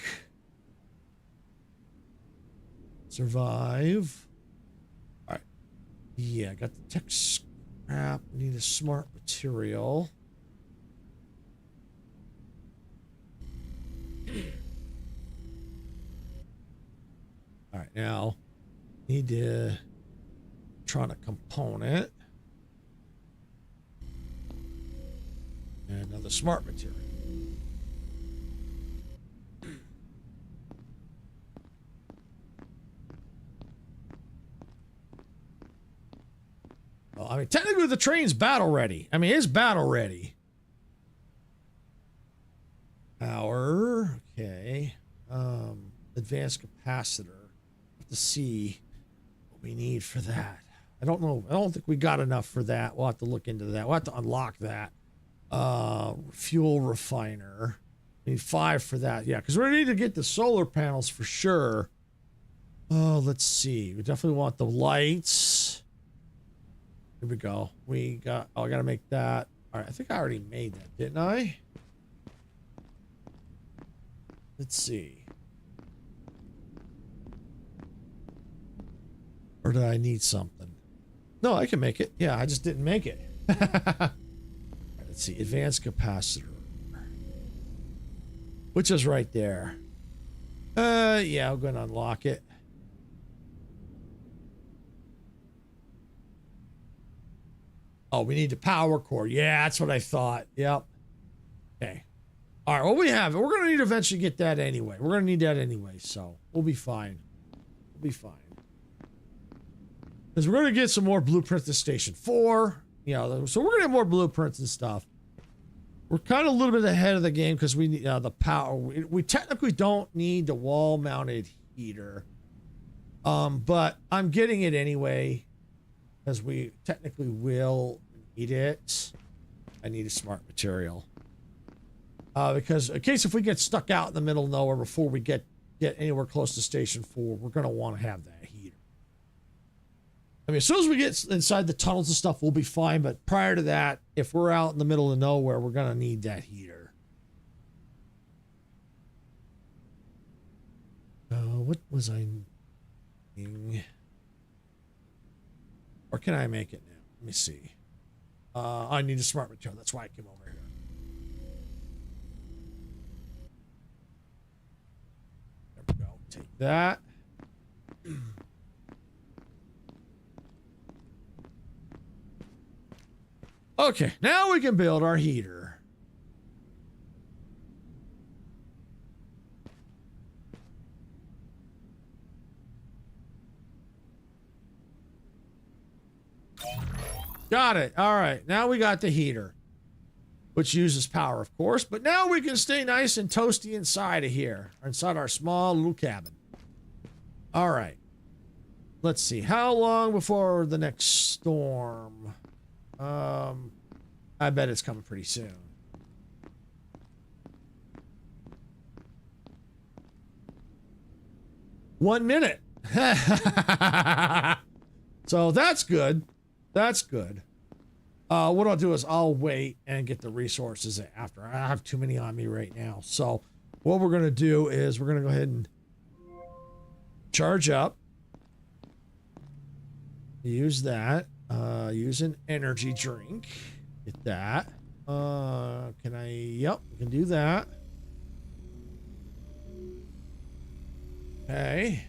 Survive. All right. Yeah, I got the tech scrap. We need a smart material. All right, now need the electronic component and another smart material. Well, I mean, technically the train's battle ready. I mean, it's battle ready. Power. Okay. Advanced capacitor. Have to see what we need for that. I don't know. I don't think we got enough for that. We'll have to look into that. We'll have to unlock that. Fuel refiner. We need 5 for that. Yeah, because we need to get the solar panels for sure. Oh, let's see. We definitely want the lights. Here we go. We got, oh, I got to make that. All right. I think I already made that, didn't I? Let's see. Or did I need something? No, I can make it. Yeah, I just didn't make it. All right, let's see. Advanced capacitor. Which is right there. Yeah, I'm going to unlock it. Oh, we need the power cord. Yeah, that's what I thought. Yep. Okay. All right, well, we have it. We're going to need to eventually get that anyway. We're going to need that anyway, so we'll be fine. We'll be fine. Because we're going to get some more blueprints to Station 4. You know, so we're going to have more blueprints and stuff. We're kind of a little bit ahead of the game because we need the power. We technically don't need the wall-mounted heater. But I'm getting it anyway because we technically will need it. I need a smart material. because in case if we get stuck out in the middle of nowhere before we get anywhere close to Station 4, we're going to want to have that heater. I mean, as soon as we get inside the tunnels and stuff, we'll be fine. But prior to that, if we're out in the middle of nowhere, we're going to need that heater. What was I doing? Or can I make it now? Let me see. I need a smart material. That's why I came over here. There we go. Take that. Okay, now we can build our heater. Got it. All right, now we got the heater, which uses power, of course, but now we can stay nice and toasty inside of here, inside our small little cabin. All right. Let's see. How long before the next storm? I bet it's coming pretty soon. One minute. So that's good. That's good. What I'll do is I'll wait and get the resources after. I have too many on me right now. So what we're going to do is we're going to go ahead and charge up. Use that. Use an energy drink. Get that. Can I? Yep, we can do that. Okay.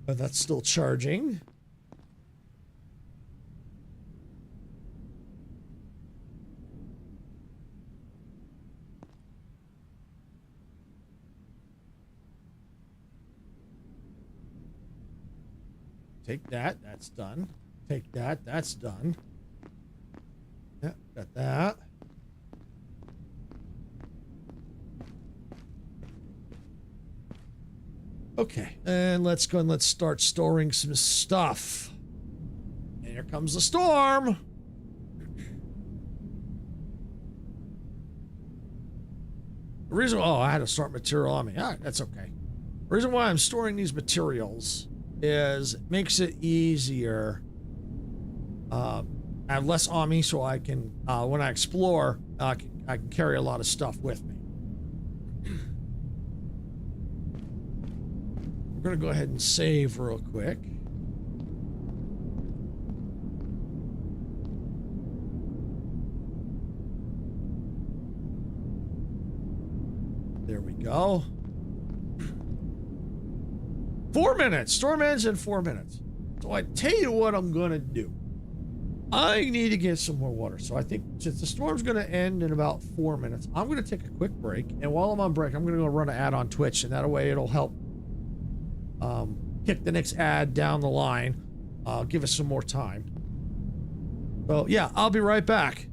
But that's still charging. Take that, that's done. Take that, that's done. Yeah, got that. Okay, and let's go and let's start storing some stuff. And here comes the storm. The reason, oh, I had to start material on me. All right, that's okay. The reason why I'm storing these materials is it makes it easier. I have less on me, so I can, when I explore, I can carry a lot of stuff with me. We're going to go ahead and save real quick. There we go. 4 minutes. Storm ends in 4 minutes. So I tell you what I'm going to do. I need to get some more water. So I think since the storm's going to end in about 4 minutes, I'm going to take a quick break. And while I'm on break, I'm going to go run an ad on Twitch. And that way it'll help kick the next ad down the line. Give us some more time. So yeah, I'll be right back.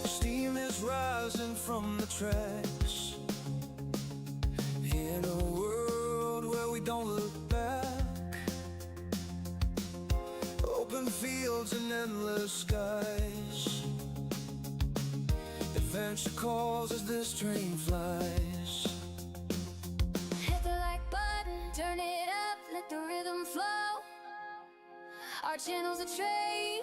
Steam is rising from the tracks in a world where we don't look back. Open fields and endless skies. Adventure calls as this train flies. Hit the like button, turn it up, let the rhythm flow. Our channel's a train,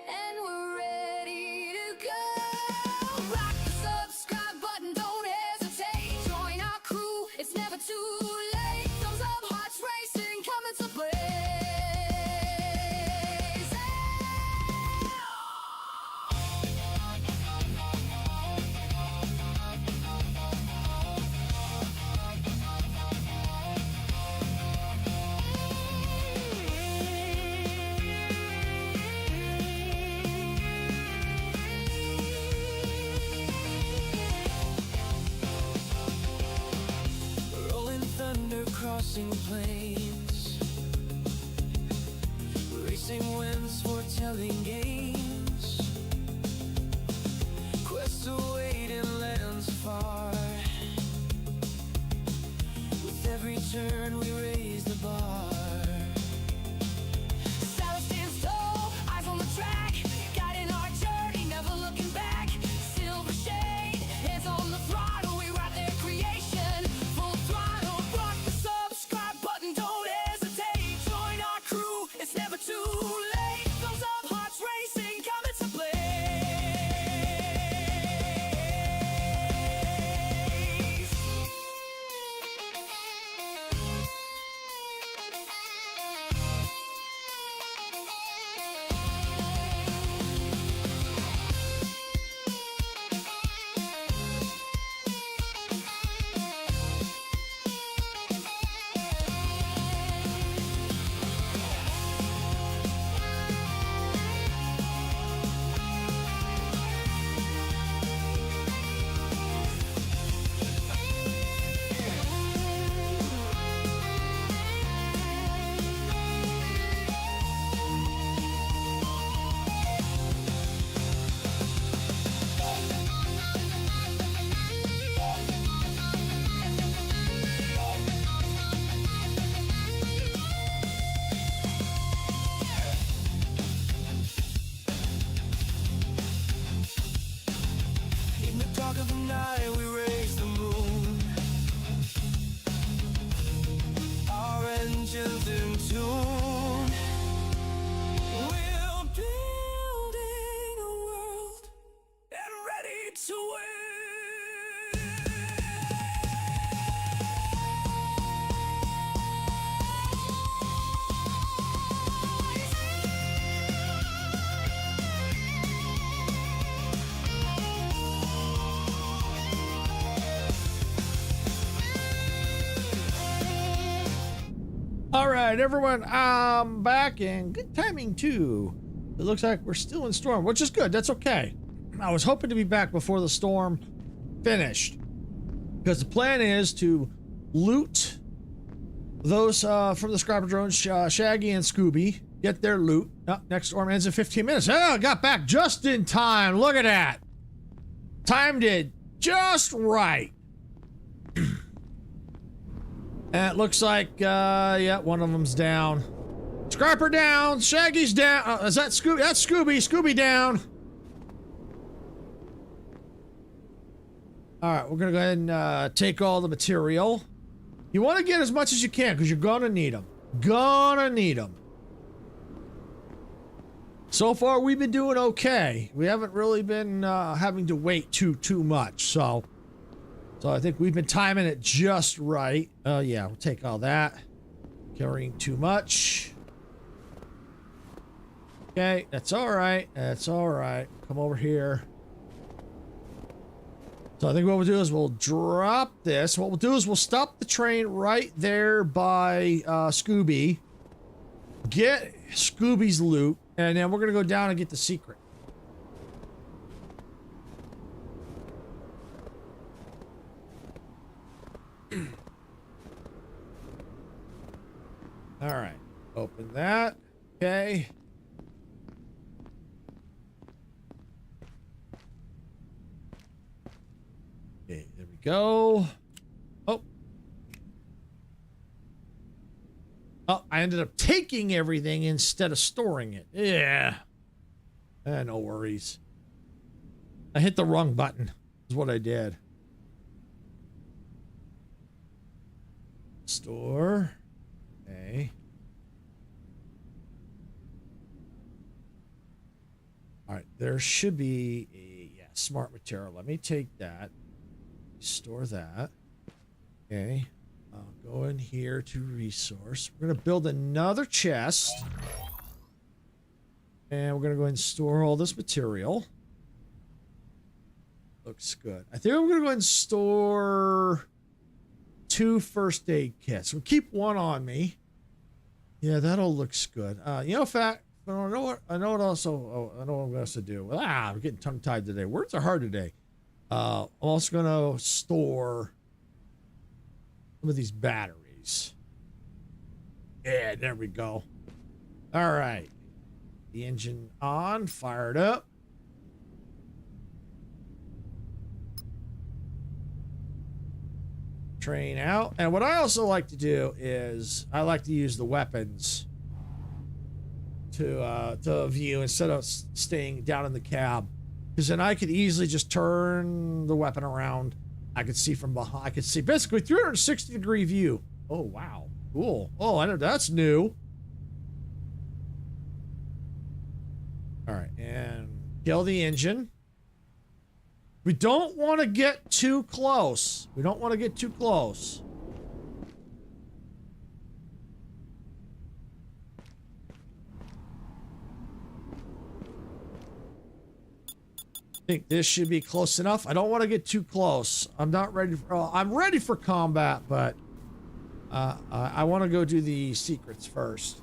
and we're ready to go. Rock the subscribe button, don't hesitate. Join our crew, it's never too late. Thumbs up, hearts racing, coming to play. Rolling thunder crossing plains, racing winds foretelling games. turn, we raise the bar. Saddle stands tall, eyes on the track, guiding our journey, never looking back. Silver shade, hands on the throttle, we ride their creation. Full throttle, rock the subscribe button, don't hesitate. Join our crew, it's never too late. Thumbs up, hearts racing, coming to play. In the dark of the night, we raise the moon. Our engines in tune. We're building a world and ready to win. All right, everyone, I'm back, and good timing too. It looks like we're still in storm, which is good. That's okay. I was hoping to be back before the storm finished, because the plan is to loot those from the scrapper drones, Shaggy and Scooby. Get their loot. Oh, next storm ends in 15 minutes. Oh, got back just in time. Look at that. Timed it just right. And it looks like, yeah, one of them's down. Scrapper down. Shaggy's down. Is that Scooby? That's Scooby. Scooby down. All right, we're going to go ahead and take all the material. You want to get as much as you can because you're going to need them. Gonna need them. So far, we've been doing okay. We haven't really been having to wait too much, so I think we've been timing it just right. Oh, yeah, we'll take all that. Carrying too much. Okay, that's all right. That's all right. Come over here. So I think what we'll do is we'll drop this. What we'll do is we'll stop the train right there by Scooby. Get Scooby's loot. And then we're going to go down and get the secret. All right, open that. Okay. Okay, there we go. Oh. Oh, I ended up taking everything instead of storing it. Yeah. No worries. I hit the wrong button, is what I did. Store. Okay. All right, there should be a smart material. Let me take that. Store that. Okay. I'll go in here to resource. We're going to build another chest. And we're going to go ahead and store all this material. Looks good. I think I'm going to go ahead and store 2 first aid kits. We'll keep one on me. Yeah, that all looks good. You know, in fact, I know what also, I know what I'm going to do. I'm getting tongue-tied today. Words are hard today. I'm also going to store some of these batteries. Yeah, there we go. All right. The engine on, fired up. train out. And what I also like to do is I like to use the weapons to view instead of staying down in the cab, because then I could easily just turn the weapon around. I could see from behind. I could see basically 360-degree view. Oh, wow. Cool. Oh, I know that's new. All right, and kill the engine. We don't want to get too close. We don't want to get too close. I think this should be close enough. I don't want to get too close. I'm not ready for, I'm ready for combat, but I want to go do the secrets first.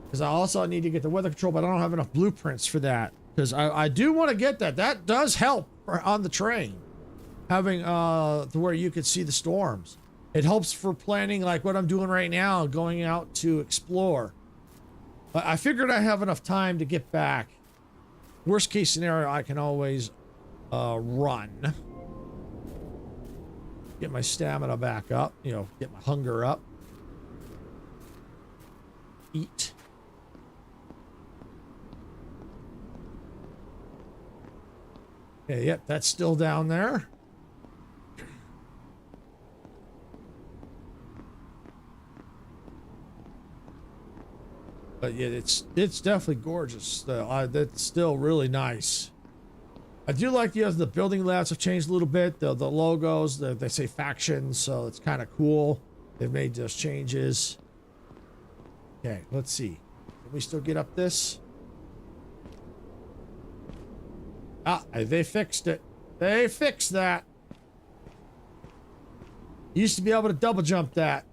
Because I also need to get the weather control, but I don't have enough blueprints for that. Because I do want to get that. That does help on the train. Having to where you could see the storms. It helps for planning like what I'm doing right now, going out to explore. But I figured I have enough time to get back. Worst case scenario, I can always run. Get my stamina back up. You know, get my hunger up. Eat. Okay, yep, that's still down there. But yeah, it's definitely gorgeous. That's still really nice. I do like the building layouts have changed a little bit. The logos, they say factions, so it's kind of cool. They've made those changes. Okay, let's see. Can we still get up this? Ah, they fixed it. They fixed that. Used to be able to double jump that.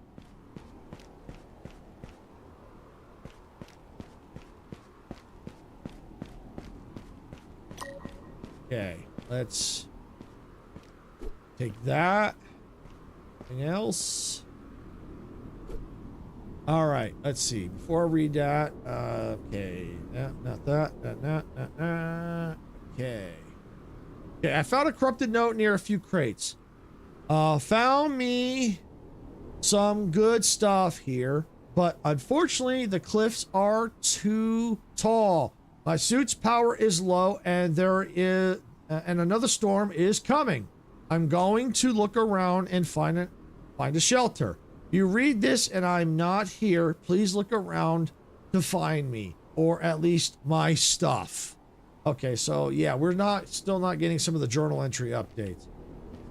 Okay, let's take that. Anything else? All right, let's see. Before I read that, okay, not that. Okay. Okay, I found a corrupted note near a few crates. Found me some good stuff here, but unfortunately the cliffs are too tall. My suit's power is low, and and another storm is coming. I'm going to look around and find a shelter. You read this and I'm not here. Please look around to find me, or at least my stuff. Okay, so yeah, we're still not getting some of the journal entry updates.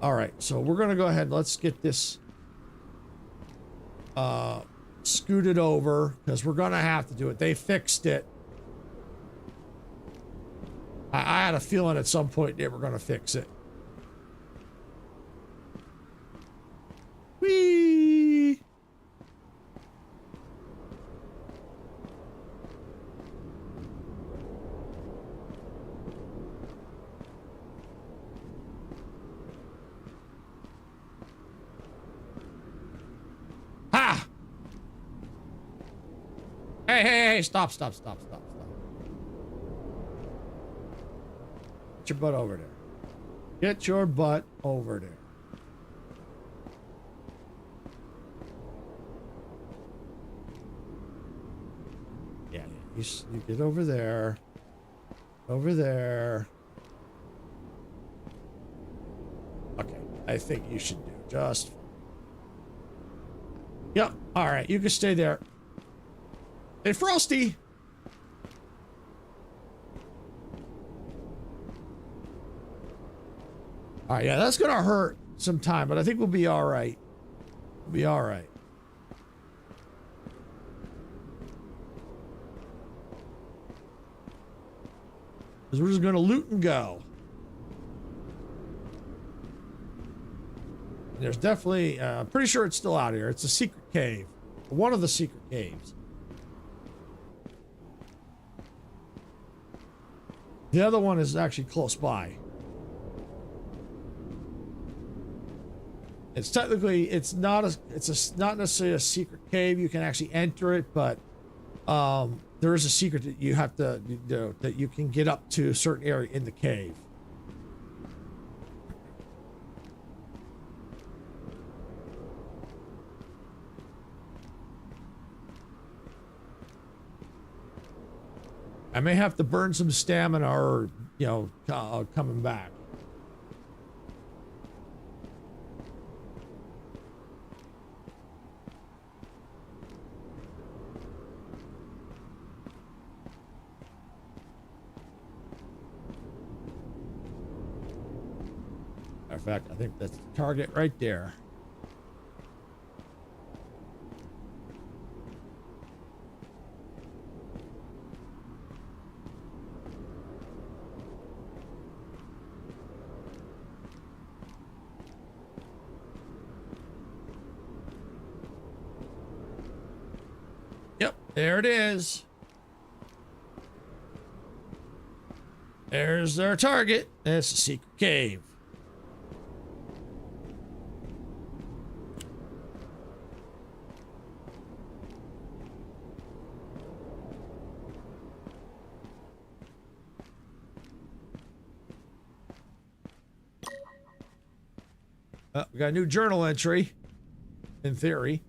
All right, so we're gonna go ahead and let's get this scooted over, because we're gonna have to do it. They fixed it. I had a feeling at some point they were gonna fix it. Whee! Ha! Hey, stop. Get your butt over there. Get your butt over there. Yeah, you get over there. Over there. Okay, I think you should do just fine. Yep, alright, you can stay there. Hey, Frosty! All right, yeah, that's gonna hurt some time, but I think we'll be all right. We'll be all right. Because we're just gonna loot and go. And there's definitely, I'm pretty sure it's still out here. It's a secret cave. One of the secret caves. The other one is actually close by. It's technically, it's not necessarily a secret cave. You can actually enter it, but there is a secret that you have to do, that you can get up to a certain area in the cave. I may have to burn some stamina or, you know, coming back. Matter of fact, I think that's the target right there. Yep, there it is. There's our target. That's the secret cave. We got a new journal entry, in theory.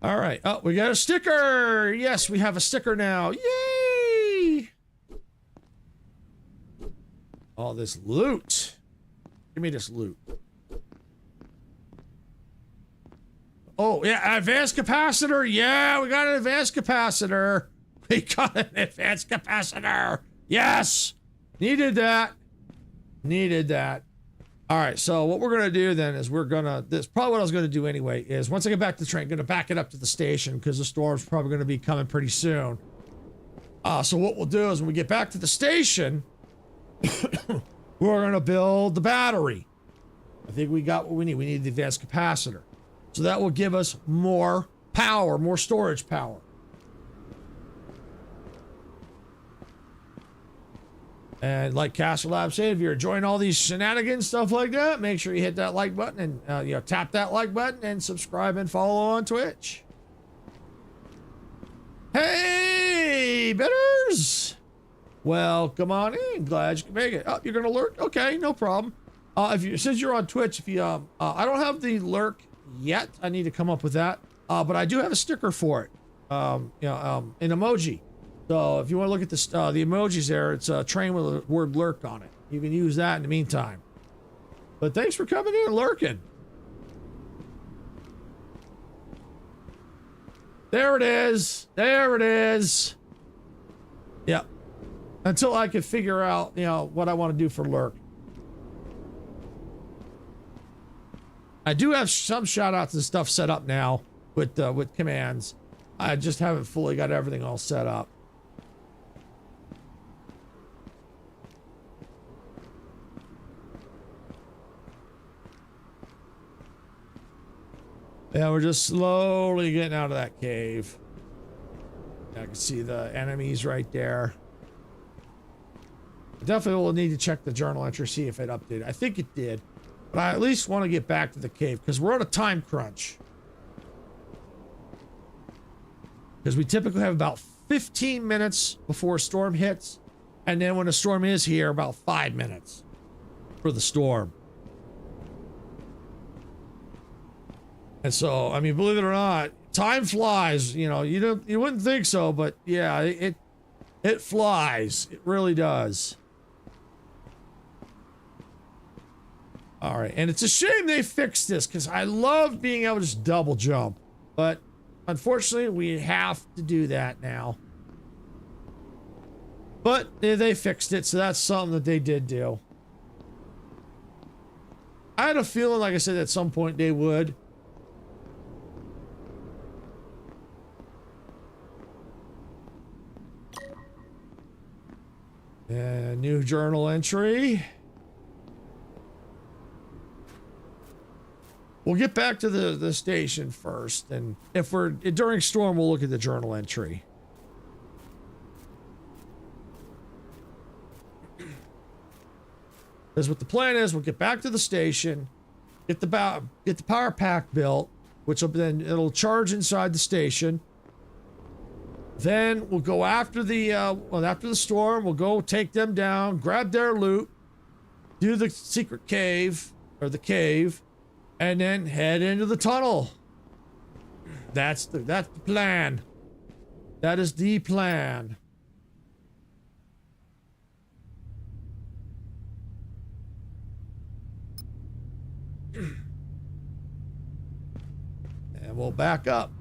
All right. Oh, we got a sticker. Yes, we have a sticker now. Yay! All this loot. Give me this loot. Oh, yeah, advanced capacitor. Yeah, we got an advanced capacitor. We got an advanced capacitor. Yes! Needed that. Needed that. All right, so what we're gonna do then is this probably what I was gonna do anyway is once I get back to the train, I'm gonna back it up to the station because the storm's probably gonna be coming pretty soon. So what we'll do is when we get back to the station, we're gonna build the battery. I think we got what we need. We need the advanced capacitor. So that will give us more power, more storage power. And like Castle Lab said, if you're enjoying all these shenanigans, stuff like that, make sure you hit that like button and tap that like button and subscribe and follow on Twitch. Hey, bitters! Welcome on in. Glad you can make it. Oh, you're gonna lurk? Okay, no problem. Since you're on Twitch, if you I don't have the lurk yet. I need to come up with that. But I do have a sticker for it. An emoji. So if you want to look at the emojis there, it's a train with the word lurk on it. You can use that in the meantime. But thanks for coming in and lurking. There it is. There it is. Yep. Until I can figure out, what I want to do for lurk. I do have some shout outs and stuff set up now with commands. I just haven't fully got everything all set up. Yeah, we're just slowly getting out of that cave. I can see the enemies right there. I definitely will need to check the journal entry, see if it updated. I think it did, but I at least want to get back to the cave because we're on a time crunch. Because we typically have about 15 minutes before a storm hits, and then when a storm is here, about 5 minutes for the storm. And so, I mean, believe it or not, time flies. You wouldn't think so, but yeah, it flies. It really does. All right, and it's a shame they fixed this because I love being able to just double jump, but unfortunately, we have to do that now. But they fixed it, so that's something that they did do. I had a feeling, like I said, at some point they would. New journal entry. We'll get back to the station first, and if we're during storm, we'll look at the journal entry. Because what the plan is, we'll get back to the station, get the power pack built, which will then it'll charge inside the station. Then we'll go after the storm. We'll go take them down, grab their loot, do the secret cave or the cave, and then head into the tunnel. That's the plan. That is the plan. And we'll back up.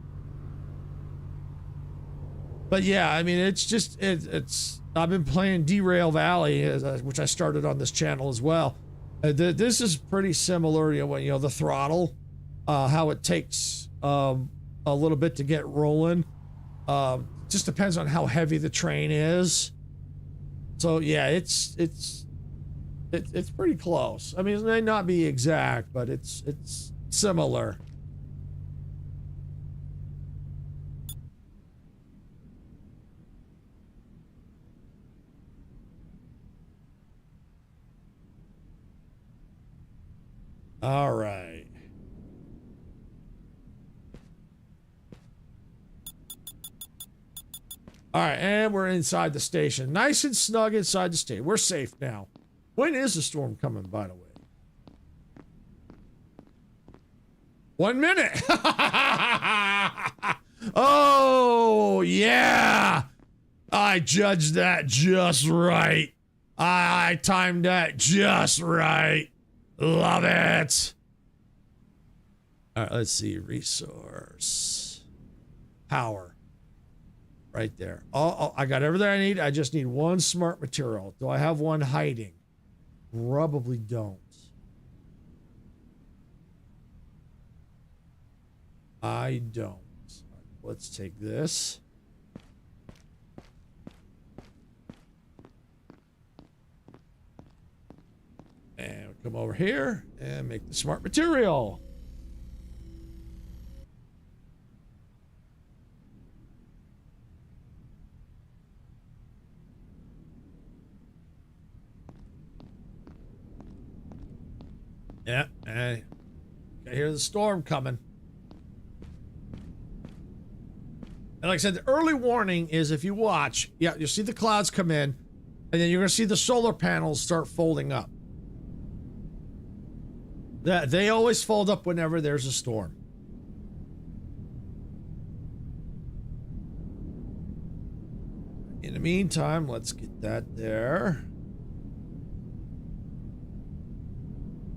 But yeah, I mean, it's just, it's I've been playing Derail Valley, which I started on this channel as well. This is pretty similar, you know, the throttle, how it takes a little bit to get rolling. Just depends on how heavy the train is. So yeah, it's pretty close. I mean, it may not be exact, but it's similar. All right. All right, and we're inside the station. Nice and snug inside the station. We're safe now. When is the storm coming, by the way? 1 minute. Oh, yeah. I judged that just right. I timed that just right. Love it. All right, let's see. Resource. Power. Right there. Oh, I got everything I need. I just need one smart material. Do I have one hiding? Probably don't. I don't. Let's take this. And we'll come over here and make the smart material. Yeah, I hear the storm coming. And like I said, the early warning is if you watch, yeah, you'll see the clouds come in, and then you're going to see the solar panels start folding up. They always fold up whenever there's a storm. In the meantime, let's get that there.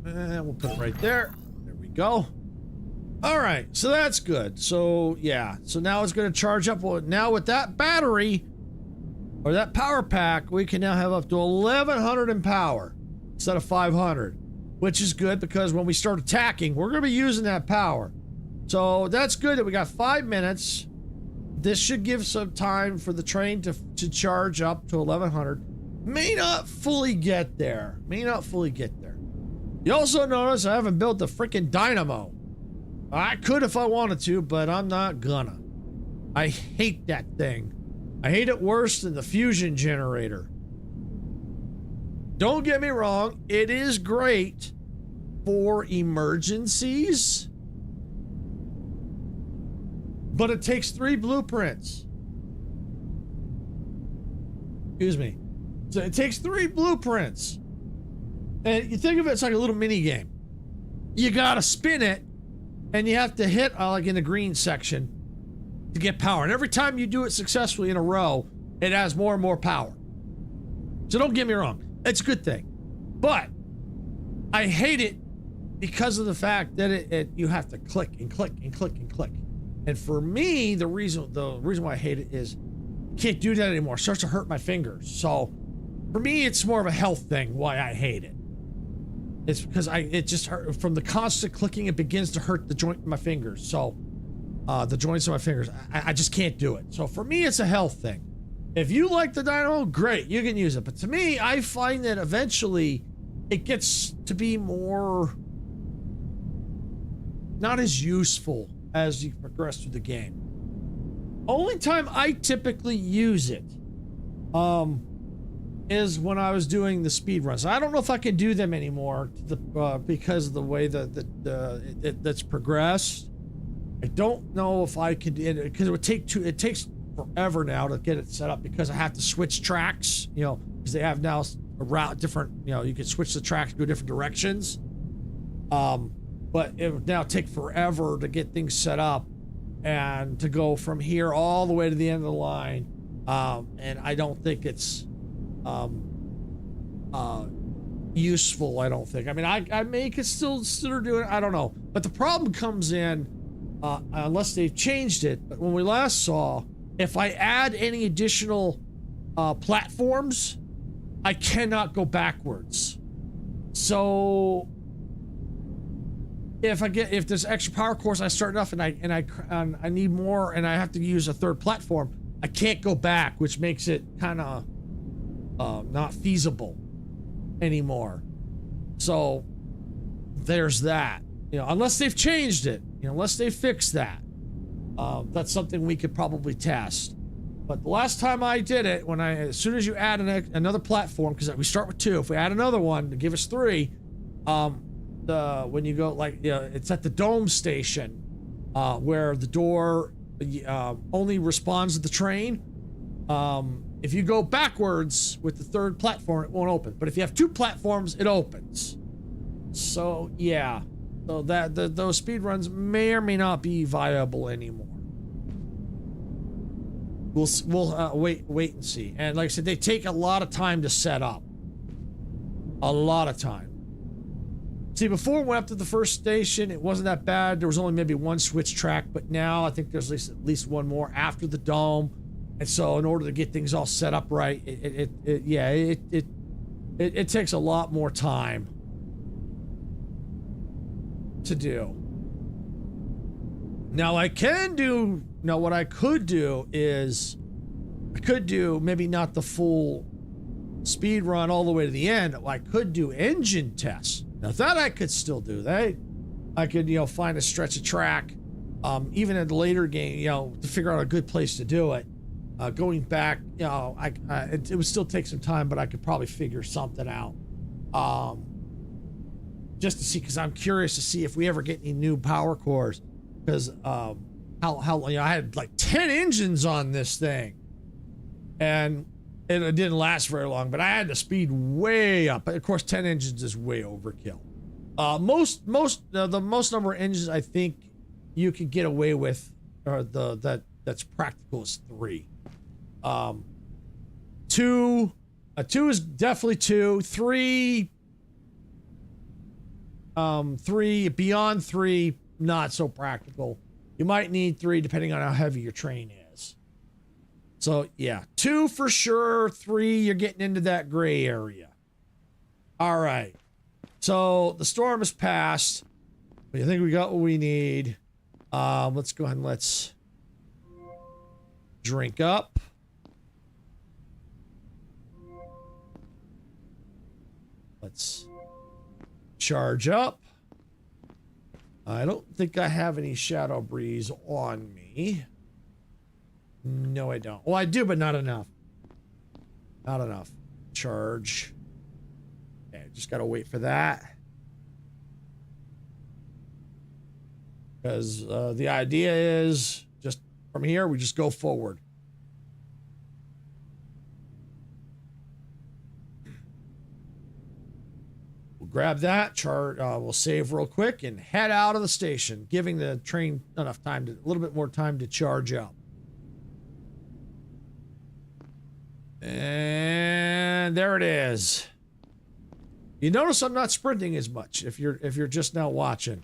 And we'll put it right there. There we go. All right, so that's good. So yeah, so now it's going to charge up. Now with that battery or that power pack, we can now have up to 1100 in power instead of 500, which is good because when we start attacking, we're going to be using that power. So that's good that we got 5 minutes. This should give some time for the train to charge up to 1100. May not fully get there. May not fully get there. You also notice I haven't built the freaking dynamo. I could if I wanted to, but I'm not gonna. I hate that thing. I hate it worse than the fusion generator. Don't get me wrong, it is great for emergencies, but it takes 3 blueprints. Excuse me. So it takes 3 blueprints. And you think of it, it's like a little mini game. You gotta spin it, and you have to hit like in the green section to get power. And every time you do it successfully in a row, it has more and more power. So don't get me wrong, it's a good thing. But I hate it because of the fact that you have to click and click and click and click. And for me, the reason why I hate it is I can't do that anymore. It starts to hurt my fingers. So for me, it's more of a health thing why I hate it. It's because it just hurt from the constant clicking. It begins to hurt the joint in my fingers. So the joints of my fingers, I just can't do it. So for me, it's a health thing. If you like the dynamo, great, you can use it. But to me, I find that eventually it gets to be more not as useful as you progress through the game. Only time I typically use it is when I was doing the speed runs. I don't know if I can do them anymore because of the way that's progressed. I don't know if I can, because it takes forever now to get it set up because I have to switch tracks, you know, because they have now a route different, you know, you can switch the tracks to go different directions. But it would now take forever to get things set up. and to go from here all the way to the end of the line. And I don't think it's useful. I don't think. I mean, I may could still do it. I don't know. But the problem comes in unless they've changed it. But when we last saw, if I add any additional platforms, I cannot go backwards. So if there's extra power cores, I start enough and I need more and I have to use a third platform, I can't go back, which makes it kind of not feasible anymore. So there's that, you know, unless they've changed it, you know, unless they fixed that. That's something we could probably test. But the last time I did it, as soon as you add another platform, because we start with 2, if we add another one to give us 3, when you go, like, you know, it's at the dome station, where the door only responds to the train. If you go backwards with the third platform, it won't open. But if you have 2 platforms, it opens. So yeah, so those speed runs may or may not be viable anymore. We'll wait and see. And like I said, they take a lot of time to set up. A lot of time. See, before we went up to the first station, it wasn't that bad. There was only maybe 1 switch track, but now I think there's at least 1 more after the dome. And so in order to get things all set up right, it takes a lot more time to do. Now what I could do is I could do maybe not the full speed run all the way to the end. I could do engine tests. Now that I could still do that. I could, you know, find a stretch of track, even in the later game, you know, to figure out a good place to do it. Going back, you know, it would still take some time, but I could probably figure something out. Just to see, because I'm curious to see if we ever get any new power cores. Because how you know, I had like 10 engines on this thing, and it didn't last very long. But I had the speed way up. But of course, 10 engines is way overkill. The most number of engines I think you could get away with, or that's practical, is 3. 2 is definitely 2. 3 beyond 3, not so practical. You might need 3 depending on how heavy your train is. So yeah, 2 for sure. 3, you're getting into that gray area. All right. So the storm has passed. I think we got what we need. Let's go ahead and let's drink up. Let's charge up. I don't think I have any Shadow Breeze on me. No, I don't. Well, I do, but not enough. Not enough. Charge. Okay, just gotta wait for that. Because the idea is just from here, we just go forward. Grab that, we'll save real quick and head out of the station, giving the train enough time a little bit more time to charge up. And there it is. You notice I'm not sprinting as much if you're just now watching.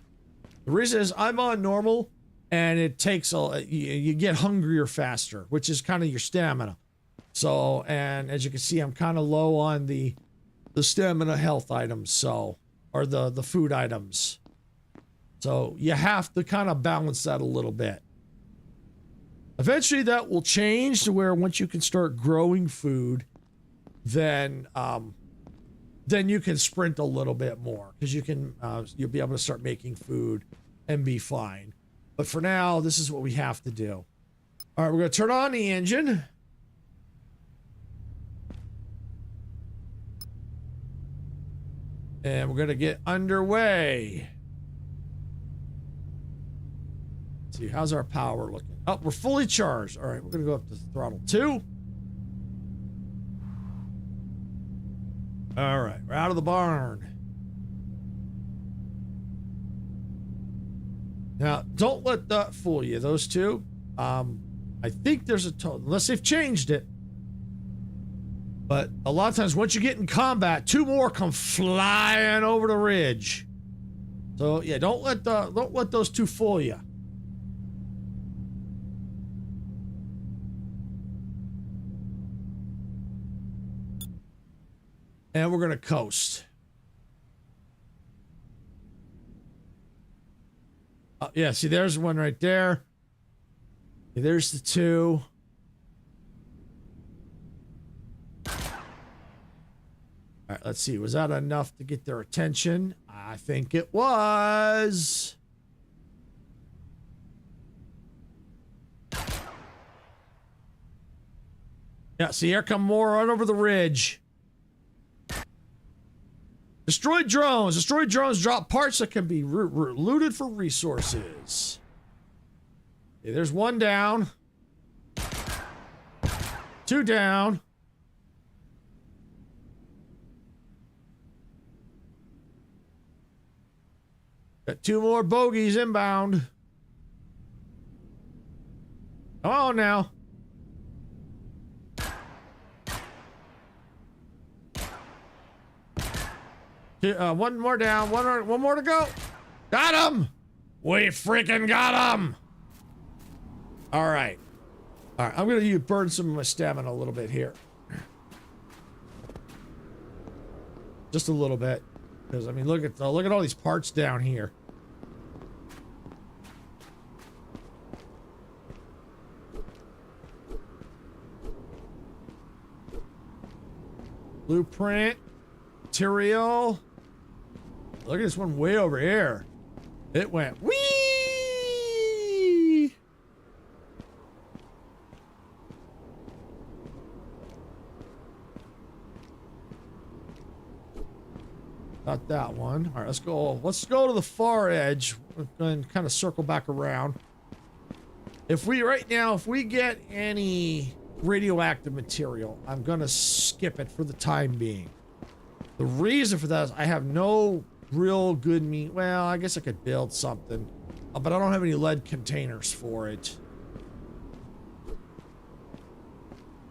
The reason is I'm on normal, and it takes you get hungrier faster, which is kind of your stamina. So, and as you can see, I'm kind of low on the stamina health items, so, or the food items. So you have to kind of balance that a little bit. Eventually that will change to where once you can start growing food, then you can sprint a little bit more, because you can you'll be able to start making food and be fine. But for now, this is what we have to do. All right, we're going to turn on the engine. And we're going to get underway. Let's see, how's our power looking? Oh, we're fully charged. All right, we're going to go up to throttle 2. All right, we're out of the barn. Now, don't let that fool you. Those two, I think there's a total, unless they've changed it. But a lot of times, once you get in combat, two more come flying over the ridge. So yeah, don't let those two fool you. And we're gonna coast. Yeah, see, there's one right there. There's the two. All right, let's see. Was that enough to get their attention? I think it was. Yeah, see, here come more right over the ridge. Destroyed drones. Destroyed drones drop parts that can be looted for resources. Okay, there's one down. Two down. Got two more bogeys inbound. Come on now. One more down. One more to go. Got him. We freaking got him. All right. All right. I'm going to burn some of my stamina a little bit here. Just a little bit. Because, I mean, look at all these parts down here. Blueprint. Material. Look at this one way over here. It went whee! Got that one. All right, let's go. Let's go to the far edge and kind of circle back around. If we get any radioactive material, I'm gonna skip it for the time being. The reason for that is I have no real good meat. Well, I guess I could build something, but I don't have any lead containers for it.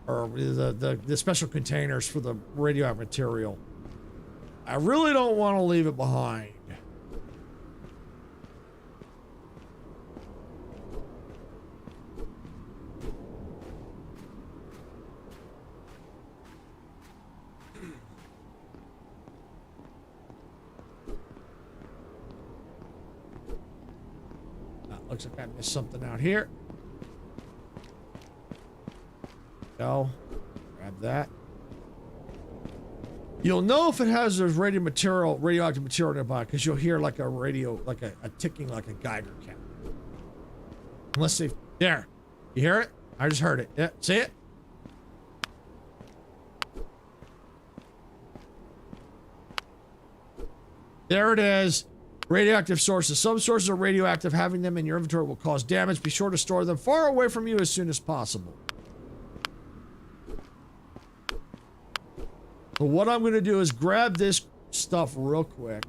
Or the special containers for the radioactive material. I really don't want to leave it behind. Looks like I missed something out here. Go. Grab that. You'll know if it has this radioactive material nearby, because you'll hear like a ticking, like a Geiger count. Unless they, there. You hear it? I just heard it. Yeah, see it? There it is. Radioactive sources. Some sources are radioactive. Having them in your inventory will cause damage. Be sure to store them far away from you as soon as possible. So what I'm going to do is grab this stuff real quick.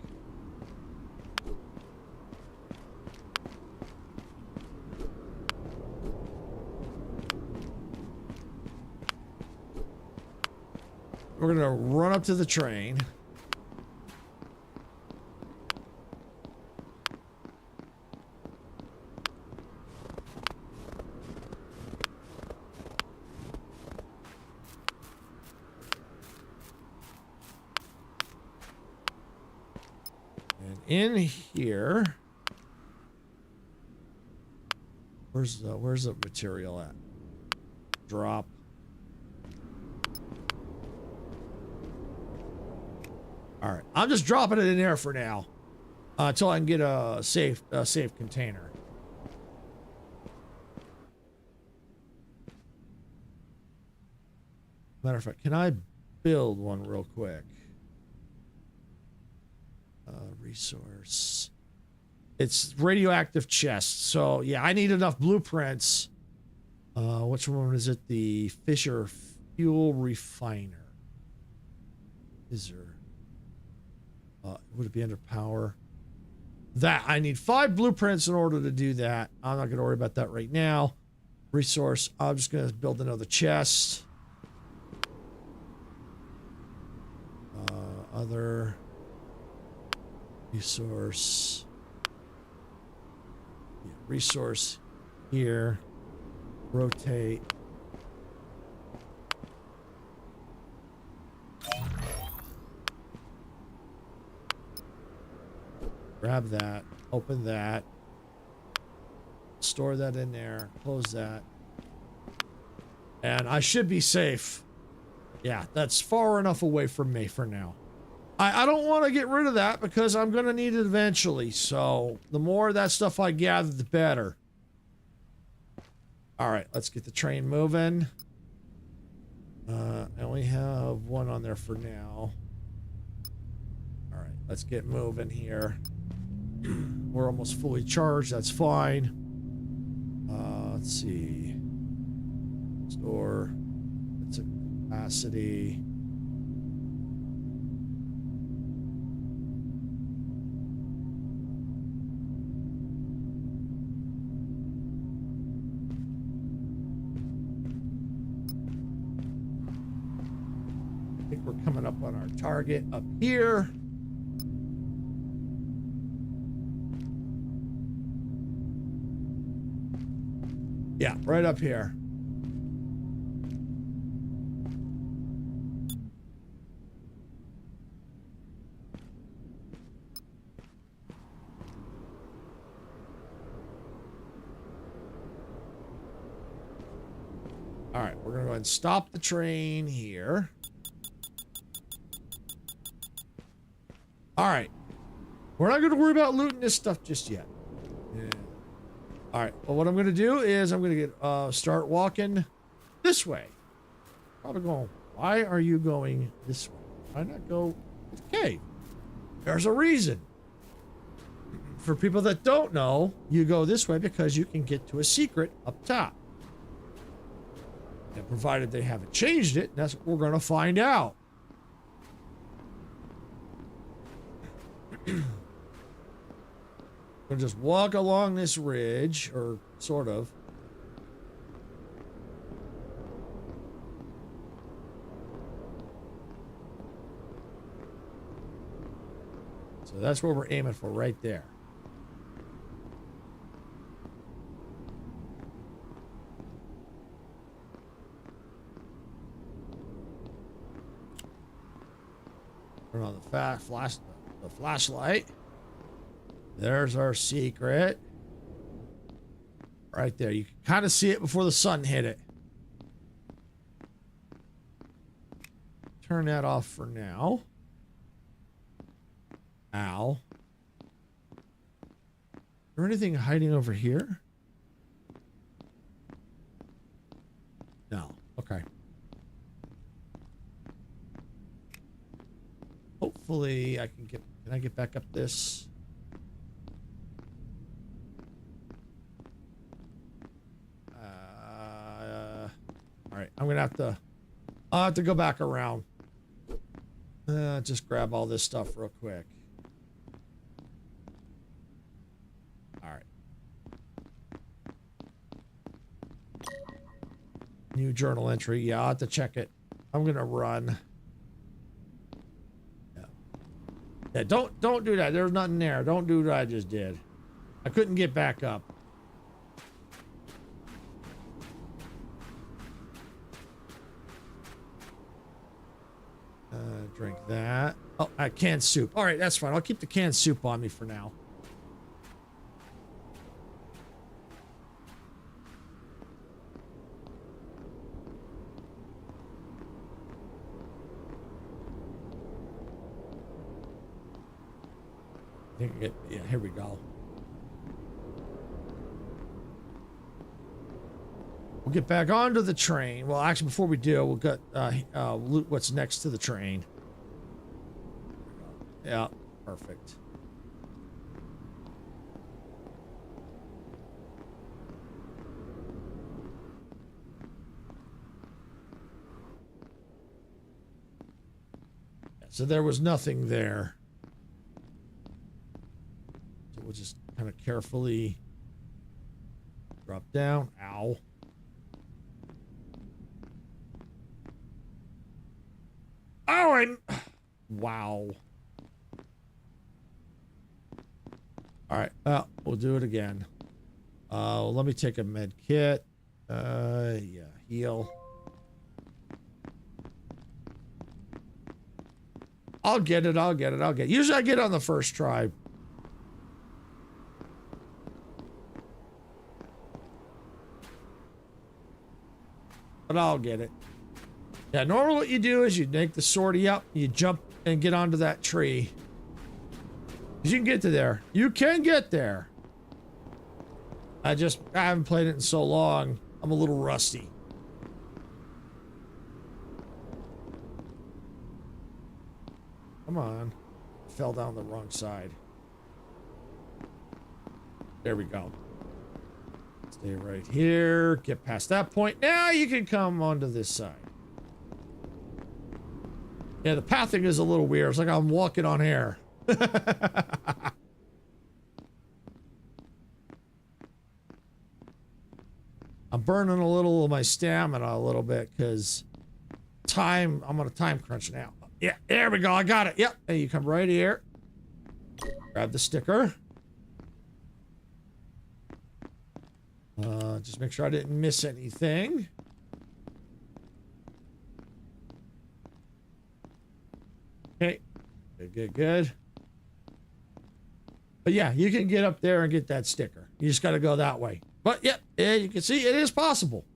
We're going to run up to the train. In here, where's the material at? Drop. All right, I'm just dropping it in there for now, until I can get a safe container. Matter of fact, can I build one real quick? Resource. It's radioactive chest. So yeah, I need enough blueprints. Which one is it? The Fisher fuel refiner. Is there? Would it be under power? that. I need 5 blueprints in order to do that. I'm not going to worry about that right now. Resource. I'm just going to build another chest. Other resource. Yeah, resource here. Rotate. Grab that. Open that. Store that in there. Close that. And I should be safe. Yeah, that's far enough away from me for now. I don't want to get rid of that because I'm going to need it eventually. So the more of that stuff I gather, the better. All right, let's get the train moving. I only have one on there for now. All right, let's get moving here. We're almost fully charged. That's fine. Let's see. Store. It's a capacity. I think we're coming up on our target up here. Yeah, right up here. All right, we're gonna go ahead and stop the train here. All right, we're not gonna worry about looting this stuff just yet. Yeah. All right, well, what I'm gonna do is I'm gonna get start walking this way. Probably going. Why are you going this way? Why not go? Okay, there's a reason. For people that don't know, you go this way because you can get to a secret up top. And provided they haven't changed it, that's what we're going to find out. We'll just walk along this ridge, or sort of. So that's where we're aiming for, right there. Turn on the flashlight. There's our secret. Right there. You can kind of see it before the sun hit it. Turn that off for now. Ow. Is there anything hiding over here? No. Okay. Hopefully I can I get back up this? All right, I'll have to go back around. Just grab all this stuff real quick. All right. New journal entry. Yeah, I'll have to check it. I'm gonna run. Yeah, don't do that. There's nothing there. Don't do what I just did. I couldn't get back up. Drink that. Oh, canned soup. All right, that's fine. I'll keep the canned soup on me for now. Yeah, here we go. We'll get back onto the train. Well, actually, before we do, we'll get loot what's next to the train. Yeah, perfect. So there was nothing there. So we'll carefully drop down. Ow. Oh, and wow. All right, well, we'll do it again. Let me take a med kit. Yeah, heal. I'll get it. Usually I get it on the first try. But I'll get it. Yeah, normally what you do is you make the sortie up, you jump and get onto that tree. You can get to there. You can get there. I haven't played it in so long. I'm a little rusty. Come on. Fell down the wrong side. There we go. Stay right here. Get past that point. Now you can come onto this side. Yeah, the pathing is a little weird. It's like I'm walking on air. I'm burning a little of my stamina a little bit because I'm on a time crunch now. Yeah, there we go. I got it. Yep. And you come right here. Grab the sticker. Just make sure I didn't miss anything. Okay. Good. But yeah, you can get up there and get that sticker. You just got to go that way. But yeah, you can see it is possible.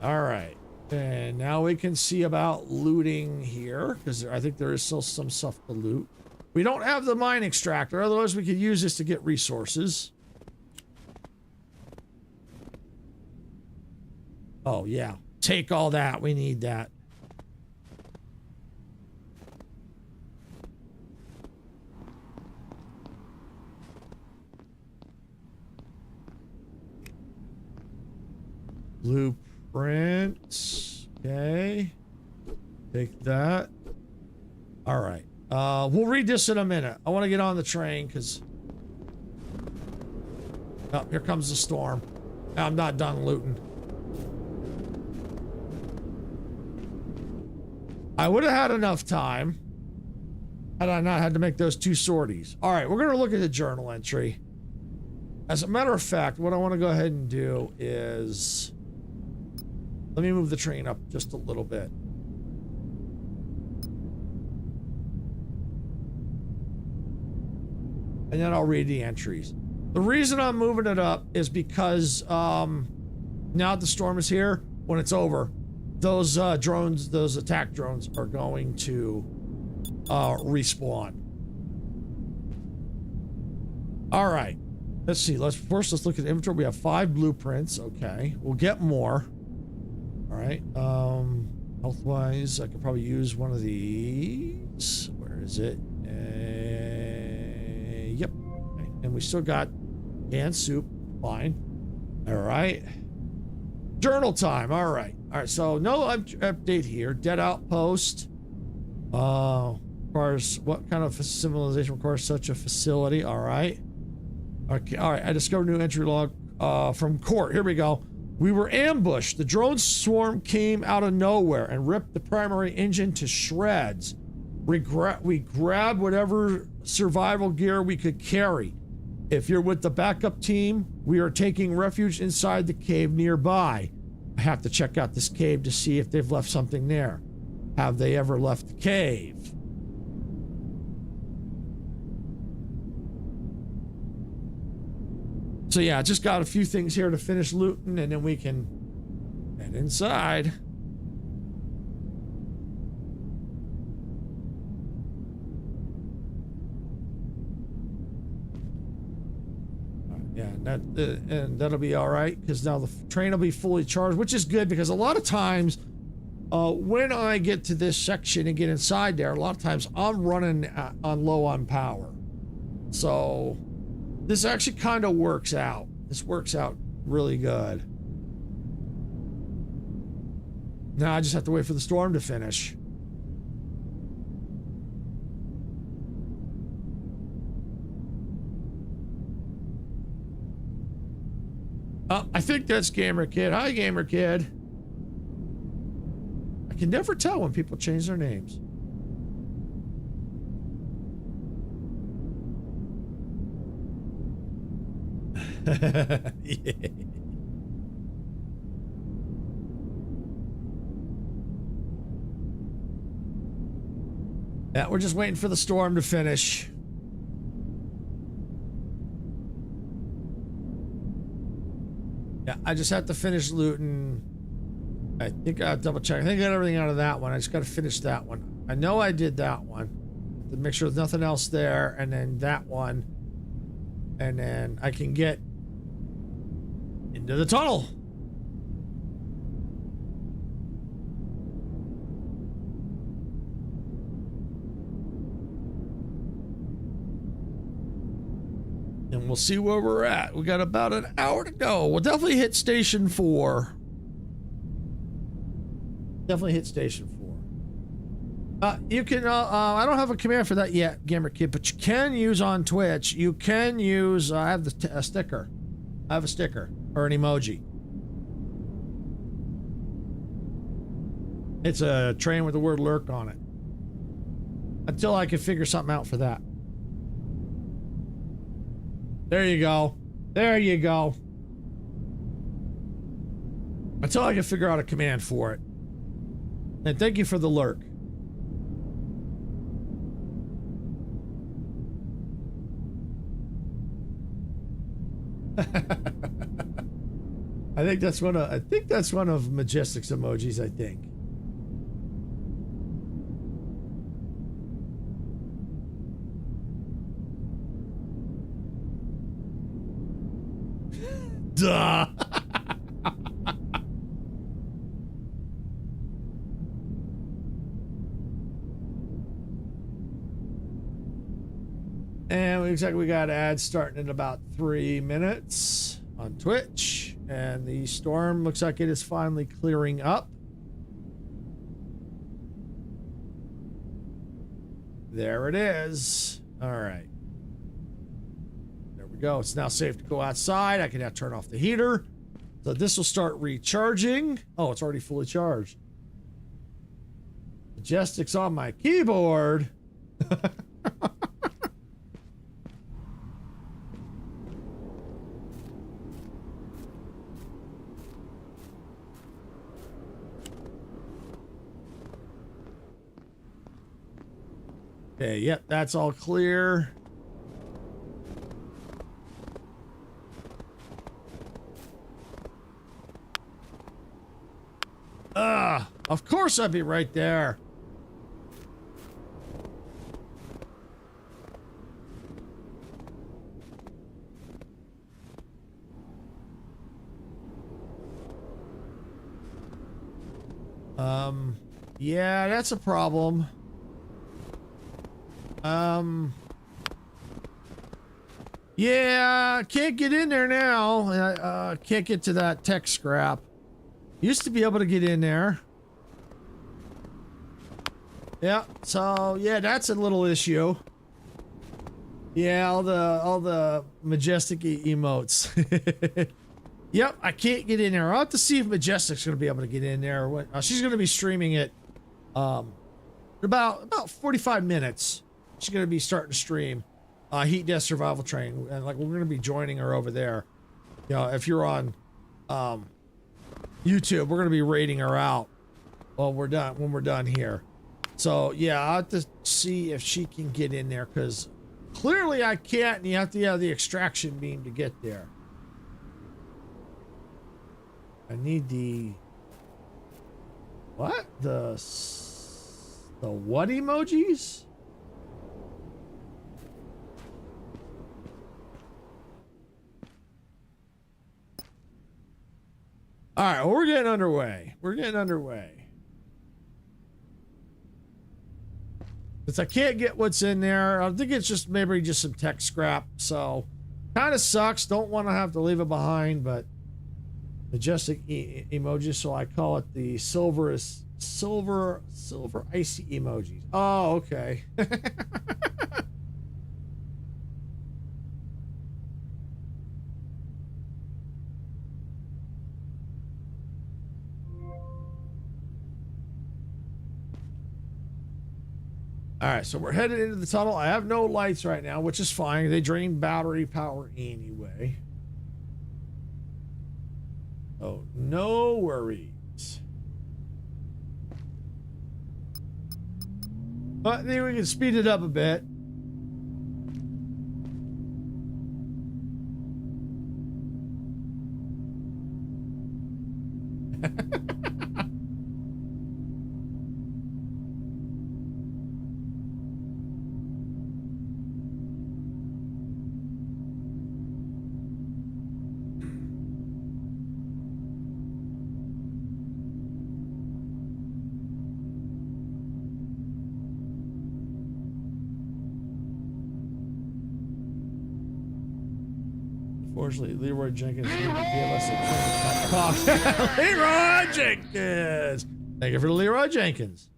All right. And now we can see about looting here because I think there is still some stuff to loot. We don't have the mine extractor, otherwise we could use this to get resources. Oh, yeah. Take all that. We need that. Blueprints. Okay. Take that. All right. We'll read this in a minute. I want to get on the train because... Oh, here comes the storm. I'm not done looting. I would have had enough time had I not had to make those two sorties. All right, we're going to look at the journal entry. As a matter of fact, what I want to go ahead and do is... Let me move the train up just a little bit. And then I'll read the entries. The reason I'm moving it up is because now that the storm is here, when it's over, those drones, those attack drones are going to respawn. All right. Let's see. Let's look at the inventory. We have 5 blueprints. Okay. We'll get more. All right. Health-wise, I could probably use one of these. Where is it? Yep. Okay. And we still got canned soup. Fine. All right. Journal time. All right. All right. So no update here. Dead outpost. Requires what kind of civilization requires such a facility? All right. Okay. All right. I discovered a new entry log from court. Here we go. We were ambushed. The drone swarm came out of nowhere and ripped the primary engine to shreds. We grabbed whatever survival gear we could carry. If you're with the backup team, we are taking refuge inside the cave nearby. I have to check out this cave to see if they've left something there. Have they ever left the cave? So yeah, just got a few things here to finish looting and then we can head inside. Yeah, and that'll be all right because now the train will be fully charged, which is good because a lot of times when I get to this section and get inside there, a lot of times I'm running on low on power. So this actually kind of works out. This works out really good. Now I just have to wait for the storm to finish. Oh, I think that's Gamer Kid. Hi, Gamer Kid. I can never tell when people change their names. Yeah. Yeah, we're just waiting for the storm to finish. Yeah, I just have to finish looting. I think I'll double check. I think I got everything out of that one. I just got to finish that one. I know I did that one to make sure there's nothing else there, and then that one, and then I can get into the tunnel. And we'll see where we're at. We got about an hour to go. We'll definitely hit Station 4. Definitely hit Station 4. You can, I don't have a command for that yet, Gamer Kid, but you can use on Twitch. You can use, I have a sticker. I have a sticker or an emoji. It's a train with the word lurk on it. Until I can figure something out for that. There you go. There you go. Until I can figure out a command for it. And thank you for the lurk. I think that's one of Majestic's emojis, I think. Duh. And we got ads starting in about 3 minutes on Twitch, and the storm looks like it is finally clearing up. There it is. All right. Go. It's now safe to go outside. I can now turn off the heater. So this will start recharging. Oh, it's already fully charged. Majestic's on my keyboard. Okay, yep, that's all clear. Of course I'd be right there. Yeah, that's a problem. Yeah, can't get in there now. Can't get to that tech scrap. Used to be able to get in there. Yeah, so yeah, that's a little issue. Yeah, all the Majestic emotes. Yep, I can't get in there. I'll have to see if Majestic's gonna be able to get in there. She's gonna be streaming it about 45 minutes. She's gonna be starting to stream Heat Death Survival Train, and like we're gonna be joining her over there. You know, if you're on YouTube, we're gonna be raiding her out when we're done here. So yeah, I'll have to see if she can get in there, because clearly I can't, and you have to have the extraction beam to get there. I need the what? The what emojis? All right, well, we're getting underway. We're getting underway. Since I can't get what's in there, I think it's just maybe just some tech scrap. So kind of sucks. Don't want to have to leave it behind, but majestic emoji, so I call it the silver icy emojis. Oh, okay. All right, so we're headed into the tunnel. I have no lights right now, which is fine. They drain battery power anyway. Oh, no worries. But maybe we can speed it up a bit. Unfortunately, Leroy Jenkins didn't give us a train talk. Leroy Jenkins! Thank you for the Leroy Jenkins.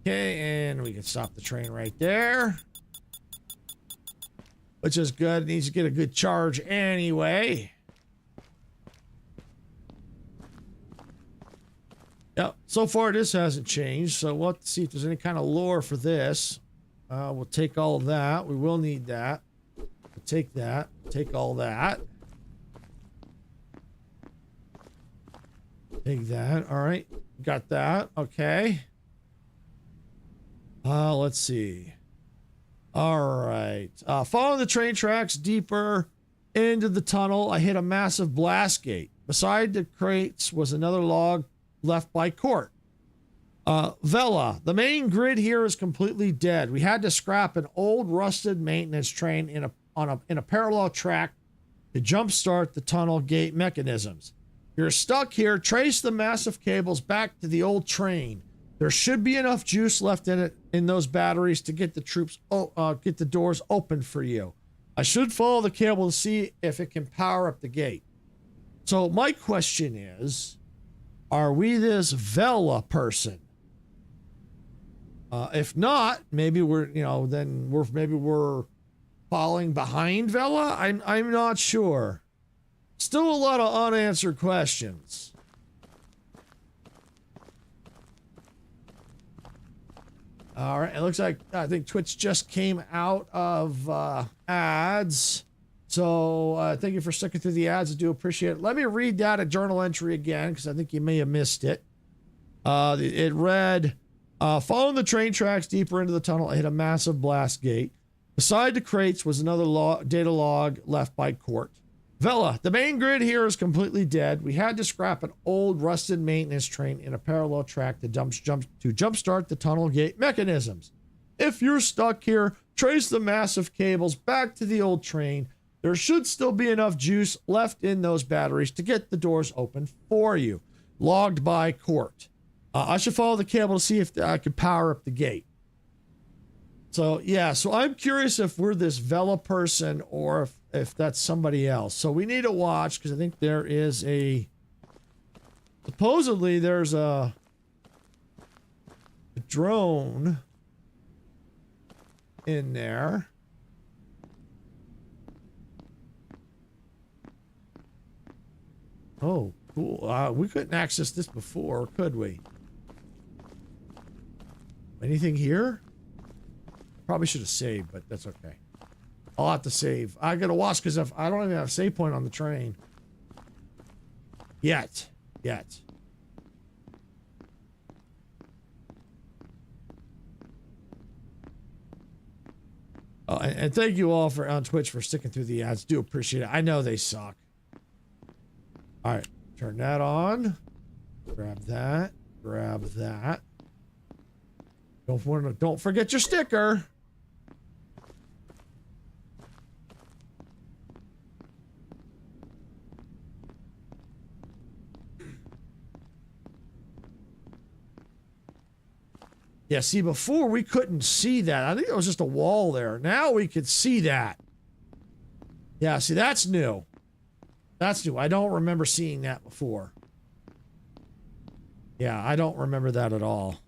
Okay, and we can stop the train right there. Which is good. It needs to get a good charge anyway. Yep, so far this hasn't changed, so we'll have to see if there's any kind of lore for this. We'll take all of that. We will need that. We'll take that. Take all that. Take that. All right, got that. Okay. Let's see. All right. Following the train tracks deeper into the tunnel, I hit a massive blast gate. Beside the crates was another log left by Court. Vela, the main grid here is completely dead. We had to scrap an old rusted maintenance train in a parallel track to jumpstart the tunnel gate mechanisms. If you're stuck here, trace the massive cables back to the old train. There should be enough juice left in those batteries to get the doors open for you. I should follow the cable to see if it can power up the gate. So my question is, are we this Vela person? If not, maybe we're falling behind Vela. I'm not sure. Still a lot of unanswered questions. All right, it looks like I think Twitch just came out of ads. So thank you for sticking through the ads. I do appreciate it. Let me read that a journal entry again, because I think you may have missed it. It read, following the train tracks deeper into the tunnel, I hit a massive blast gate. Beside the crates was another data log left by Court. Vela, the main grid here is completely dead. We had to scrap an old rusted maintenance train in a parallel track to jumpstart the tunnel gate mechanisms. If you're stuck here, trace the massive cables back to the old train. There should still be enough juice left in those batteries to get the doors open for you. Logged by Court. I should follow the cable to see if I could power up the gate. So, yeah, so I'm curious if we're this Vela person or if that's somebody else. So we need to watch, because I think there is supposedly there's a drone in there. Oh, cool. We couldn't access this before, could we? Anything here? Probably should have saved, but that's okay. I'll have to save. I gotta watch, because I don't even have a save point on the train. Yet. And thank you all on Twitch for sticking through the ads. Do appreciate it. I know they suck. All right, turn that on. Grab that. Grab that. Don't forget your sticker. Yeah, see, before we couldn't see that. I think it was just a wall there. Now we could see that. Yeah, see, that's new. That's new. I don't remember seeing that before. Yeah, I don't remember that at all.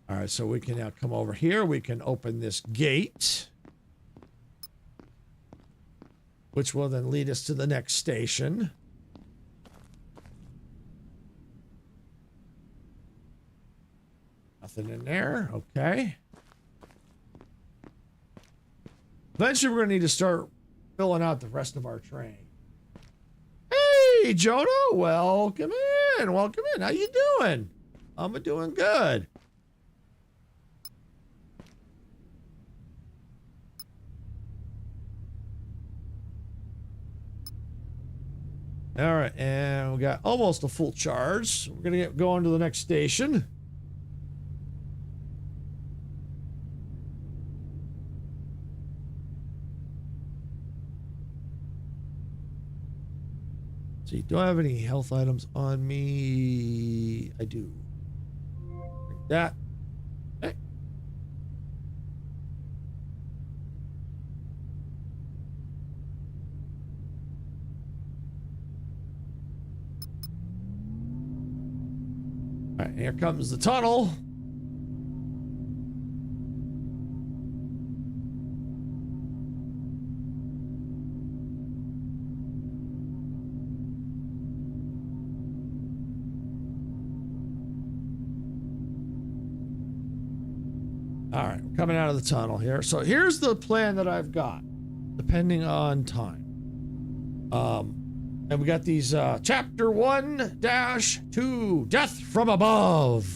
All right, so we can now come over here. We can open this gate, which will then lead us to the next station. Nothing in there. Okay. Eventually, we're going to need to start filling out the rest of our train. Hey, Jonah, welcome in. Welcome in. How you doing? I'm doing good. All right, and we got almost a full charge. We're gonna get going to the next station. See, do I have any health items on me? I do. Like that. Okay. All right, here comes the tunnel. All right, we're coming out of the tunnel here. So here's the plan that I've got, depending on time. And we got these chapter 1-2, Death from Above.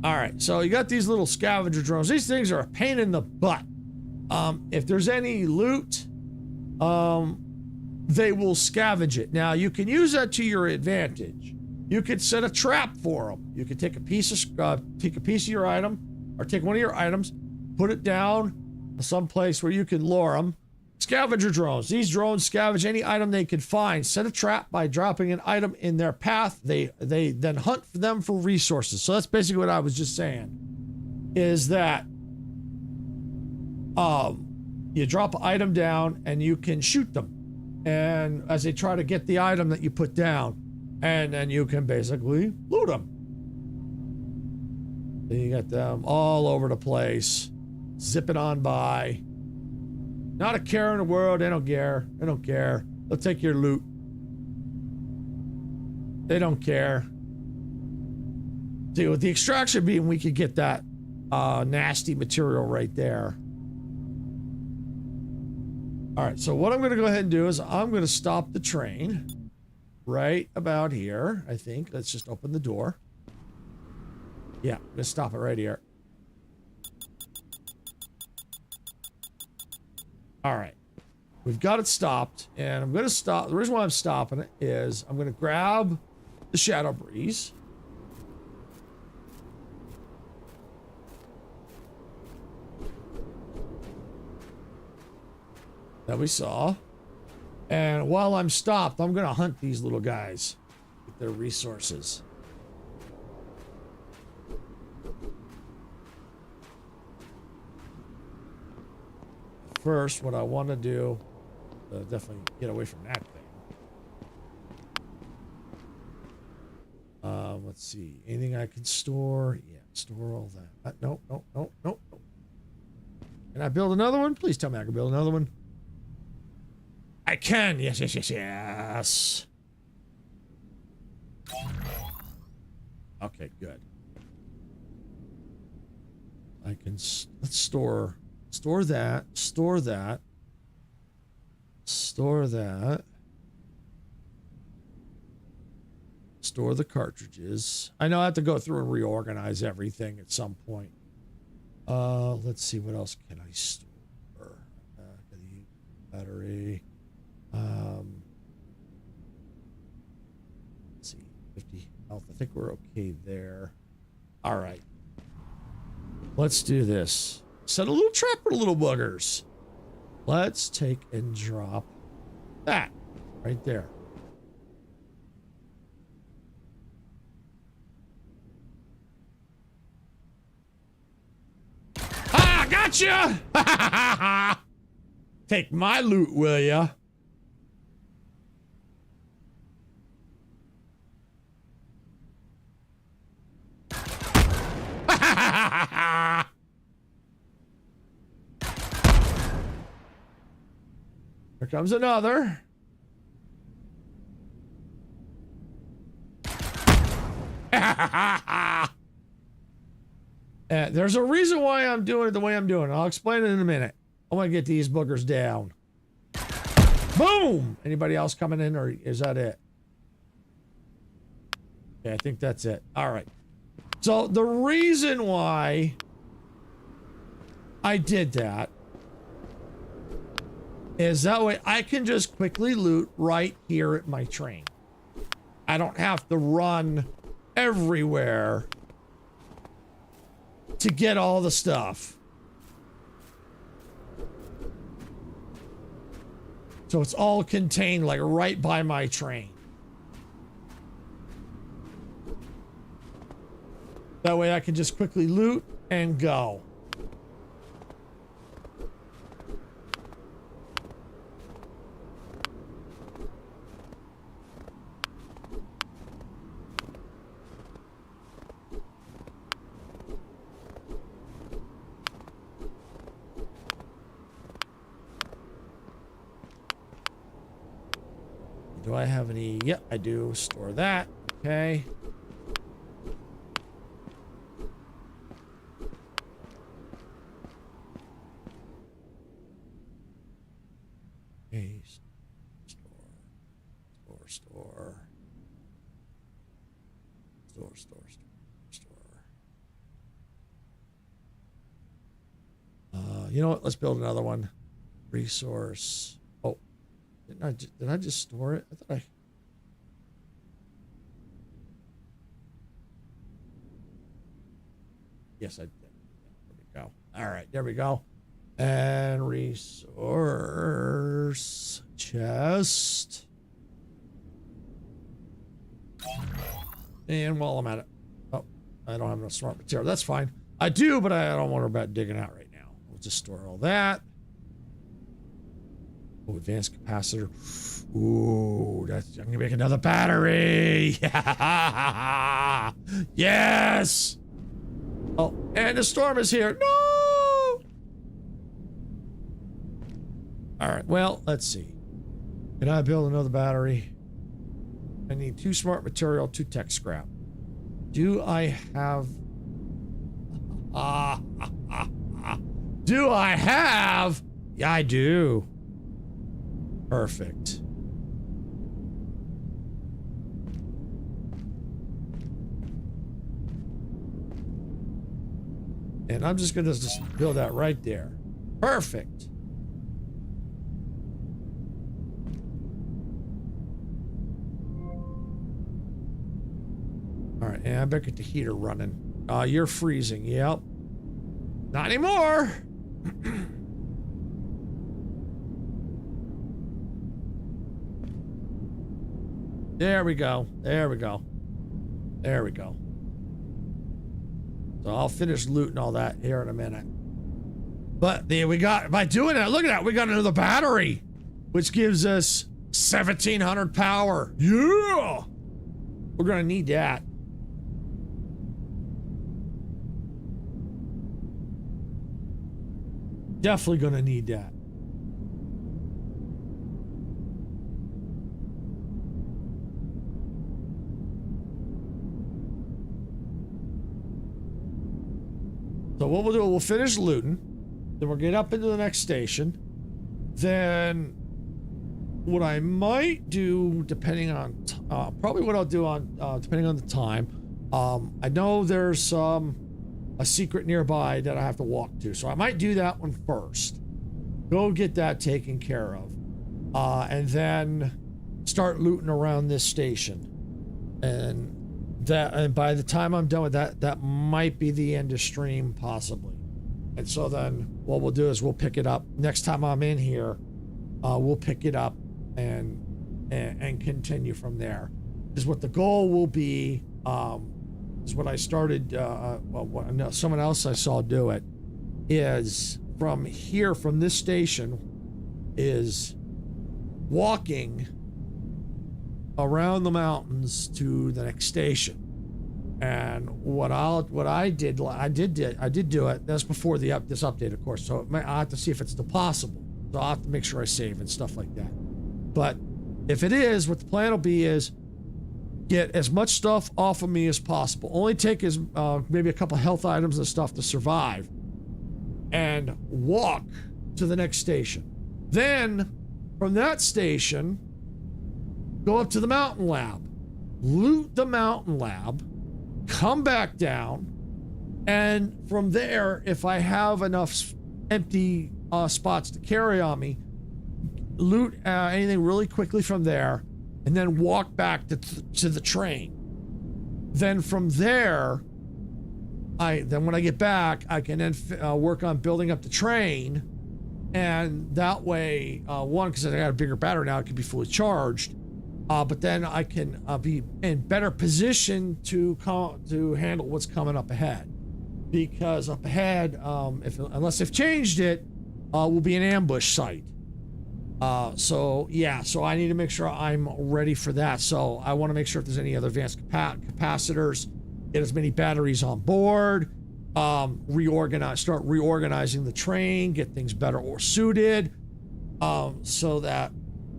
All right, so you got these little scavenger drones. These things are a pain in the butt. If there's any loot, they will scavenge it. Now, you can use that to your advantage. You could set a trap for them. You could take a piece of your item, or take one of your items, put it down someplace where you can lure them. Scavenger drones. These drones scavenge any item they can find. Set a trap by dropping an item in their path. They then hunt for them for resources. So that's basically what I was just saying. Is that you drop an item down and you can shoot them, and as they try to get the item that you put down, and then you can basically loot them. Then you got them all over the place, zipping on by. Not a care in the world. They don't care. They don't care. They'll take your loot. They don't care. See, with the extraction beam, we could get that nasty material right there. All right, so what I'm going to go ahead and do is I'm going to stop the train right about here, I think. Let's just open the door. Yeah, I'm going to stop it right here. All right, we've got it stopped, and I'm going to stop. The reason why I'm stopping it is I'm going to grab the Shadow Breeze. That we saw. And while I'm stopped, I'm going to hunt these little guys with their resources. First, what I want to do, definitely get away from that thing. Let's see. Anything I can store? Yeah, store all that. Nope. Can I build another one? Please tell me I can build another one. I can. Yes. Okay, good. I can let's store that, store that, store that, store the cartridges. I know I have to go through and reorganize everything at some point. Let's see, what else can I store? Battery. Let's see, 50. health. I think we're okay there. All right. Let's do this. Set a little trap for little buggers. Let's take and drop that right there. Ah, gotcha! Take my loot, will ya? Here comes another. There's a reason why I'm doing it the way I'm doing it. I'll explain it in a minute. I want to get these boogers down. Boom! Anybody else coming in, or is that it? Yeah, I think that's it. All right. So the reason why I did that is that way I can just quickly loot right here at my train. I don't have to run everywhere to get all the stuff. So it's all contained like right by my train. That way I can just quickly loot and go. Do I have any? Yep, I do. Store that. Okay. Okay. Store. You know what? Let's build another one. Resource. Oh, did I just store it? I thought I. Yes, I did. There we go. All right, there we go. And resource chest. And while I'm at it, oh, I don't have enough smart material. That's fine. I do, but I don't want to worry about digging out right now. We'll just store all that. Oh, advanced capacitor. Ooh, I'm gonna make another battery. Yes. Oh, and the storm is here. No. All right. Well, let's see. Can I build another battery? I need 2 smart material, 2 tech scrap. Do I have? Do I have? Yeah, I do. Perfect. And I'm just gonna just build that right there. Perfect. All right, and I better get the heater running. You're freezing. Yep. Not anymore. There we go. There we go. There we go. So I'll finish looting all that here in a minute. But there we got, by doing that, look at that, we got another battery, which gives us 1,700 power. Yeah! We're gonna need that. Definitely gonna need that. So what we'll do, we'll finish looting, then we'll get up into the next station. Then what I might do, depending on, probably what I'll do on, depending on the time, I know there's a secret nearby that I have to walk to. So I might do that one first. Go get that taken care of. And then start looting around this station. And that, and by the time I'm done with that, that might be the end of stream possibly. And so then what we'll do is we'll pick it up next time I'm in here. We'll pick it up and continue from there. Is what the goal will be. Is what I started. No, someone else I saw do it. Is from here, from this station, is walking around the mountains to the next station. And what I did do it. That's before this update, of course. So I have to see if it's still possible. So I'll have to make sure I save and stuff like that. But if it is, what the plan will be is get as much stuff off of me as possible. Only take as maybe a couple health items and stuff to survive, and walk to the next station. Then from that station, go up to the mountain lab, loot the mountain lab, come back down, and from there, if I have enough empty spots to carry on me, loot anything really quickly from there, and then walk back to the train. Then from there, then when I get back, I can then work on building up the train, and that way, one, because I got a bigger battery now, it can be fully charged. But then I can be in better position to handle what's coming up ahead, because up ahead, unless they've changed it, will be an ambush site. So I need to make sure I'm ready for that. So I want to make sure if there's any other advanced capacitors, get as many batteries on board, start reorganizing the train, get things better or suited, so that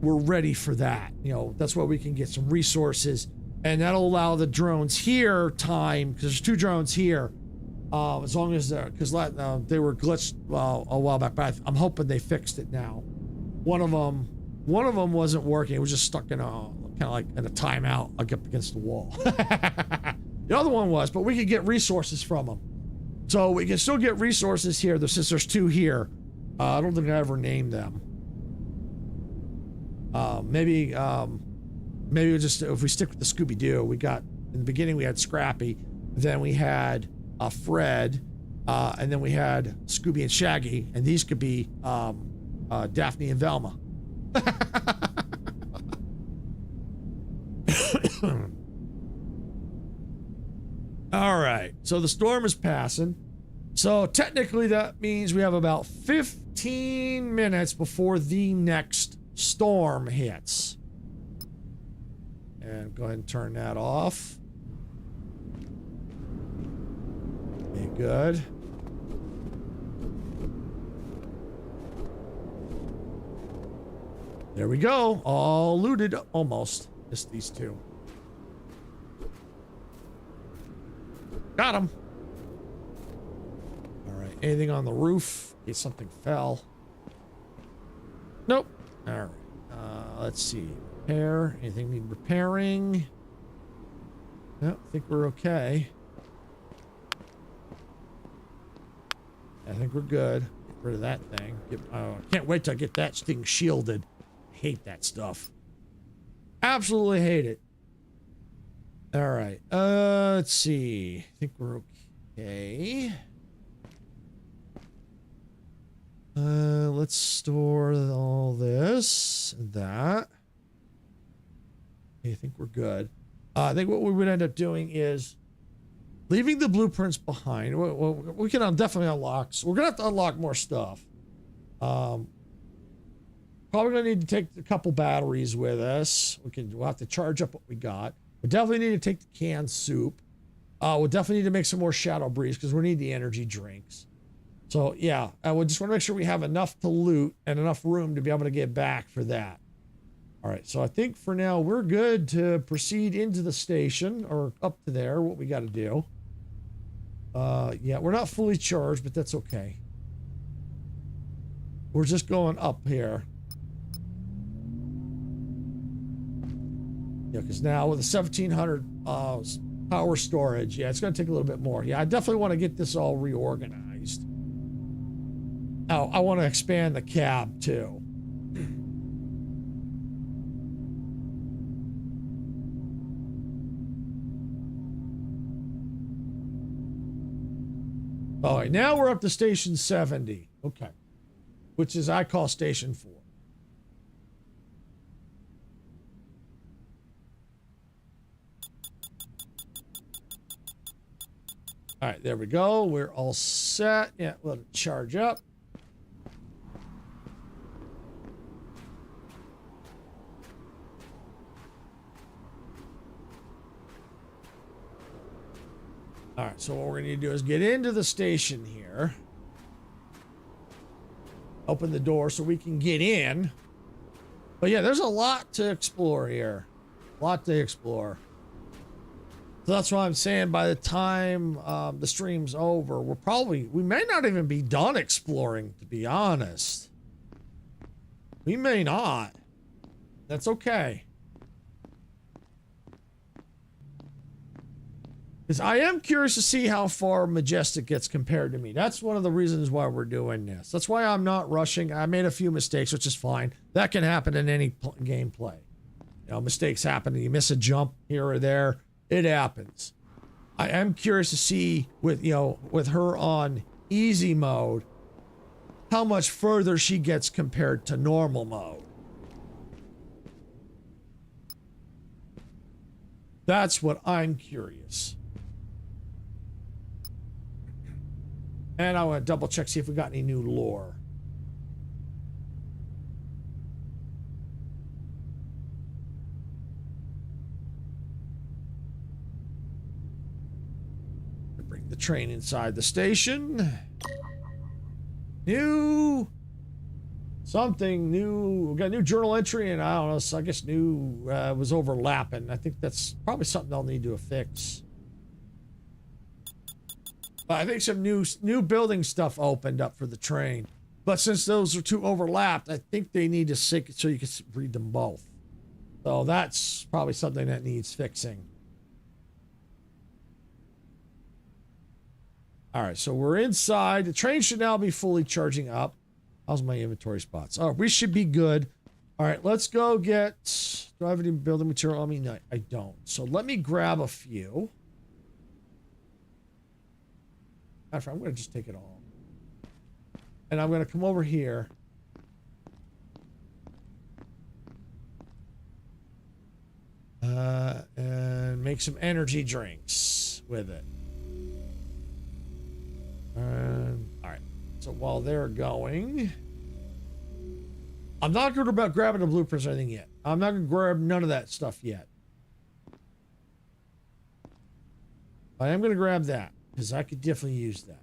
we're ready for that. You know, that's where we can get some resources, and that'll allow the drones here time, because there's 2 drones here, as long as because they were glitched a while back, but I'm hoping they fixed it now. One of them wasn't working. It was just stuck in kind of like in a timeout, like up against the wall. The other one was, but we could get resources from them. So we can still get resources here, since there's 2 here. I don't think I ever named them. Maybe we just, if we stick with the Scooby-Doo, we got, in the beginning we had Scrappy, then we had Fred, and then we had Scooby and Shaggy, and these could be Daphne and Velma. All right, so the storm is passing. So technically that means we have about 15 minutes before the next storm hits. And go ahead and turn that off. Okay, good. There we go. All looted, almost. Just these 2. Got them. All right. Anything on the roof? In case something fell. Nope. All right. Let's see. Repair. Anything need repairing? No, I think we're okay. I think we're good. Get rid of that thing. Can't wait till I get that thing shielded. Hate that stuff. Absolutely hate it. All right. Let's see. I think we're okay. Let's store all this and that. Okay, I think we're good. I think what we would end up doing is leaving the blueprints behind. We can definitely unlock. So we're gonna have to unlock more stuff. Probably gonna need to take a couple batteries with us. We'll have to charge up what we got. We definitely need to take the canned soup. We'll definitely need to make some more Shadow Breeze because we need the energy drinks. So yeah, we just want to make sure we have enough to loot and enough room to be able to get back for that. All right, so I think for now we're good to proceed into the station or up to there, what we got to do. Yeah, we're not fully charged, but that's okay. We're just going up here. Yeah, because now with the 1700 power storage, yeah, it's going to take a little bit more. Yeah, I definitely want to get this all reorganized. Oh, I want to expand the cab too. All right, now we're up to station 70. Okay. Which is, I call station 4. All right, there we go. We're all set. Yeah, let it charge up. All right, so what we're going to do is get into the station here. Open the door so we can get in. But yeah, there's a lot to explore here. A lot to explore. So that's why I'm saying by the time the stream's over, we may not even be done exploring, to be honest. We may not. That's okay. Because I am curious to see how far Majestic gets compared to me. That's one of the reasons why we're doing this. That's why I'm not rushing. I made a few mistakes, which is fine. That can happen in any gameplay. You know, mistakes happen. You miss a jump here or there. It happens. I am curious to see with her on easy mode, how much further she gets compared to normal mode. That's what I'm curious. And I want to double check, see if we got any new lore. Bring the train inside the station. Something new. We got a new journal entry, and I don't know, so I guess new was overlapping. I think that's probably something they'll need to fix. I think some new building stuff opened up for the train. But since those are two overlapped, I think they need to sync it so you can read them both. So that's probably something that needs fixing. All right, so we're inside. The train should now be fully charging up. How's my inventory spots? Oh, we should be good. All right, let's go get... Do I have any building material on me? No, I don't. So let me grab a few. I'm going to just take it all. And I'm going to come over here. And make some energy drinks with it. All right. So while they're going, I'm not good about grabbing the blueprints or anything yet. I'm not going to grab none of that stuff yet. I am going to grab that, because I could definitely use that.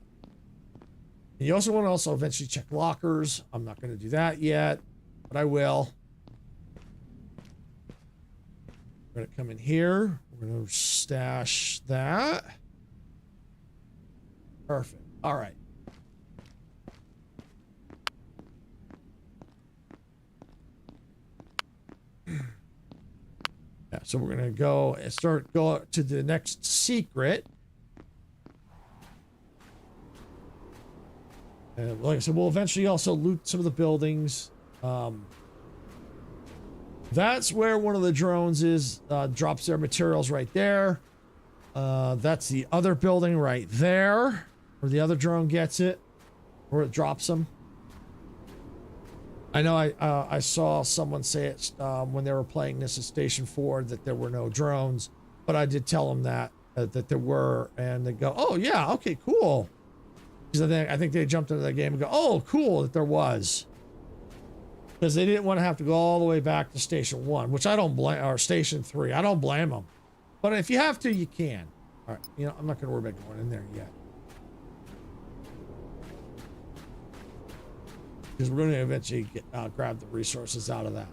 And you also want to also eventually check lockers. I'm not going to do that yet, but I will. We're going to come in here. We're going to stash that. Perfect. All right. Yeah, so we're going to go and go to the next secret. Like I said, we'll eventually also loot some of the buildings. That's where one of the drones is. Drops their materials right there. That's the other building right there, where the other drone gets it, where it drops them. I know I saw someone say it when they were playing this at Station 4 that there were no drones, but I did tell them that there were, and they go, "Oh yeah, okay, cool." Because I think they jumped into the game and go, "Oh, cool that there was," because they didn't want to have to go all the way back to Station 1, which I don't blame, or Station 3. I don't blame them. But if you have to, you can. All right, you know, I'm not going to worry about going in there yet, because we're going to eventually grab the resources out of that.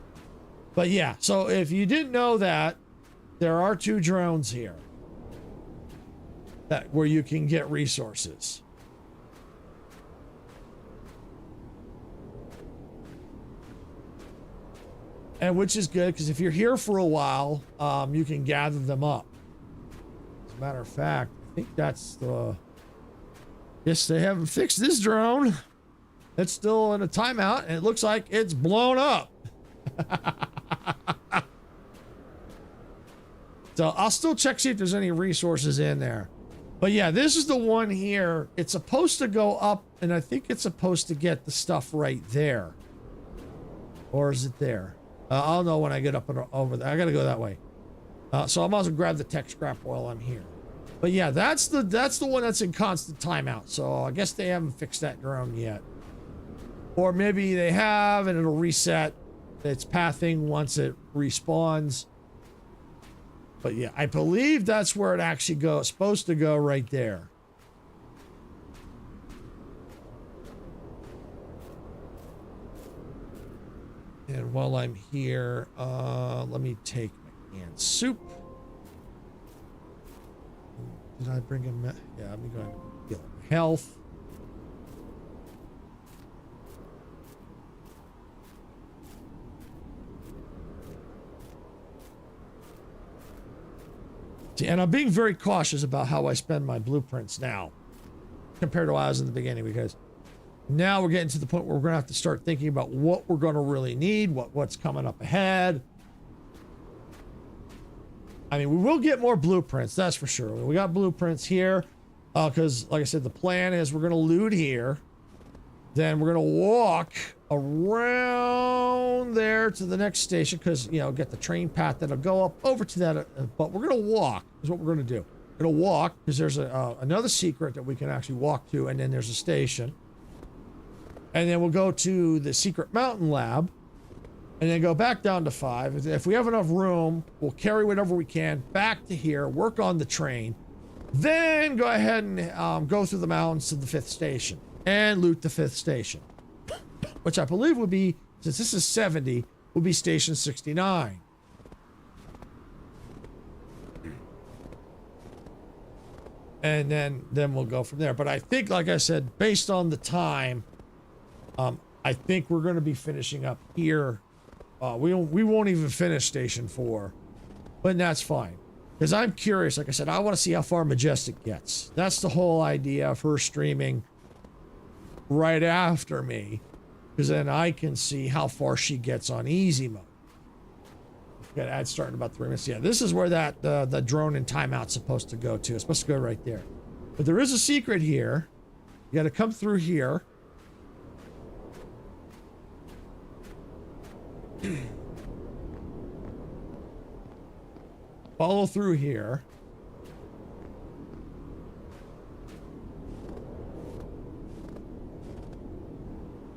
But yeah, so if you didn't know that, there are 2 drones here where you can get resources. And which is good, because if you're here for a while, you can gather them up. As a matter of fact, I think that's the... Yes, they haven't fixed this drone. It's still in a timeout, and it looks like it's blown up. So I'll still check, see if there's any resources in there. But yeah, this is the one here. It's supposed to go up, and I think it's supposed to get the stuff right there. Or is it there? I'll know when I get up and over there. I gotta go that way. So I might as well grab the tech scrap while I'm here. But yeah, that's the one that's in constant timeout. So I guess they haven't fixed that drone yet. Or maybe they have, and it'll reset its pathing once it respawns. But yeah, I believe that's where it actually goes. Supposed to go right there. And while I'm here, let me take my canned soup. Did I bring him? Yeah, I'm going to heal health. See, and I'm being very cautious about how I spend my blueprints now compared to what I was in the beginning, because now we're getting to the point where we're going to have to start thinking about what we're going to really need, what's coming up ahead. I mean, we will get more blueprints, that's for sure. We got blueprints here because, like I said, the plan is we're going to loot here. Then we're going to walk around there to the next station because, you know, get the train path that'll go up over to that. But we're going to walk is what we're going to do. We're going to walk because there's another secret that we can actually walk to, and then there's a station. And then we'll go to the secret mountain lab and then go back down to 5. If we have enough room, we'll carry whatever we can back to here, work on the train, then go ahead and go through the mountains to the 5th station and loot the 5th station, which I believe would be, since this is 70, would be station 69. And then we'll go from there. But I think, like I said, based on the time, I think we're going to be finishing up here. We won't even finish station 4, but that's fine. Because I'm curious, like I said, I want to see how far Majestic gets. That's the whole idea of her streaming right after me, because then I can see how far she gets on easy mode. Got ads starting in about 3 minutes. Yeah, this is where that the drone in timeout's supposed to go to. It's supposed to go right there. But there is a secret here. You got to come through here. Follow through here.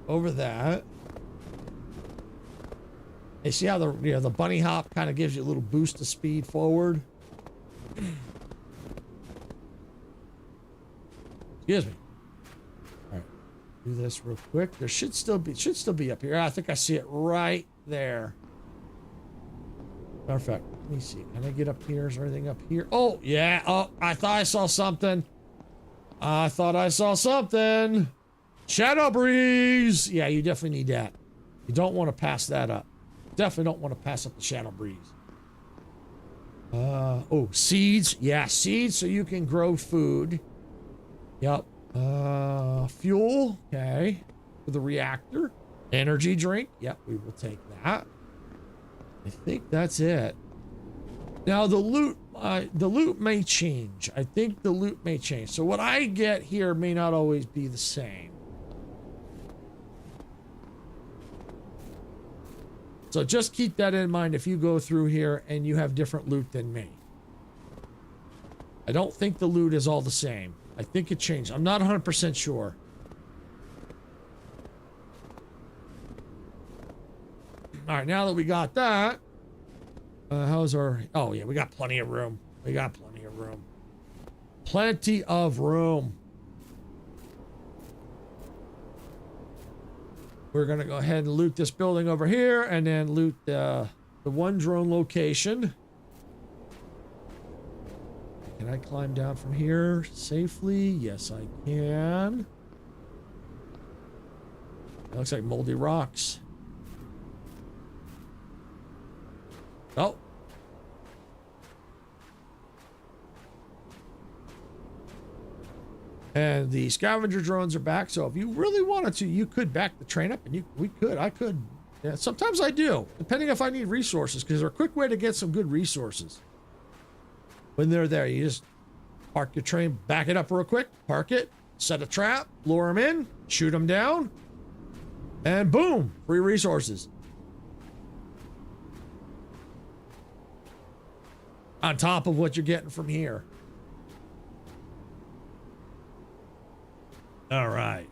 Over that. You see how the bunny hop kind of gives you a little boost of speed forward? Excuse me. All right. Do this real quick. There should still be up here. I think I see it right there. Perfect. Let me see. Can I get up here? Is there anything up here? Oh, yeah. Oh, I thought I saw something. Shadow breeze. Yeah, you definitely need that. You don't want to pass that up. Definitely don't want to pass up the shadow breeze. Oh, seeds. Yeah, seeds so you can grow food. Yep. Fuel. Okay. For the reactor. Energy drink. Yep, we will take that. I think that's it. Now the loot may change. I think the loot may change. So what I get here may not always be the same. So just keep that in mind if you go through here and you have different loot than me. I don't think the loot is all the same. I think it changed. I'm not 100% sure. All right, now that we got that, how's our... Oh, yeah, we got plenty of room. Plenty of room. We're going to go ahead and loot this building over here and then loot the one drone location. Can I climb down from here safely? Yes, I can. That looks like moldy rocks. Oh. And the scavenger drones are back, so if you really wanted to, you could back the train up, and I could. Yeah, sometimes I do, depending if I need resources, because they're a quick way to get some good resources. When they're there, you just Park your train, back it up real quick, park it, set a trap, lure them in, shoot them down, and boom, free resources. On top of what you're getting from here. All right.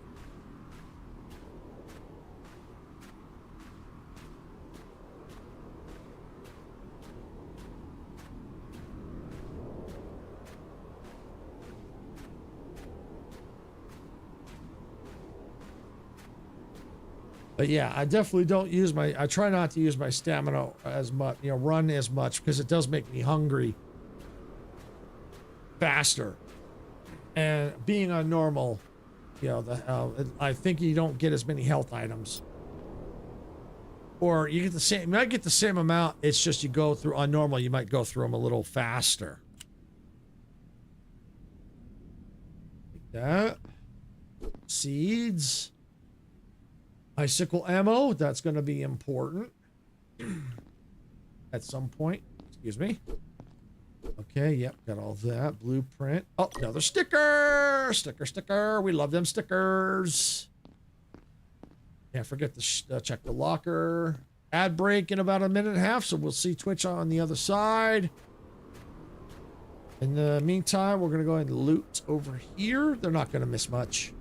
But yeah, I definitely don't use I try not to use my stamina as much, run as much, because it does make me hungry faster. And being on normal, I think you don't get as many health items. Or you get the same, you might get the same amount, it's just you go through, on normal, you might go through them a little faster. Like that. Seeds. Icicle ammo, that's going to be important at some point. Excuse me. Okay, yep, got all that. Blueprint. Oh, another sticker! Sticker. We love them stickers. Can't forget to check the locker. Ad break in about a minute and a half, so we'll see Twitch on the other side. In the meantime, we're going to go ahead and loot over here. They're not going to miss much.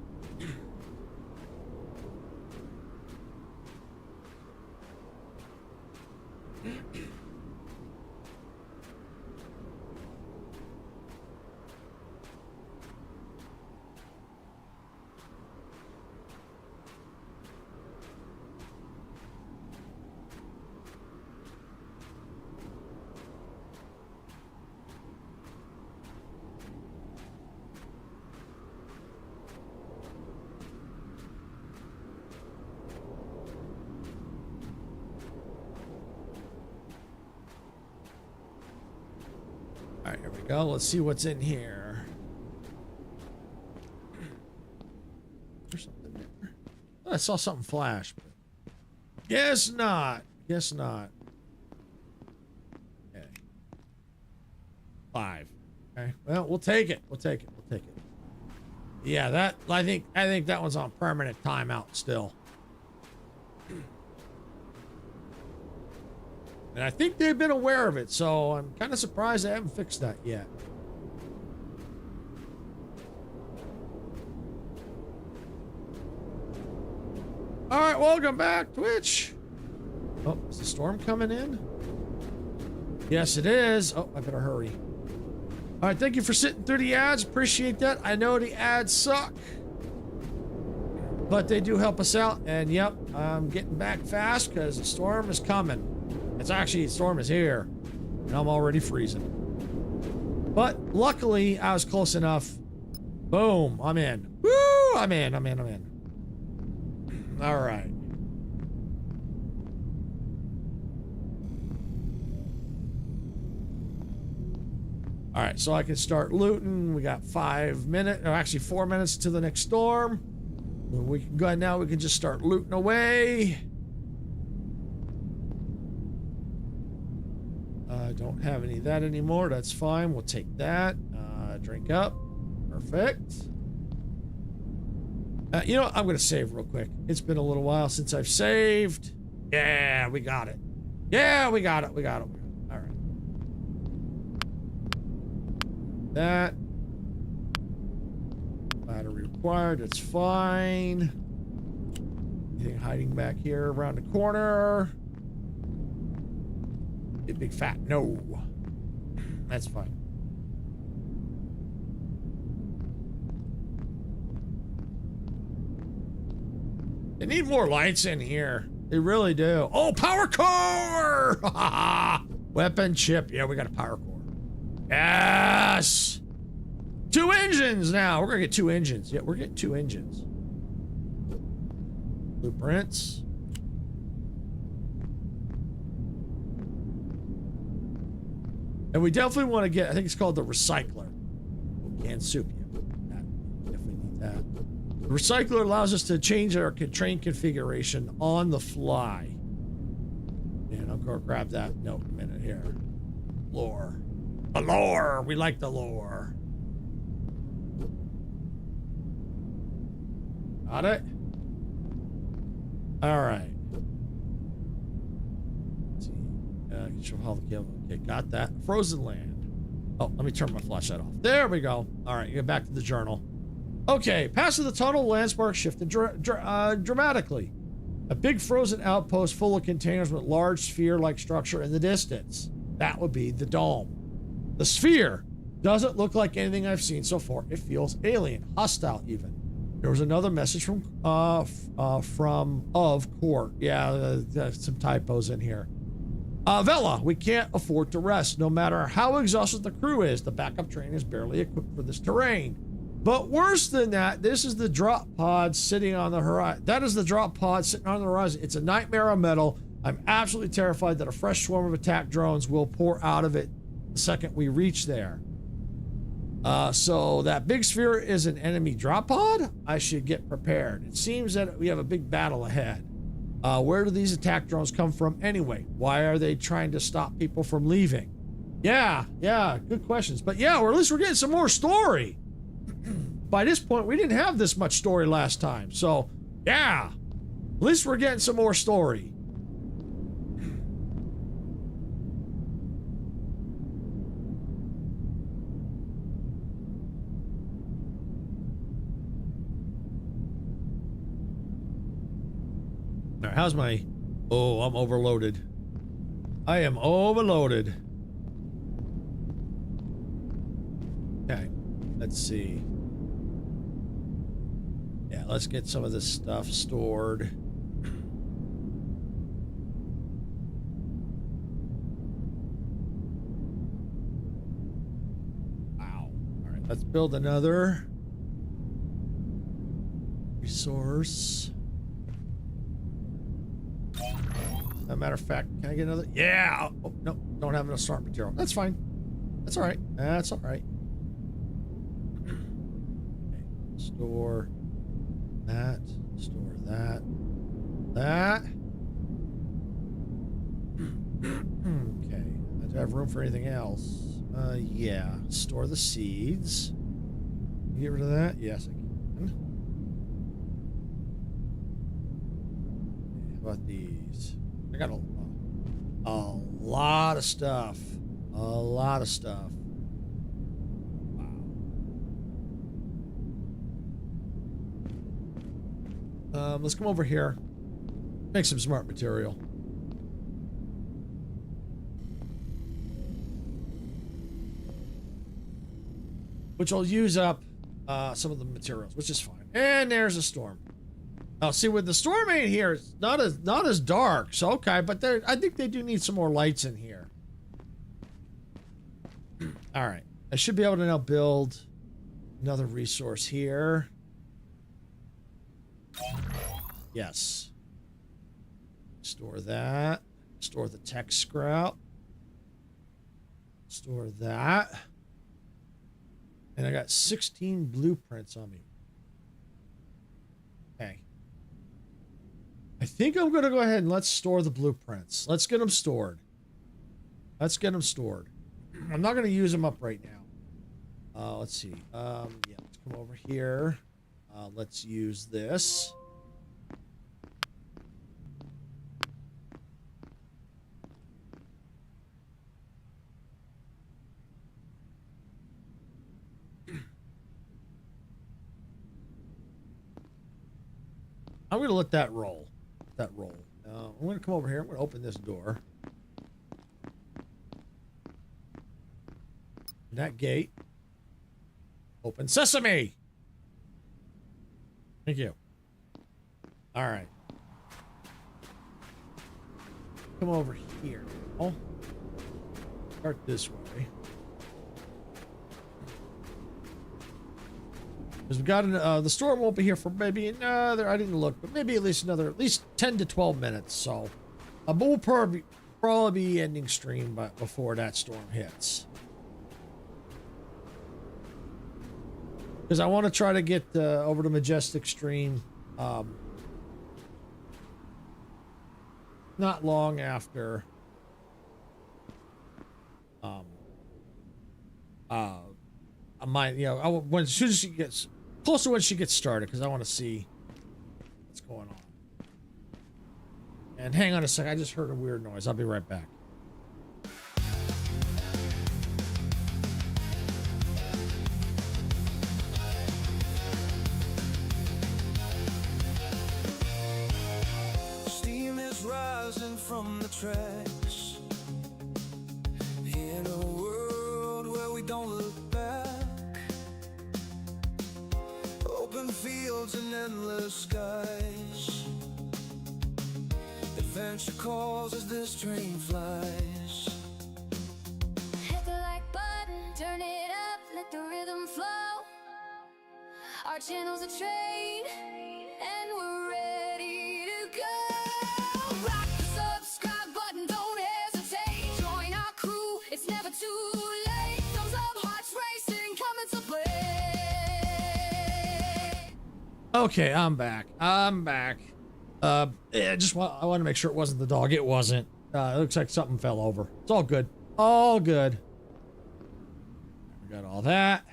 All right, here we go. Let's see what's in here. There's something there. Oh, I saw something flash. But guess not. Guess not. Okay. 5. Okay. Well, we'll take it. We'll take it. We'll take it. Yeah, that I think that one's on permanent timeout still. And I think they've been aware of it, so I'm kind of surprised they haven't fixed that yet. All right, welcome back, Twitch. Oh, is the storm coming in? Yes, it is. Oh, I better hurry. All right, thank you for sitting through the ads. Appreciate that. I know the ads suck, but they do help us out. And yep, I'm getting back fast because the storm is coming. It's actually, the storm is here, and I'm already freezing. But luckily, I was close enough. Boom, I'm in. Woo, I'm in. All right. All right, so I can start looting. We got 5 minutes, or actually 4 minutes to the next storm. We can go ahead now. We can just start looting away. I don't have any of that anymore. That's fine. We'll take that. Drink up. Perfect. You know what? I'm going to save real quick. It's been a little while since I've saved. Yeah, we got it. Yeah, we got it. All right. That. Battery required. That's fine. Anything hiding back here around the corner? A big fat no. That's fine. They need more lights in here. They really do. Oh, power core! Weapon chip. Yeah, we got a power core. Yes! 2 engines now. We're gonna get 2 engines. Yeah, we're getting 2 engines. Blueprints. And we definitely want to get, I think it's called the recycler. Canned soup. Yeah, definitely need that. The recycler allows us to change our train configuration on the fly. And I'll go grab that note in a minute here. Lore. The lore. We like the lore. Got it. All right. Let's see. Show how the game. Okay, got that. Frozen land. Oh, let me turn my flashlight off. There we go. All right, get back to the journal. Okay, passing the tunnel, landspark shifted dramatically. A big frozen outpost full of containers with large sphere-like structure in the distance. That would be the dome. The sphere doesn't look like anything I've seen so far. It feels alien, hostile even. There was another message from Court. Yeah, some typos in here. Vela, we can't afford to rest. No matter how exhausted the crew is, the backup train is barely equipped for this terrain. But worse than that, this is the drop pod sitting on the horizon. That is the drop pod sitting on the horizon. It's a nightmare of metal. I'm absolutely terrified that a fresh swarm of attack drones will pour out of it the second we reach there. So that big sphere is an enemy drop pod? I should get prepared. It seems that we have a big battle ahead. Where do these attack drones come from anyway? Why are they trying to stop people from leaving? Yeah, good questions. But yeah, or at least we're getting some more story. By this point, we didn't have this much story last time. So, yeah, at least we're getting some more story. All right, how's my... Oh, I'm overloaded. I am overloaded. Okay, let's see. Yeah, let's get some of this stuff stored. Wow. All right, let's build another resource. As a matter of fact, can I get another? Yeah. Oh, no, don't have enough start material. That's fine. That's all right. That's all right. Okay. Store that. Store that. That. Okay. Do I have room for anything else? Yeah. Store the seeds. Get rid of that? Yes, I can. How about these? I got a lot of stuff. A lot of stuff. Wow. Let's come over here. Make some smart material. Which will use up some of the materials, which is fine. And there's a storm. Oh, see, with the storm ain't here, it's not as dark. So okay, but I think they do need some more lights in here. All right, I should be able to now build another resource here. Yes. Store that. Store the tech scrap. Store that. And I got 16 blueprints on me. Okay. I think I'm going to go ahead and let's store the blueprints. Let's get them stored. Let's get them stored. I'm not going to use them up right now. Let's see. Yeah, let's come over here. Let's use this. I'm going to let that roll. I'm going to come over here. I'm going to open this door. That gate. Open sesame. Thank you. All right. Come over here. Oh. Start this way. Because we got the storm won't be here for maybe another, I didn't look, but maybe at least 10 to 12 minutes. So, but we'll probably be ending stream before that storm hits. Because I want to try to get over to Majestic Stream not long after as soon as she gets close to when she gets started, because I want to see what's going on. And hang on a sec, I just heard a weird noise. I'll be right back. Steam is rising from the tracks in a world where we don't look back. Open fields and endless skies. Adventure calls as this train flies. Hit the like button, turn it up, let the rhythm flow. Our channel's a train, and we're ready to go. Rock the subscribe button, don't hesitate. Join our crew, it's never too late. Thumbs up, hearts racing, coming to play. Okay, I'm back. I want to make sure it wasn't the dog. It wasn't. It looks like something fell over. It's all good. All good. We got all that.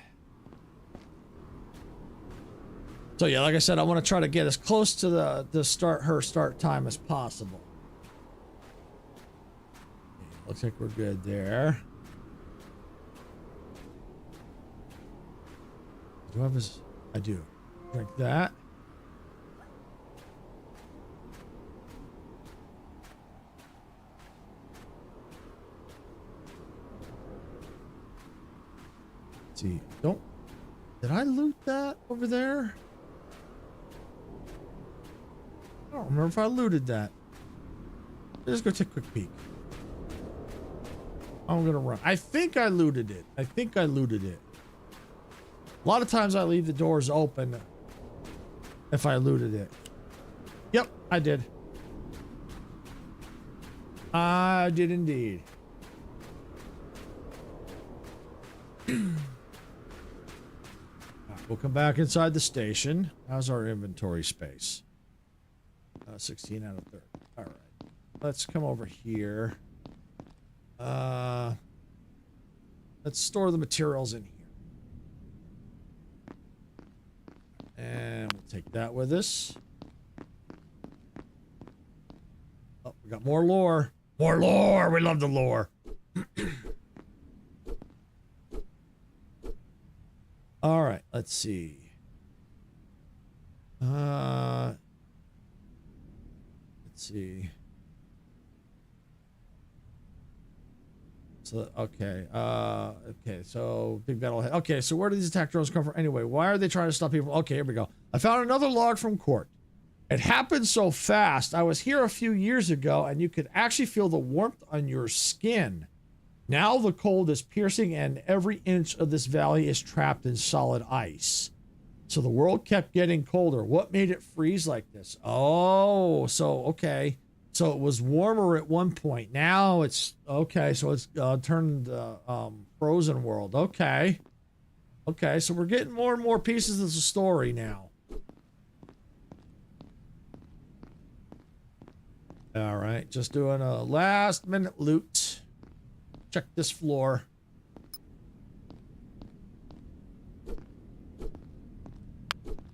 So yeah, like I said, I want to try to get as close to the start time as possible. Okay, looks like we're good there. Do I have this? I do. Drink that. See, did I loot that over there? I don't remember if I looted that. Let's go take a quick peek. I'm gonna run. I think I looted it. A lot of times I leave the doors open if I looted it. Yep, I did. I did indeed. We'll come back inside the station. How's our inventory space? 16 out of 30. All right. Let's come over here. Let's store the materials in here. And we'll take that with us. Oh, we got more lore. More lore. We love the lore. All right, let's see. Let's see. So, okay. Okay, so big battle ahead. Okay, so where do these attack drones come from anyway? Why are they trying to stop people? Okay, here we go. I found another log from court. It happened so fast. I was here a few years ago, and you could actually feel the warmth on your skin. Now the cold is piercing, and every inch of this valley is trapped in solid ice. So the world kept getting colder. What made it freeze like this? Oh, so, okay. So it was warmer at one point. Now it's, okay, so it's turned frozen world. Okay. Okay, so we're getting more and more pieces of the story now. All right, just doing a last minute loot. Check this floor.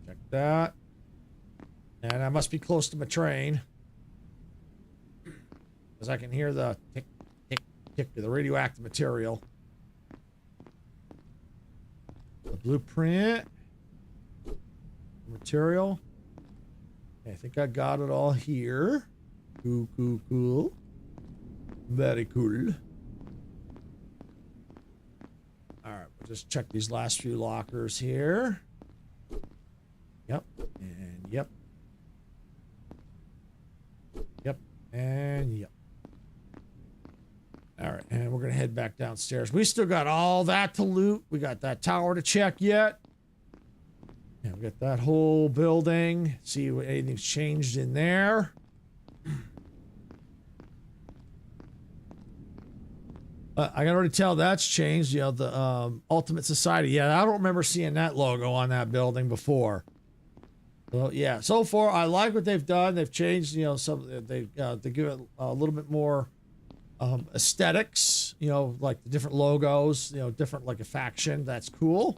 Check that. And I must be close to my train, because I can hear the tick, tick, tick of the radioactive material. The blueprint. Material. Okay, I think I got it all here. Cool, cool, cool. Very cool. Alright, we'll just check these last few lockers here. Yep, and yep. Yep, and yep. Alright, and we're gonna head back downstairs. We still got all that to loot. We got that tower to check yet. And we got that whole building. See if anything's changed in there. I can already tell that's changed. You know, the Ultimate Society. Yeah, I don't remember seeing that logo on that building before. So yeah, so far I like what they've done. They've changed. You know, some they give it a little bit more aesthetics. You know, like the different logos. You know, different like a faction. That's cool.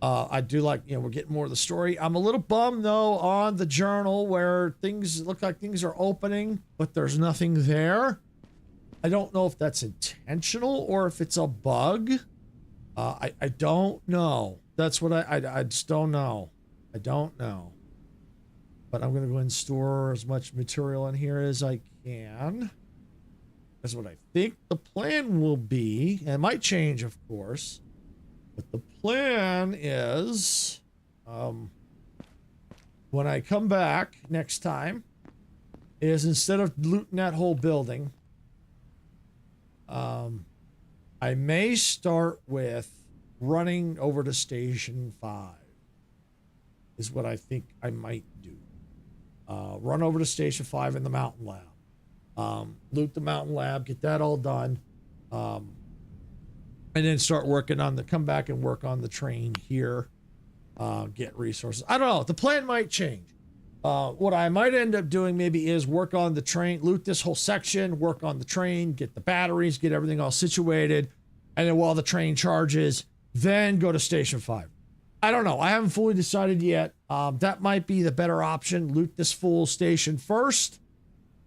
I do like, we're getting more of the story. I'm a little bummed though on the journal where things look like things are opening, but there's nothing there. I don't know if that's intentional or if it's a bug. I don't know. That's what I just don't know. I don't know. But I'm going to go ahead and store as much material in here as I can. That's what I think the plan will be. And it might change, of course. But the plan is, when I come back next time, is instead of looting that whole building, I may start with running over to Station 5. Is what I think I might do. Run over to Station 5 in the Mountain Lab. Loot the Mountain Lab, get that all done. And then start working on come back and work on the train here. Get resources. I don't know. The plan might change. What I might end up doing maybe is work on the train, loot this whole section, work on the train, get the batteries, get everything all situated. And then while the train charges, then go to Station 5. I don't know. I haven't fully decided yet. That might be the better option. Loot this full station first,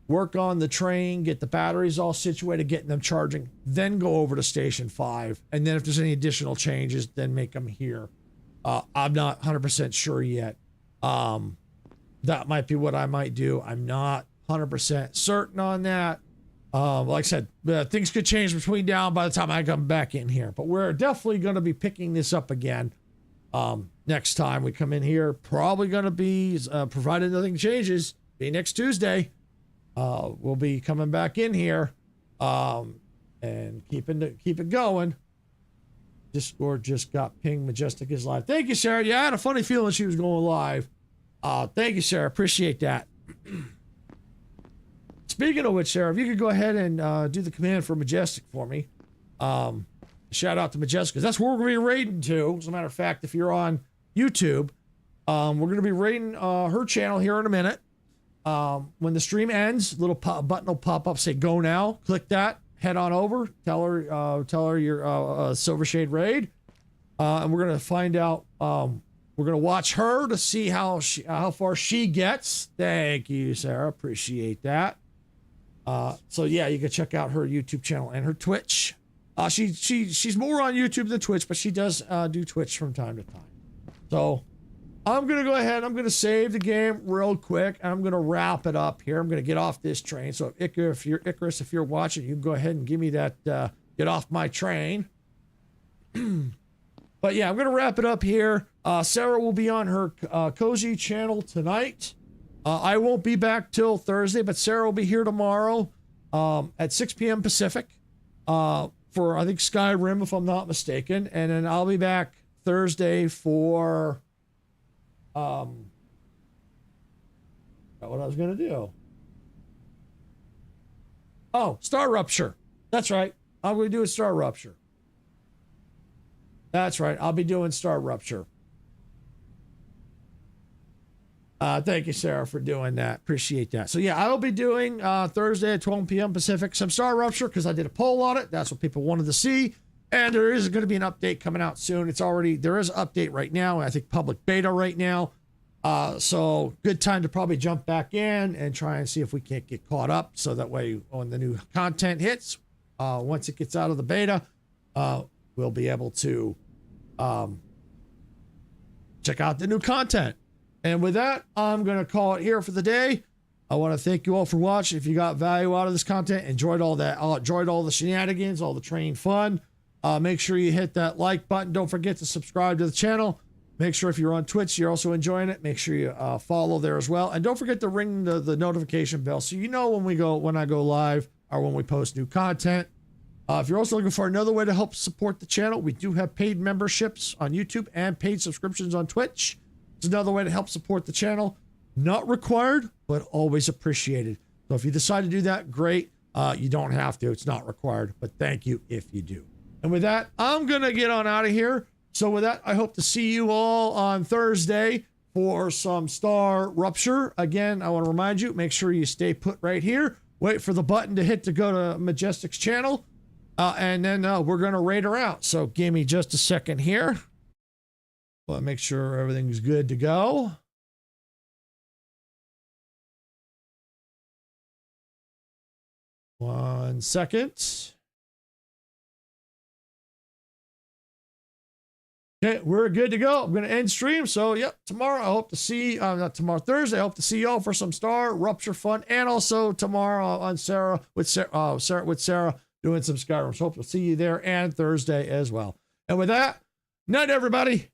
work on the train, get the batteries all situated, getting them charging, then go over to Station 5. And then if there's any additional changes, then make them here. I'm not 100% sure yet. That might be what I might do. I'm not 100% certain on that. Like I said, things could change between now and by the time I come back in here. But we're definitely going to be picking this up again. Next time we come in here, probably going to be, provided nothing changes, be next Tuesday. We'll be coming back in here, and keep it going. Discord just got pinged. Majestic is live. Thank you, Sarah. Yeah, I had a funny feeling she was going live. Thank you, Sarah. Appreciate that. Speaking of which, Sarah, if you could go ahead and do the command for Majestic for me. Shout out to Majestic, because that's where we're going to be raiding to. As a matter of fact, if you're on YouTube, we're going to be raiding her channel here in a minute. When the stream ends, little button will pop up, say go now. Click that, head on over, tell her your Silver Shade raid. And we're going to find out, we're going to watch her to see how far she gets. Thank you, Sarah. Appreciate that. So yeah, you can check out her YouTube channel and her Twitch. She's more on YouTube than Twitch, but she does do Twitch from time to time. So I'm going to go ahead. I'm going to save the game real quick. And I'm going to wrap it up here. I'm going to get off this train. So if you're watching, you can go ahead and give me that, get off my train. But yeah, I'm going to wrap it up here. Sarah will be on her Cozy channel tonight. I won't be back till Thursday, but Sarah will be here tomorrow at 6 p.m. Pacific for, I think, Skyrim, if I'm not mistaken. And then I'll be back Thursday for what I was going to do. Oh, Star Rupture. That's right. I'm going to do a Star Rupture. That's right. I'll be doing Star Rupture. Thank you, Sarah, for doing that. Appreciate that. So yeah, I'll be doing Thursday at 12 p.m. Pacific some Star Rupture because I did a poll on it. That's what people wanted to see. And there is going to be an update coming out soon. There is an update right now. I think public beta right now. So good time to probably jump back in and try and see if we can't get caught up. So that way when the new content hits, once it gets out of the beta, we'll be able to check out the new content. And with that, I'm going to call it here for the day. I want to thank you all for watching. If you got value out of this content, enjoyed all the shenanigans, all the train fun, make sure you hit that like button. Don't forget to subscribe to the channel. Make sure if you're on Twitch, you're also enjoying it. Make sure you follow there as well. And don't forget to ring the notification bell so you know when I go live or when we post new content. If you're also looking for another way to help support the channel, we do have paid memberships on YouTube and paid subscriptions on Twitch. It's another way to help support the channel. Not required, but always appreciated. So if you decide to do that, great. You don't have to. It's not required, but thank you if you do. And with that, I'm going to get on out of here. So with that, I hope to see you all on Thursday for some Star Rupture. Again, I want to remind you, make sure you stay put right here. Wait for the button to hit to go to Majestic's channel. And then we're going to raid her out. So give me just a second here. Well, make sure everything's good to go. One second. Okay, we're good to go. I'm going to end stream. So, yep, tomorrow I hope to see, not tomorrow, Thursday, I hope to see y'all for some Star Rupture fun. And also tomorrow on Sarah with Sarah doing some Skyrim. So, hope to see you there and Thursday as well. And with that, night, everybody.